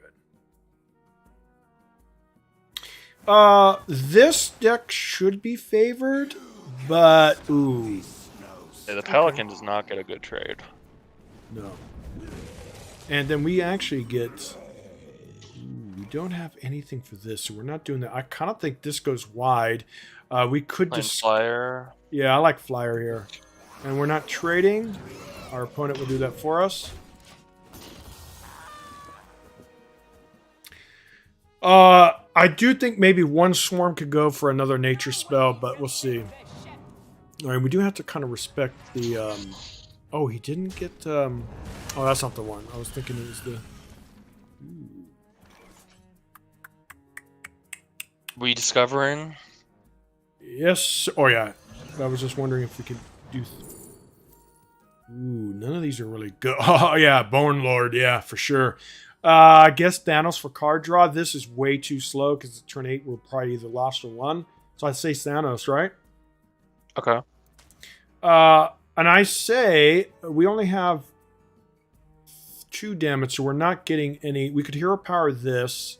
good. This deck should be favored, but ooh. Yeah, the Pelican does not get a good trade. No. And then we actually get... we don't have anything for this, so we're not doing that. I kind of think this goes wide. We could just... Flyer. Yeah, I like Flyer here. And we're not trading. Our opponent will do that for us. I do think maybe one Swarm could go for another Nature spell, but we'll see. Alright, we do have to kind of respect the... Oh, he didn't get... Oh, that's not the one. I was thinking it was the... Ooh. Rediscovering. Yes. Oh, yeah. I was just wondering if we could do... Ooh, none of these are really good. Oh, yeah. Bone Lord. Yeah, for sure. I guess Thanos for card draw. This is way too slow because turn 8 we're probably either lost or won. So I'd say Thanos, right? Okay. And I say we only have 2 damage, so we're not getting any. We could hero power this,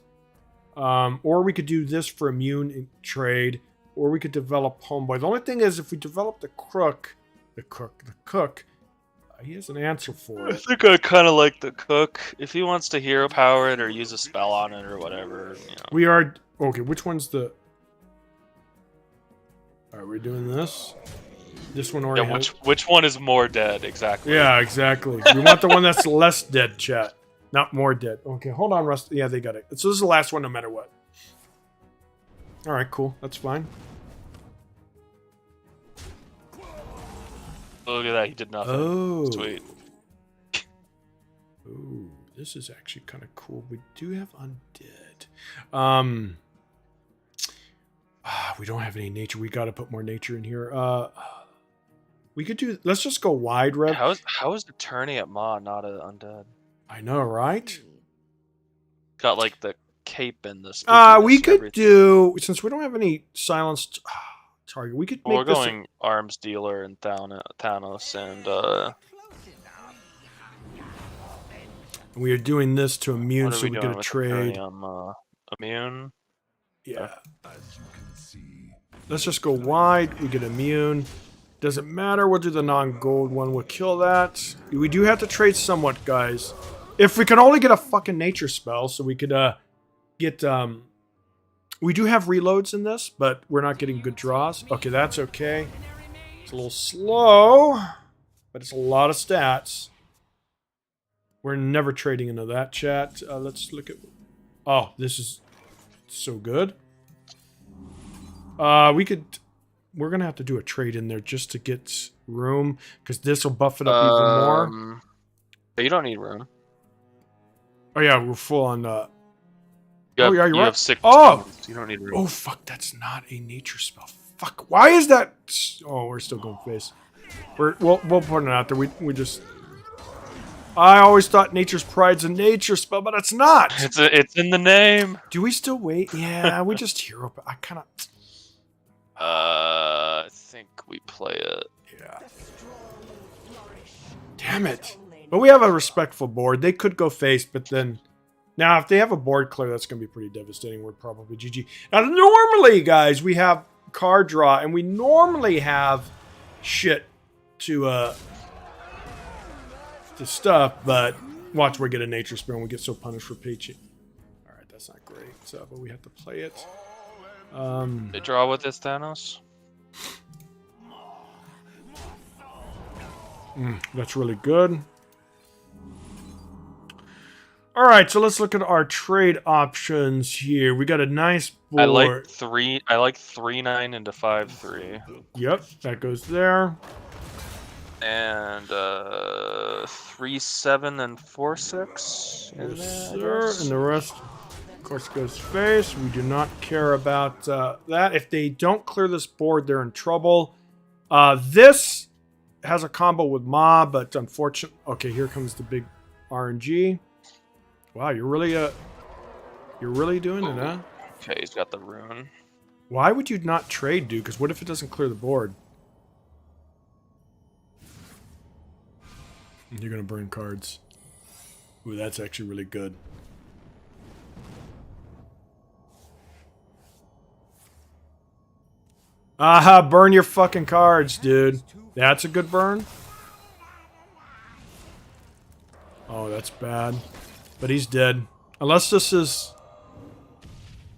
or we could do this for immune in trade, or we could develop Homeboy. The only thing is, if we develop the cook, he has an answer for I it. think I kind of like the cook. If he wants to hero power it or use a spell on it or whatever, you know. We are okay. Which one's the? Are we doing this? This one already. Yeah, has... which one is more dead exactly? Yeah, exactly. We want the one that's less dead, chat. Not more dead. Okay, hold on, Rust. Yeah, they got it. So this is the last one no matter what. Alright, cool. That's fine. Look at that, he did nothing. Oh. Sweet. Ooh, this is actually kind of cool. We do have undead. We don't have any nature. We got to put more nature in here. We could do... Let's just go wide, Rev. How is Attorney at Ma not an undead? I know, right? Got like the cape and the we could do... Since we don't have any silenced target, we could make we're this... going Arms Dealer and Thanos and... We are doing this to immune, what are so we doing get a with trade. Immune? Yeah. As you can see, Let's just go wide. We get immune. Doesn't matter. We'll do the non-gold one. We'll kill that. We do have to trade somewhat, guys. If we can only get a fucking nature spell, so we could get... We do have reloads in this, but we're not getting good draws. Okay, that's okay. It's a little slow, but it's a lot of stats. We're never trading into that, chat. Let's look at... Oh, this is so good. We could... We're going to have to do a trade in there just to get room, because this will buff it up even more. But you don't need room. Oh, yeah, we're full on... You oh, have, yeah, you're you right. have 6 Oh! stones. You don't need room. Oh, fuck, that's not a nature spell. Fuck, why is that... Oh, we're still going face. We'll put it out there. We just... I always thought Nature's Pride's a nature spell, but it's not. It's in the name. Do we still wait? Yeah, we just hero. I kind of. I think we play it. Yeah. Damn it. But we have a respectful board. They could go face, but then... Now, if they have a board clear, that's going to be pretty devastating. We're probably GG. Now, normally, guys, we have card draw, and we normally have shit to stuff, but watch we get a nature spell and we get so punished for peaching. Alright, that's not great, so, but we have to play it. They draw with this Thanos? That's really good. Alright, so let's look at our trade options here. We got a nice board. I like 3/9 into 5/3. Yep, that goes there. And 3/7 and 4/6. Yes, sir. And the rest, of course, goes face. We do not care about that. If they don't clear this board, they're in trouble. This has a combo with Ma, but unfortunately... Okay, here comes the big RNG. Wow, you're really doing it, huh? Okay, he's got the rune. Why would you not trade, dude? Because what if it doesn't clear the board? You're gonna burn cards. Ooh, that's actually really good. Aha, burn your fucking cards, dude. That's a good burn. Oh, that's bad. But he's dead. Unless this is...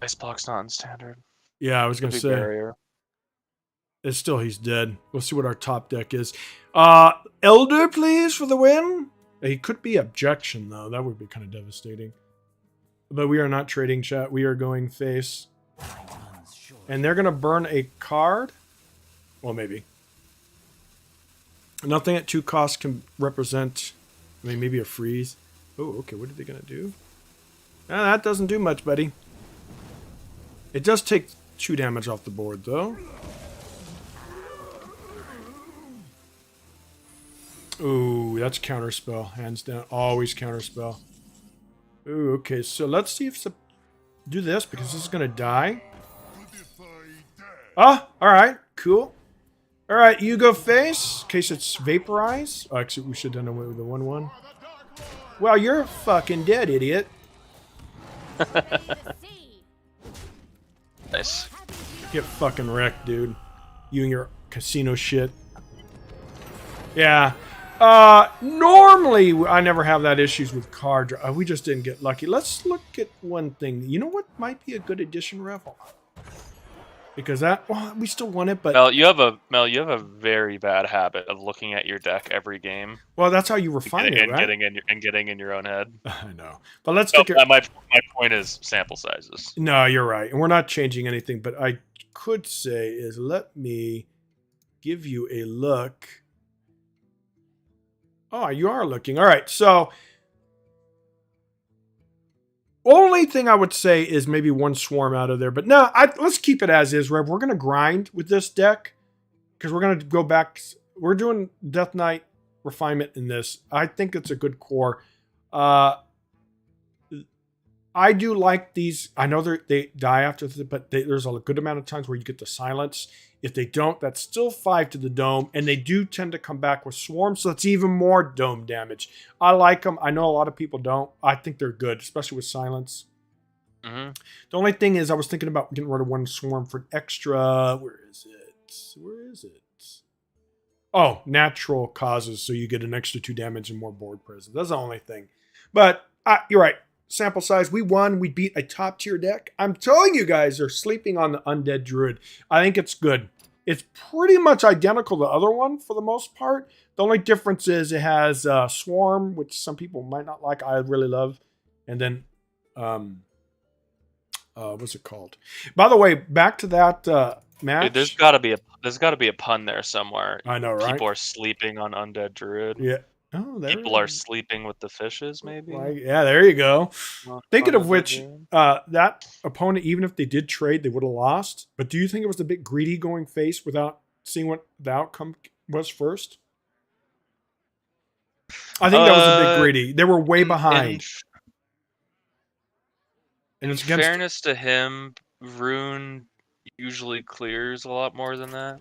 Ice block's not in standard. Yeah, I was gonna say. Barrier. It's still, he's dead. We'll see what our top deck is. Elder, please, for the win. He could be objection, though. That would be kind of devastating. But we are not trading, chat. We are going face. And they're going to burn a card? Well, maybe. Nothing at 2 costs can represent... I mean, maybe a freeze. Oh, okay. What are they going to do? That doesn't do much, buddy. It does take 2 damage off the board, though. Ooh, that's counterspell. Hands down. Always counterspell. Ooh, okay. So let's see if do this, because this is going to die. Oh, alright. Cool. Alright, you go face. In case it's vaporize. Oh, actually, we should have done away with the 1/1. Well, you're fucking dead, idiot. Nice. Get fucking wrecked, dude. You and your casino shit. Yeah. Normally, I never have that issues with card draw. We just didn't get lucky. Let's look at one thing. You know what might be a good addition, Revel? Because that, well, we still won it, but... Mel, you have a very bad habit of looking at your deck every game. Well, that's how you refine it, right? Getting in your own head. I know. But let's No, take it... my point is sample sizes. No, you're right. And we're not changing anything, but I could say is let me give you a look. Oh, you are looking. All right, so only thing I would say is maybe 1 swarm out of there. But no, let's keep it as is, Rev. We're going to grind with this deck because we're going to go back. We're doing Death Knight refinement in this. I think it's a good core. I do like these. I know they die after, but there's a good amount of times where you get the silence. If they don't, that's still 5 to the dome, and they do tend to come back with swarms, so that's even more dome damage. I like them. I know a lot of people don't. I think they're good, especially with silence. Mm-hmm. The only thing is, I was thinking about getting rid of 1 swarm for extra. Where is it? Where is it? Oh, natural causes, so you get an extra 2 damage and more board presence. That's the only thing. But you're right. Sample size, we won. We beat a top tier deck. I'm telling you guys, they're sleeping on the Undead Druid. I think it's good. It's pretty much identical to the other one for the most part. The only difference is it has Swarm, which some people might not like. I really love. And then, what's it called? By the way, back to that match. Dude, there's got to be a pun there somewhere. I know, right? People are sleeping on Undead Druid. Yeah. Oh, there People are sleeping with the fishes, maybe? Yeah, there you go. Well, Thinking of which, that opponent, even if they did trade, they would have lost. But do you think it was a bit greedy going face without seeing what the outcome was first? I think that was a bit greedy. They were way behind. And it's in fairness to him, Rune usually clears a lot more than that.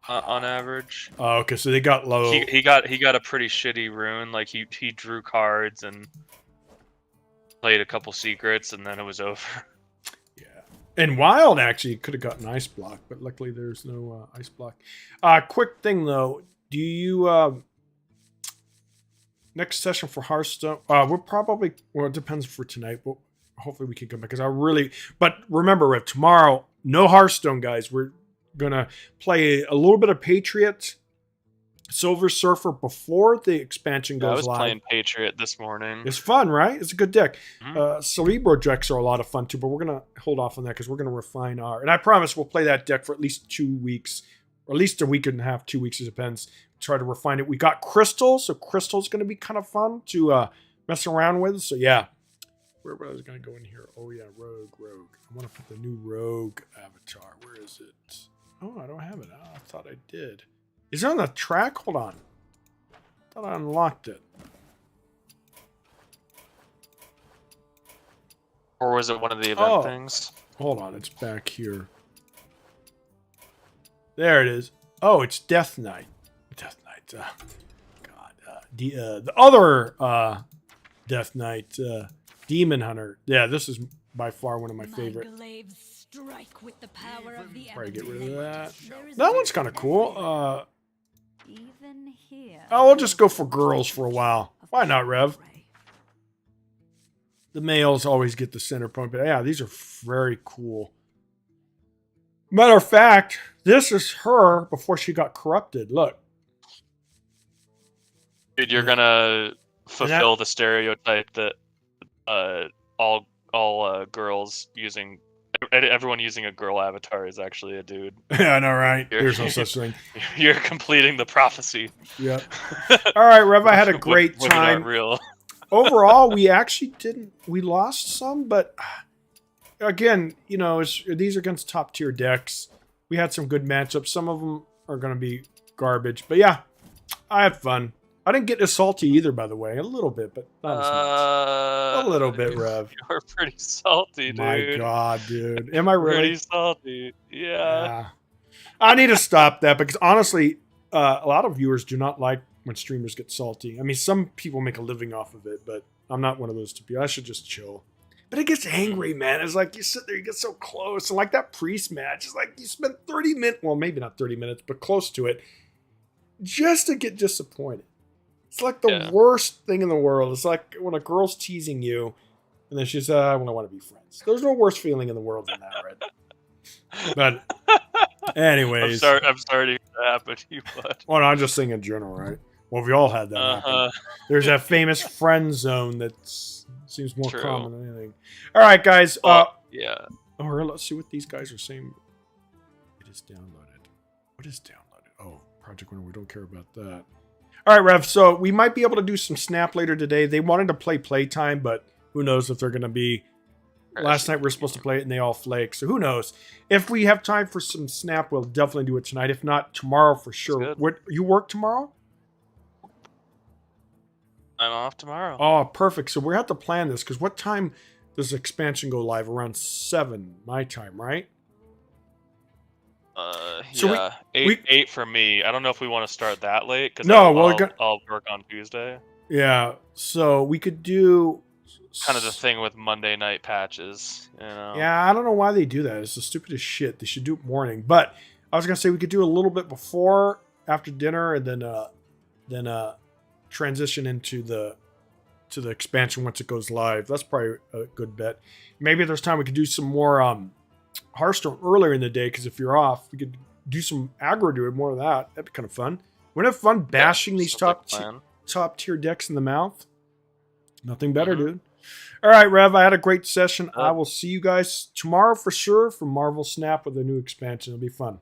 On average. Oh, okay, so they got low. He got a pretty shitty rune. Like he drew cards and played a couple secrets, and then it was over. Yeah, and Wild actually could have gotten ice block, but luckily there's no ice block. Quick thing though, do you next session for Hearthstone? We're probably it depends for tonight, but hopefully we can come back because But remember, Rev, tomorrow no Hearthstone, guys. We're gonna play a little bit of Patriot, Silver Surfer before the expansion goes live. I was playing Patriot this morning. It's fun, right? It's a good deck. Mm-hmm. Cerebro decks are a lot of fun too, but we're gonna hold off on that because we're gonna refine our. And I promise we'll play that deck for at least 2 weeks, or at least a week and a half, 2 weeks. It depends. Try to refine it. We got Crystal, so Crystal's gonna be kind of fun to mess around with. So yeah. Where was I gonna go in here? Oh yeah, Rogue. I want to put the new Rogue avatar. Where is it? Oh, I don't have it. Oh, I thought I did. Is it on the track? Hold on. I thought I unlocked it. Or was it one of the event things? Hold on. It's back here. There it is. Oh, it's Death Knight. Death Knight. God. The other Death Knight. Demon Hunter. Yeah, this is by far one of my favorite. Strike with the power of the Probably get rid of that. That one's kind of cool. Even here. Oh, we'll just go for girls for a while. Why not, Rev? The males always get the center point, but yeah, these are very cool. Matter of fact, this is her before she got corrupted. Look. Dude, you're gonna fulfill the stereotype that all girls using. Everyone using a girl avatar is actually a dude. Yeah, I know, right? There's no such thing. You're completing the prophecy. Yeah. All right, Rev, I had a great Women time. aren't real. Overall, we actually didn't. We lost some, but again, you know, these are against top tier decks. We had some good matchups. Some of them are going to be garbage. But yeah, I had fun. I didn't get as salty either, by the way. A little bit, but not as much. A little bit, Rev. You're pretty salty, dude. My God, dude. Am I really? Pretty salty. Yeah. I need to stop that because honestly, a lot of viewers do not like when streamers get salty. I mean, some people make a living off of it, but I'm not one of those two people. I should just chill. But it gets angry, man. It's like you sit there, you get so close. And like that Priest match, it's like you spent 30 minutes, well, maybe not 30 minutes, but close to it, just to get disappointed. It's like the worst thing in the world. It's like when a girl's teasing you, and then she says, I want to be friends. There's no worse feeling in the world than that, right? But anyways. I'm sorry to hear that happen to you, bud. Well, no, I'm just saying in general, right? Well, we all had that happen. There's that famous friend zone that seems more common than anything. All right, guys. Yeah. Let's see what these guys are saying. It is downloaded. What is downloaded? Oh, Project Winner. We don't care about that. All right, Rev. So we might be able to do some Snap later today. They wanted to play Playtime, but who knows if they're going to be. Last night we were supposed to play it and they all flaked. So who knows? If we have time for some Snap, we'll definitely do it tonight. If not, tomorrow for sure. You work tomorrow? I'm off tomorrow. Oh, perfect. So we have to plan this because what time does expansion go live? Around 7 my time, right? So yeah, 8 for me. I don't know if we want to start that late because I'll work on Tuesday. Yeah, so we could do kind of the thing with Monday night patches. You know? Yeah, I don't know why they do that. It's the stupidest shit. They should do it morning. But I was gonna say we could do a little bit before, after dinner, and then transition into the expansion once it goes live. That's probably a good bet. Maybe if there's time we could do some more Hearthstone earlier in the day, because if you're off, we could do some aggro to it, more of that. That'd be kind of fun. Wouldn't it have fun bashing these top tier decks in the mouth? Nothing better, dude. All right, Rev, I had a great session. I will see you guys tomorrow for sure for Marvel Snap with a new expansion. It'll be fun.